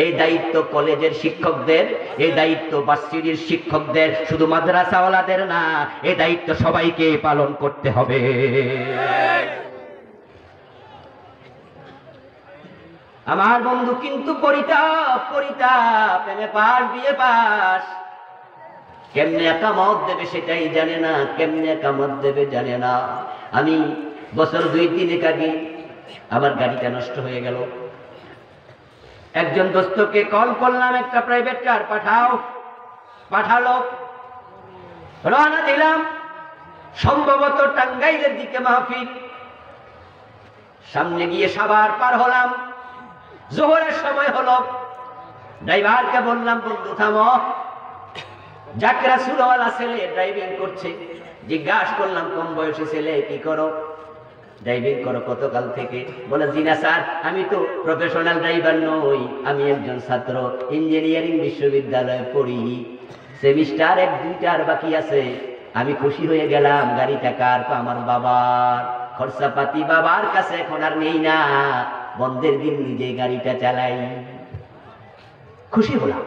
এই দায়িত্ব কলেজের শিক্ষকদের, এই দায়িত্ব ভার্সিটির শিক্ষকদের, শুধু মাদ্রাসাওয়ালাদের না, এই দায়িত্ব সবাইকে পালন করতে হবে। আমার বন্ধু কিন্তু পরিতাপ, প্রেমে পাস, বিয়ে পাস, কেমনে একামত দেবে সেটাই জানে না, কেমনে একামত দেবে জানে না। আমি বছর 2-3 আগে আমার গাড়িটা নষ্ট হয়ে গেল। একজন দোস্তকে কল করলাম, একটা প্রাইভেট কার পাঠালো, রওনা দিলাম। সম্ভবত টাঙ্গাইলের দিকে মাহফিল। সামনে গিয়ে সাভার পার হলাম, জোহরের সময় হলো। ড্রাইভারকে বললাম, বন্ধু থামো। জাকরা সুরওয়ালা ছেলে ড্রাইভিং করছে। জিজ্ঞাসা করলাম, কম বয়সী ছেলে, কি করো? ড্রাইভিং করো কতকাল থেকে? বলে, জি না স্যার, আমি তো প্রফেশনাল ড্রাইভার নই, আমি একজন ছাত্র, ইঞ্জিনিয়ারিং বিশ্ববিদ্যালয়ে পড়ি, সেমিস্টার 1-2 বাকি আছে। আমি খুশি হয়ে গেলাম, গাড়িটা কার? আমার বাবার, খরচাপাতি বাবার কাছে এখন আর নেই না, বন্ধের দিন নিজে গাড়িটা চালাই। খুশি হলাম।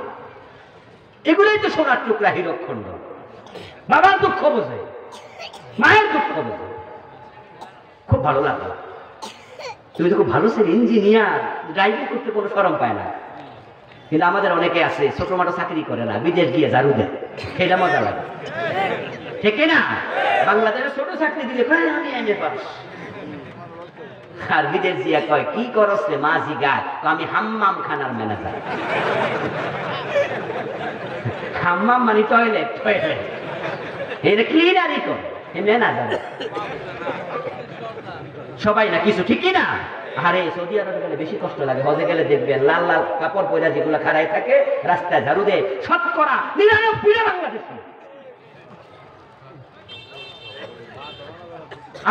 এগুলোই তো সোনার টুকরা, হীরকখণ্ড। বাবার দুঃখ বোঝে, মায়ের দুঃখ বোঝে, খুব ভালো লাগলো। তুমি তো খুব ভালো ছেলে, ইঞ্জিনিয়ার, ড্রাইভিং করতে কোনো শরম পায় না। কিন্তু আমাদের অনেকে আছে ছোট মোটো চাকরি করে না, বিদেশ গিয়ে ঝাড়ু দেয়, সেটা মজা লাগে, ঠিক না? বাংলাদেশে ছোট চাকরি দিলে আমি এনে পাস, আর বিদেশ গিয়া কয়, কি করস রে মা? জিগায়, আমি হাম্মাম খানার ম্যানেজার। হাম্মাম মানে টয়লেট, টয়লেট এটা ক্লিনারই করে ম্যানেজার। সবাই না কিছু, ঠিকই না? আরে সৌদি আরবে গেলে বেশি কষ্ট লাগে। হজে গেলে দেখবেন লাল লাল কাপড় পয়লা যেগুলো খাড়াই থাকে, রাস্তায় ঝাড়ু দেয়, 99% বাংলাদেশি।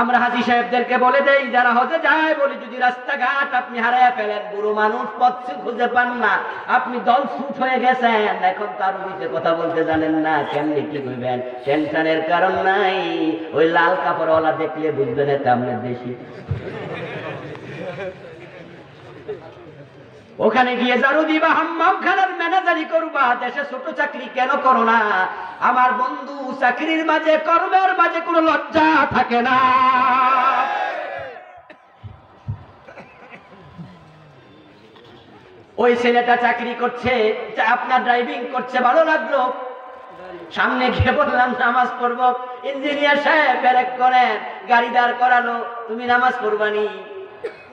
আমরা হাজী সাহেবদেরকে বলে দেই, যারা হজে যায়, বলি যদি রাস্তাঘাট আপনি হারাইয়া ফেলেন, বুড়ো মানুষ পথ খুঁজে পান না, আপনি দল ছুট হয়ে গেছেন, এখন তার বিতে কথা বলতে জানেন না, কেমনি কি করবেন? টেনশনের কারণ নাই, ওই লাল কাপড়ওয়ালা দেখলে বুঝবেন এটা আপনার দেশি। ওখানে গিয়ে ঝাড়ু দিবা, হাম্মাম খানার ম্যানেজারি করবা, দেশে ছোট চাকরি কেন করো না? আমার বন্ধু, চাকরির মাঝে, কর্মের মাঝে কোনো লজ্জা থাকে না। ওই ছেলেটা চাকরি করছে, আপনার ড্রাইভিং করছে, ভালো লাগলো। সামনে গিয়ে বললাম নামাজ পড়বো। ইঞ্জিনিয়ার সাহেব ব্রেক করেন, গাড়ি দাঁড় করালো, তুমি নামাজ পড়বানি?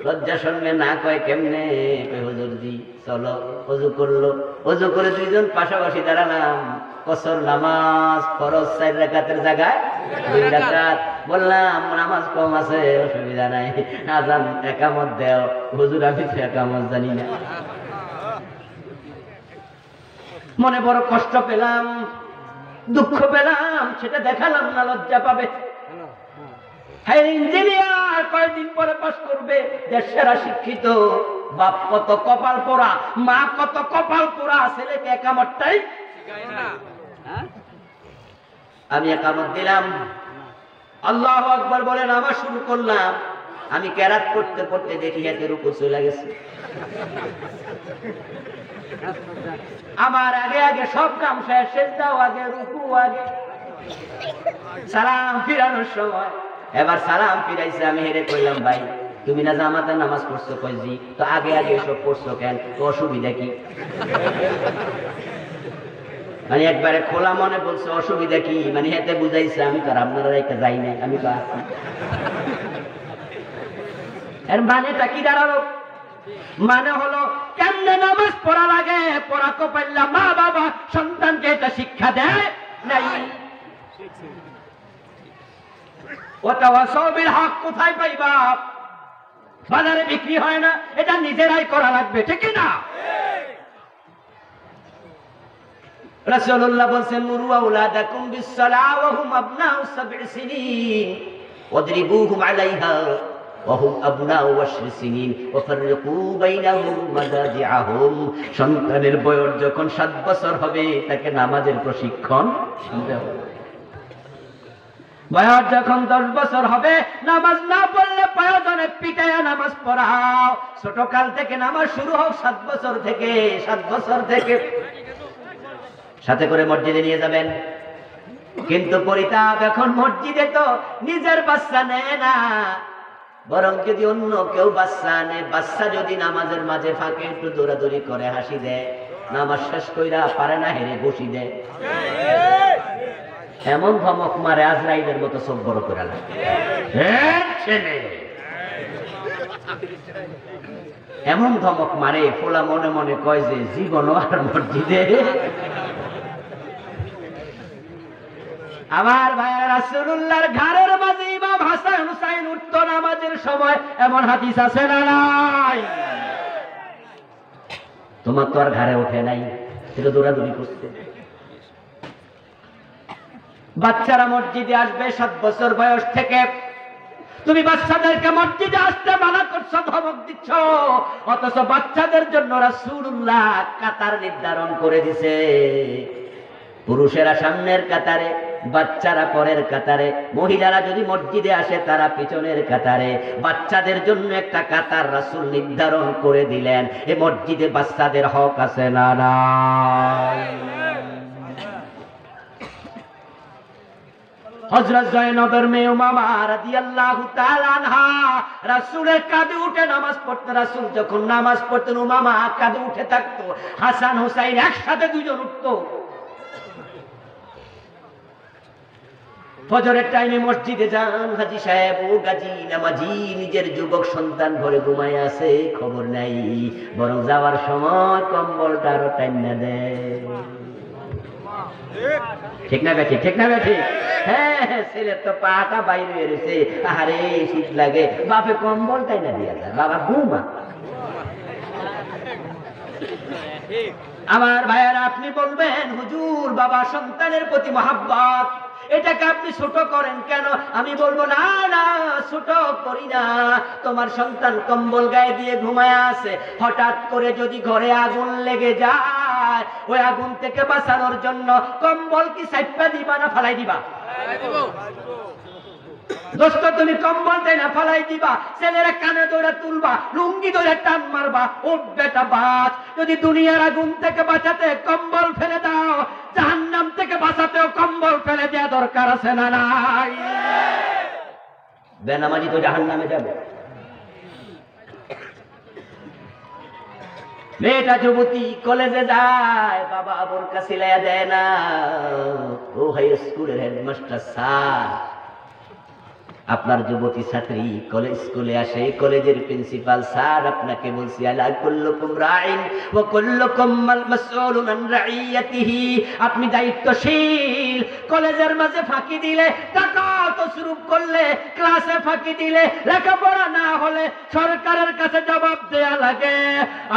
লজ্জা শুনবে না, কয় কেমনে? হুজুর জি চলো। ওযু করলো, ওযু করে দুইজন পাশাপাশি দাঁড়ালাম। কসর নামাজ, ফরজ 4 রাকাতের জায়গায় 2 রাকাত। বললাম নামাজ কম আছে, অসুবিধা নাই, আজান একামত দেও। হুজুর আমি তো একামত জানি না। মনে বড় কষ্ট পেলাম, দুঃখ পেলাম, সেটা দেখালাম না, লজ্জা পাবে। হ্যাঁ, ইঞ্জিনিয়ার কয়েকদিন পরে পাস করবে, দেশের শিক্ষিত, বাপ কত কপাল পোড়া, মা কত কপাল পোড়া, ছেলেকে একামতটাই। আমি একামত দিলাম, আল্লাহু আকবার বলে নামাজ শুরু করলাম। আমি কেরাত করতে করতে দেখি হাতের উপর চলে গেছে। আমার আগে আগে সব কাম শেষ, সেজদাও আগে, রুকু আগে, সালাম ফিরানোর সময় এবার সালাম ফিরাইছে। আমি হেরে কইলাম, ভাই তুমি না জামাতে নামাজ পড়ছো? কই জি। তো আগে আগে সব পড়ছো কেন? তো অসুবিধা কি? মানে একবারে খোলা মনে বলছে, অসুবিধা কি? মানে হেতে বুঝাইছে আমি তো আর আপনারা একটা যাই নাই, আমি তো আছি। এর মানেটা কি দাঁড়ালো? মানে হলো কেমনে নামাজ পড়া লাগে, পড়া তো পারলাম, মা বাবা সন্তানকে এটা শিক্ষা দেয় নাই। ওটা ওয়াসাবিল হক কোথায় পাইবা? বাজারে বিক্রি হয় না, এটা নিজেরাই করা লাগবে, ঠিক না? রাসূলুল্লাহ বলেন, মুরু আওলাদাকুম বিসসালাহ ওয়া হুম আবনাউ 7 সিনিন ওয়াদরিবুহুম আলাইহা ওয়া হুম আবনাউ 10 সিনিন ওয়া ফাররিকু বাইনাহুম মাদাজিআহুম। সন্তানের বয়স যখন 7 বছর হবে, তাকে নামাজের প্রশিক্ষণ দিতে হবে। বয়স যখন 10 বছর হবে, নামাজ না পড়লে প্রয়োজনে পিটায়া নামাজ পড়াও। ছোট কাল থেকে নামাজ শুরু হোক, 7 বছর থেকে। 7 বছর থেকে সাথে করে মসজিদে নিয়ে যাবেন। কিন্তু পরিতাপ, এখন মসজিদে তো নিজের বাচ্চা নেয় না, বরং যদি অন্য কেউ বাচ্চা আনে, বাচ্চা যদি নামাজের মাঝে ফাঁকে একটু দৌড়াদৌড়ি করে, হাসি দেয়, নামাজ শেষ কইরা পারে না, হেরে বসি দেয়। এমন ধমক মারে, আজরাইলের মতো চোখ বড় করে লাগে। এমন ধমক মারে, ফোলা মনে মনে কয় যে জীবনও আর মসজিদে। আমার ভাইয়ের রাসূলুল্লাহর ঘরের মাঝে ইমাম হাসান হুসাইন উঠতো নামাজের সময়, এমন হাদিস আছে না নাই? তোমার তো আর ঘাড়ে ওঠে নাই, সেটা দৌড়াদৌড়ি করছে। বাচ্চারা মসজিদে আসবে 7 বছর বয়স থেকে, তুমি বাচ্চাদেরকে মসজিদে আসতে মানা করছো, ধমক দিচ্ছ, অথচ বাচ্চাদের জন্য রাসূলুল্লাহ কাতার নির্ধারণ করে দিছে। পুরুষেরা সামনের কাতারে, বাচ্চারা পরের কাতারে, মহিলারা যদি মসজিদে আসে তারা পিছনের কাতারে। বাচ্চাদের জন্য একটা কাতার রাসূল নির্ধারণ করে দিলেন। এ মসজিদে বাচ্চাদের হক আছে না নাই? হযরত জয়নবের মেয়ে উমামা রাদিয়াল্লাহু তাআলা আনহা রাসূলের কাঁধে উঠে নামাজ পড়তেন। রাসূল যখন নামাজ পড়তেন উমামা কাঁধে উঠে থাকতো। হাসান হুসাইন একসাথে দুজন উঠতো। ফজরের টাইমে মসজিদে যান হাজী সাহেব, ও গাজী নামাজি নিজের যুবক সন্তান ঘরে ঘুমায় আছে, খবর নাই, বরং যাওয়ার সময় কম্বলটা আরো টাইনা দেয়। ঠিক না বেঠিক? ঠিক না বেঠিক? হ্যাঁ, ছেলের তো পাটা বাইরে বেরিয়েছে, আরে শীত লাগে, বাপে কম্বল টাইনা দিয়া যায়, বাবা ঘুমা। আমার ভাইয়ারা, আপনি বলবেন হুজুর বাবা সন্তানের প্রতি মহাব্বত, এটাকে আপনি ছোট করেন কেন? আমি বলবো না না, ছোট করি না। তোমার সন্তান কম্বল গায়ে দিয়ে ঘুমায় আছে, হঠাৎ করে যদি ঘরে আগুন লেগে যায়, ওই আগুন থেকে বাঁচানোর জন্য কম্বল কি সাইপা দিবা না ফালাই দিবা? দোস্ত, তুমি কম্বল দেয় না ফালাই দিবা, ছেলেরা কানে ধরে তুলবা, লুঙ্গি ধরে টান মারবা, ও বেটা বাঁচ। যদি দুনিয়ার আগুন থেকে বাঁচাতে কম্বল ফেলে দাও, জাহান্নাম থেকে বাঁচাতেও কম্বল ফেলে দেওয়া দরকার আছে না নাই? বেনামাজি তো জাহান্নামে যাবে। মেয়েটা যুবতী কলেজে যায়, বাবা বোরকা সিলাইয়া দেয় না। ও হাই স্কুলের হেডমাস্টার স্যার, আপনার যুবতী ছাত্রী কলেজ স্কুলে আসে, কলেজের প্রিন্সিপাল স্যার আপনাকে বলছি, আলা কুল্লুকুম রাইন ওয়া কুল্লুকুম মাসউলুন আন রাইয়াতিহি, আপনি দায়িত্বশীল। কলেজের মাঝে ফাঁকি দিলে, ডাকাত শুরু করলে, ক্লাসে ফাঁকি দিলে, লেখাপড়া না হলে সরকারের কাছে জবাব দেয়া লাগে,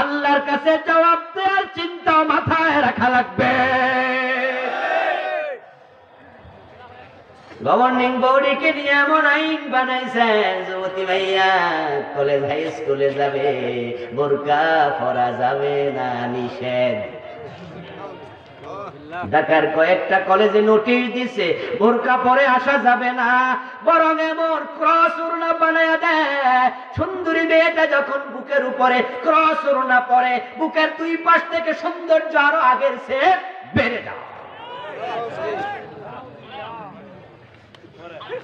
আল্লাহর কাছে জবাব দেওয়ার চিন্তা মাথায় রাখা লাগবে। গভর্নিং বডিকে নিয়ে এমন আইন বানাইছেন, যুবতী ভাইয়া কলেজ হাই স্কুলে যাবে, বোরকা পরা যাবে না, নিষেধ। ঢাকার কয়েকটা কলেজে নোটিশ দিছে, বোরকা পরে আসা যাবে না, বরং এমন ক্রস ওড়না বানায়া দেয়, সুন্দরী মেয়েটা যখন বুকের উপরে ক্রস ওড়না পরে, বুকের দুই পাশ থেকে সৌন্দর্য আরো আগের চেয়ে বেড়ে যায়।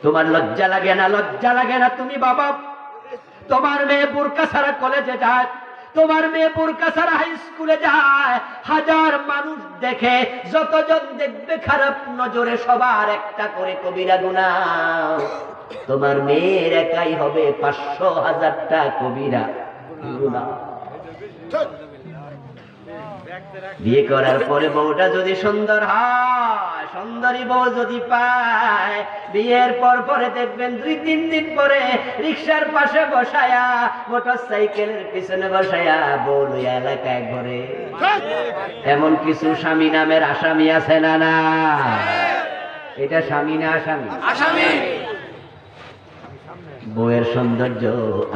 তোমার লজ্জা লাগে না? লজ্জা লাগে না? তুমি বাবা, তোমার মেয়ে বোরকা ছাড়া কলেজে যায়, তোমার মেয়ে বোরকা ছাড়া হাই স্কুলে যায়, হাজার মানুষ দেখে, যতজন দেখবে খারাপ নজরে সবার একটা করে কবিরা গুনাহ। তোমার মেয়ের একাই হবে 500,000টা কবিরা গুনাহ। বিয়ে করার পরে বউটা যদি সুন্দর হয়, সুন্দরী বউ যদি পায়, বিয়ের পর পরে দেখবেন 2-3 দিন পরে রিকশার পাশে বসায়া, মোটর সাইকেলের পিছনে বসায়া বউ লইয়া এলাকায় ঘরে। এমন কিছু স্বামী নামের আসামি আছে না না? এটা স্বামী না আসামি? আসামি। বউয়ের সৌন্দর্য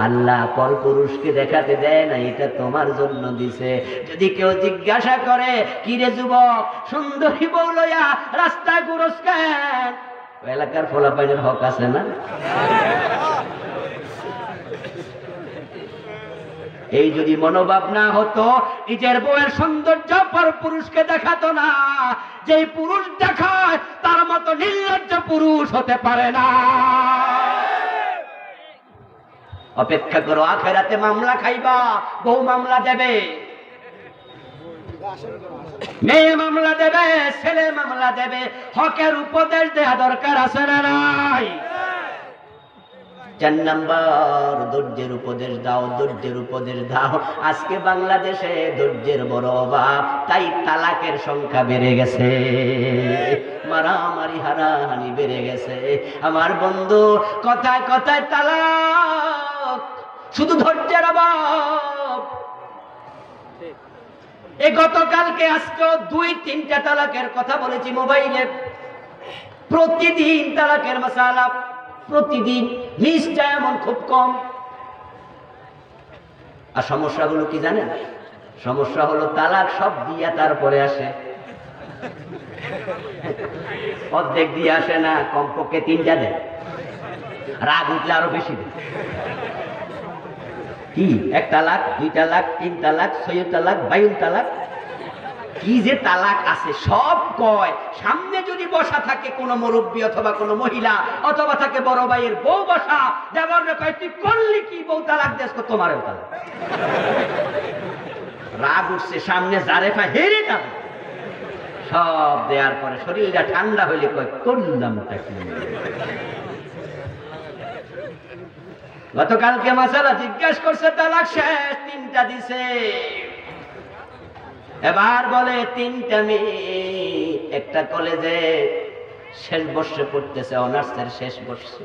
আল্লাহ পর পুরুষকে দেখাতে দেয় না, এটা তোমার জন্য দিছে। যদি কেউ জিজ্ঞাসা করে, কি রে যুবক, সুন্দরী বউ লইয়া রাস্তায় ঘুরোস কেন? এলাকার ফলাফলের হক আছে না? এই যদি মনোভাব না হতো, নিজের বউয়ের সৌন্দর্য পর পুরুষকে দেখাতো না। যেই পুরুষ দেখায় তার মতো নির্লজ্জ পুরুষ হতে পারে না। অপেক্ষা করো, আখেরাতে মামলা খাইবা। বউ মামলা দেবে, মেয়ে মামলা দেবে, ছেলে মামলা দেবে। হকের উপদেশ দেয়া দরকার আছে না নাই? 4 নাম্বার ধৈর্যের উপদেশ দাও, ধৈর্যের উপদেশ দাও। আজকে বাংলাদেশে ধৈর্যের বড় অভাব, তাই তালাকের সংখ্যা বেড়ে গেছে, মারামারি হারাহানি বেড়ে গেছে। আমার বন্ধু, কথায় কথায় তালাক, শুধু ধৈর্যের অভাব। এই গতকালকে আজকে 2-3টা তালাকের কথা বলেছি মোবাইলে। প্রতিদিন তালাকের মাসালা, প্রতিদিন মিসটা এমন খুব কম। আর সমস্যাগুলো কি জানেন? সমস্যা হলো তালাক সব দিয়া তারপরে আসে, অর্ধেক দিয়ে আসে না, কমপক্ষে 3টা দেয়, রাগ উঠলে আরো বেশি দেয়। কি 1 তালাক, 2 তালাক, 3 তালাক, 6 তালাক, 22 তালাক, কি যে তালাক আছে সব কয়। সামনে যদি বসা থাকে কোনো মুরব্বী অথবা কোনো মহিলা অথবা থাকে বড় ভাইয়ের বউ বসা, যেমন কয় তুই করলি কি, বউ তালাক দেশ, তোমারও তালাক। রাগ উঠছে, সামনে যারে পায় হেরে যাবে, সব দেওয়ার পরে শরীরটা ঠান্ডা হইলে কয় করলামটা কি। গতকালকে মাসালা জিজ্ঞাসা করছে, তালাক শেষ, 3টা দিছে। এবার বলে 3টা মেয়ে, একটা কলেজে শেষ বর্ষে পড়তেছে, অনার্সের শেষ বর্ষে,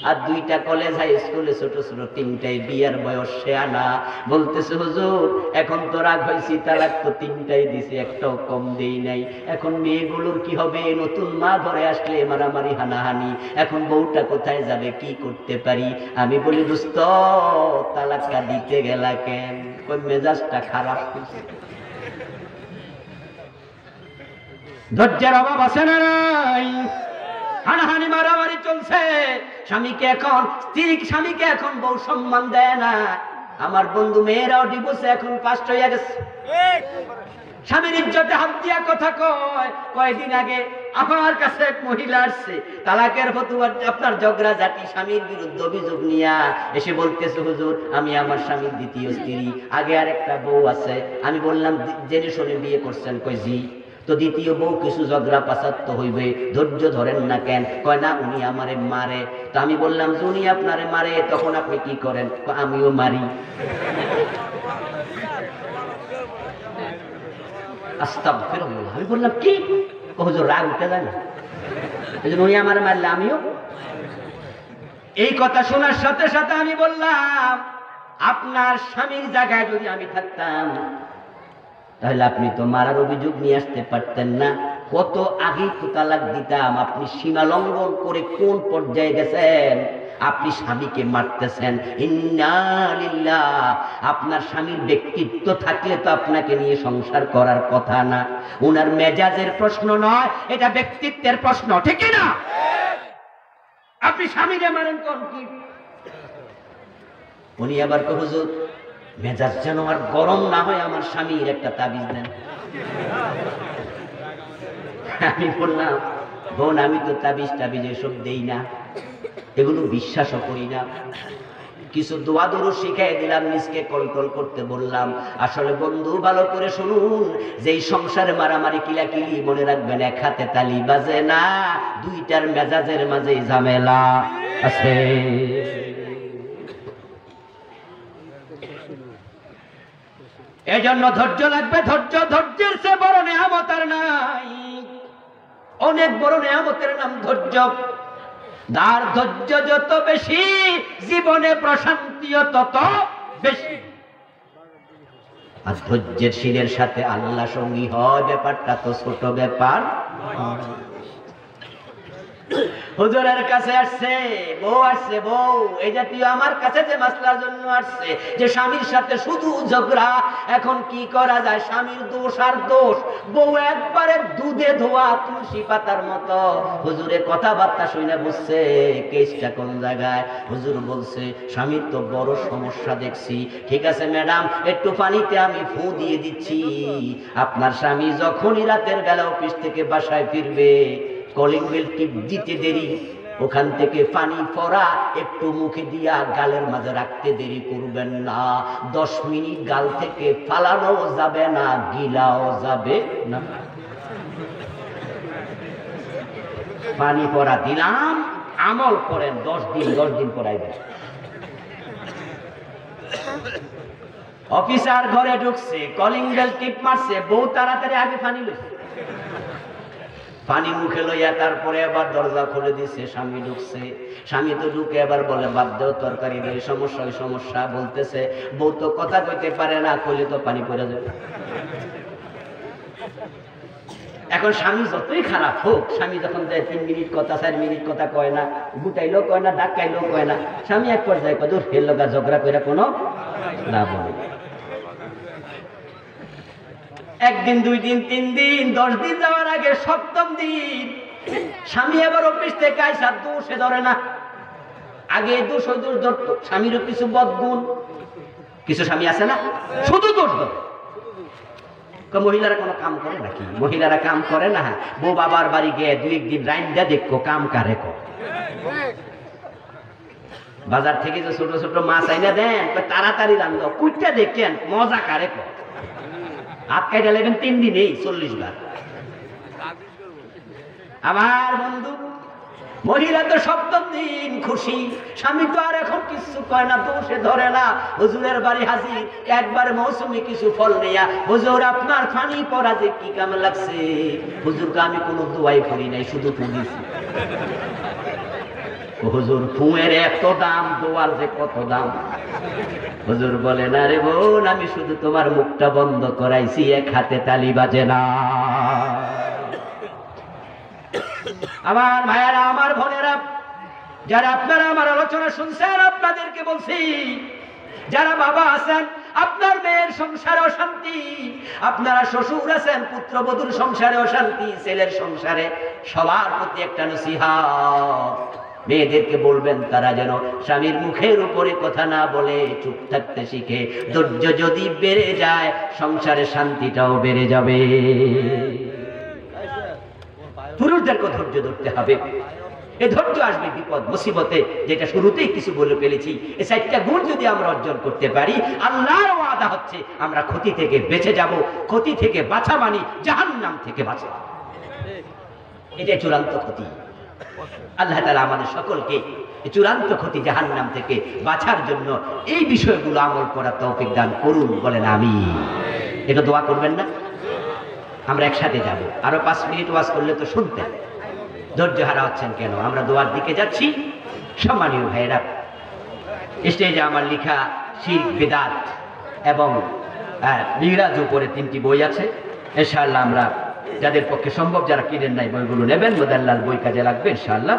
আর 2টা কলেজ হাই স্কুলে ছোট ছোট, 3টাই বিয়ার বয়স, শেয়ানা। বলতেছে হুজুর এখন তো রাগ হয়েছি, তালাক তো 3টাই দিছি, একটাও কম দেই নাই। এখন মেয়েগুলোর কি হবে? নতুন মা ঘরে আসলে মারামারি হানাহানি, এখন বউটা কোথায় যাবে, কি করতে পারি? আমি বলি দোস্ত তালাকটা দিতে গেলা কেন? কই মেজাজটা খারাপ হয়েছে। ধৈর্যের অভাব আছে না নাই? হানাহানি মারামারি চলছে, স্বামীকে এখন স্বামীকে এখন বউ সম্মান দেয় না। আমার বন্ধু মেয়েরাও ডিভোর্সে এখন ফার্স্ট হয়ে গেছে, স্বামীর ইজ্জতে হাত দিয়া কথা কয়। কয়েকদিন আগে আমার কাছে এক মহিলা আসছে, তালাকের ফতুয়া, আপনার ঝগড়া জাতি, স্বামীর বিরুদ্ধে অভিযোগ নিয়া এসে বলতেছে হুজুর আমি আমার স্বামীর 2য় স্ত্রী, আগে আর একটা বউ আছে। আমি বললাম জেনে শুনে বিয়ে করছেন? কয় জি। তো 2য় বউ কিছু ঝগড়া পাচার তো হইবে, ধৈর্য ধরেন না কেন? কয় না উনি আমারে মারে। তো আমি বললাম যে উনি আপনারে মারে তখন আপনি কি করেন? আমিও মারি। আস্তাগফিরুল্লাহ। আমি বললাম কি? হুজুর রাগ উঠে যায় না, এজন্য উনি আমারে মারলে আমিও। এই কথা শোনার সাথে সাথে আমি বললাম আপনার স্বামীর জায়গায় যদি আমি থাকতাম তাহলে আপনি তো মারার অভিযোগ নিয়ে আসতে পারতেন না, কত আগেই তো তালাক দিতাম। আপনি সীমা লঙ্ঘন করে কোন পর্যায়ে গেছেন? আপনি স্বামীকে মারতেছেন। ইন্না লিল্লাহ। আপনার স্বামীর ব্যক্তিত্ব থাকলে তো আপনাকে নিয়ে সংসার করার কথা না। ওনার মেজাজের প্রশ্ন নয়, এটা ব্যক্তিত্বের প্রশ্ন, ঠিক না? আপনি স্বামীকে মারেন কোন কি? উনি আবার কো হুজুর মেজাজ যেন আর গরম না হয়, আমার স্বামীর একটা তাবিজ দেন। আমি বললাম বোন আমি তো তাবিজ টাবিজ এসব দেই না, এগুলো বিশ্বাসও করি না। কিছু দোয়া দরুদ শিখাই দিলাম, নিজকে কন্ট্রোল করতে বললাম। আসলে বন্ধু ভালো করে শুনুন, যেই সংসারে মারামারি কিলাকিলি, মনে রাখবেন 1 হাতে তালি বাজে না, 2টার মেজাজের মাঝেই ঝামেলা আছে। এজন্য ধৈর্য লাগবে, ধৈর্য। ধৈর্যের চেয়ে বড় নেয়ামত আর নাই। অনেক বড় নেয়ামতের নাম ধৈর্য। যার ধৈর্য যত বেশি, জীবনে প্রশান্তিও তত বেশি। আর ধৈর্যের শিলের সাথে আল্লাহ সঙ্গী হয়, ব্যাপারটা তো ছোট ব্যাপার। হুজুরের কাছে আসছে বউ, আসছে বউ, এই জাতীয় আমার কাছে যে মাসলার জন্য আসছে, যে স্বামীর সাথে শুধু ঝগড়া, এখন কি করা যায়? স্বামীর দোষ আর দোষ, বউ একবারে দুধে ধোয়া তুলসী পাতার মতো। হুজুরে কথাবার্তা শুনে বুঝছে কেসটা কোন জায়গায়। হুজুর বলছে স্বামীর তো বড় সমস্যা দেখছি। ঠিক আছে ম্যাডাম, একটু পানিতে আমি ফু দিয়ে দিচ্ছি। আপনার স্বামী যখনই রাতের বেলা অফিস থেকে বাসায় ফিরবে, কলিং বেল টিপ দিতে দেরি, ওখান থেকে পানি পড়া একটু মুখে দিয়া গালের মাঝে রাখতে দেরি করবেন না। 10 মিনিট গাল থেকে ফালানো যাবে না, গিলাও যাবে না। পানি পড়া দিলাম, আমল করেন 10 দিন পড়াইবেন। অফিসার ঘরে ঢুকছে, কলিং বেল টিপ মারছে, বউ তাড়াতাড়ি আগে পানি লইছে, পানি মুখে লইয়া তারপরে আবার দরজা খুলে দিছে, স্বামী ঢুকছে। স্বামী তো ঢুকে আবার বলে বাদ দেও, তরকারি দিয়ে সমস্যা ওই সমস্যা বলতেছে। বউ তো কথা কইতে পারে না, কইলে তো পানি পড়ে যাবে। এখন স্বামী যতই খারাপ হোক, স্বামী যখন দেয় 3 মিনিট কথা 4 মিনিট কথা কয় না, গুটাইলেও কয় না, ডাকাইলেও কয় না, স্বামী এক পর্যায়ে কত ফের লগা ঝগড়া করে কোনো লাভ হবে। 1 দিন 2 দিন 3 দিন 10 দিন যাওয়ার আগে 7ম দিন স্বামী আবার অফিস থেকে আইসা দোষে ধরে না। আগে দোষ ধরতো, স্বামীরও কিছু বদগুণ, কিছু স্বামী আছে না শুধু দোষ ধরে। মহিলারা কোনো কাম করে নাকি? মহিলারা কাম করে না। বউ বাবার বাড়ি গিয়ে 2 দিন রাইন্দা দেখো কাম কারে কো। বাজার থেকে যে ছোট ছোট মাছ আইনা দেন, তাড়াতাড়ি রান্ধো, কুইটা দেখেন মজা কারে কো। হাত কাইটা লেবেন 3 দিনেই 40 বার। আমার বন্ধু, মহিলা তো 7ম দিন খুশি, স্বামী তো আর এখন কিছু কয় না, দোষে ধরে না। হুজুরের বাড়ি হাজির, একবার মৌসুমি কিছু ফল নেয়া, হুজুর আপনার পানি পড়া যে কি কাম লাগছে। হুজুরকে আমি কোনো দোয়াই করি নাই, শুধু ফু দিছি। হুজুর ফুয়ের এত দাম, দোয়ার যে কত দাম। হুজুর বলে না রে বোন, আমি শুধু তোমার মুখটা বন্ধ করাইছি, 1 হাতে তালি বাজে না। আমার ভাইয়েরা, আমার বোনেরা, যারা আপনারা আমার আলোচনা শুনছেন, আপনাদেরকে বলছি, যারা বাবা আছেন, আপনার মেয়ের সংসারে অশান্তি, আপনারা শ্বশুর আছেন, পুত্রবধূর সংসারে অশান্তি, ছেলের সংসারে, সবার প্রতি একটা নসিহত, মেয়েদেরকে বলবেন তারা যেন স্বামীর মুখের উপরে কথা না বলে চুপ থাকতে শিখে। ধৈর্য যদি বেড়ে যায়, সংসারে শান্তিটাও বেড়ে যাবে। পুরুষদেরকে ধৈর্য ধরতে হবে। এই ধৈর্য আসবে বিপদ মুসিবতে, যেটা শুরুতেই কিছু বলে ফেলেছি। এই 4টা গুণ যদি আমরা অর্জন করতে পারি, আল্লাহর ওয়াদা হচ্ছে আমরা ক্ষতি থেকে বেঁচে যাব। ক্ষতি থেকে বাঁচা মানে জাহান্নাম থেকে বাঁচা, এটাই চূড়ান্ত ক্ষতি। আল্লাহ তাআলা আমাদের সকলকে এই চূড়ান্ত ক্ষতি জাহান্নাম থেকে বাঁচার জন্য এই বিষয়গুলো আমল করার তৌফিক দান করুন, বলেন আমিন। এটা দোয়া করবেন না? আমরা একসাথে যাব। আরো 5 মিনিট ওয়াজ করলে তো শুনতেন। ধৈর্য হারা হচ্ছেন কেন? আমরা দোয়ার দিকে যাচ্ছি। সম্মানীয় ভাইয়েরা, স্টেজে আমার লেখা শিরক, বিদআত এবং মিরাজ উপরে 3টি বই আছে। ইনশাআল্লাহ আমরা যাদের পক্ষে সম্ভব, যারা কিনেন নাই, বইগুলো নেবেন। মোদাল্লাল বই কাজে লাগবে ইনশাআল্লাহ।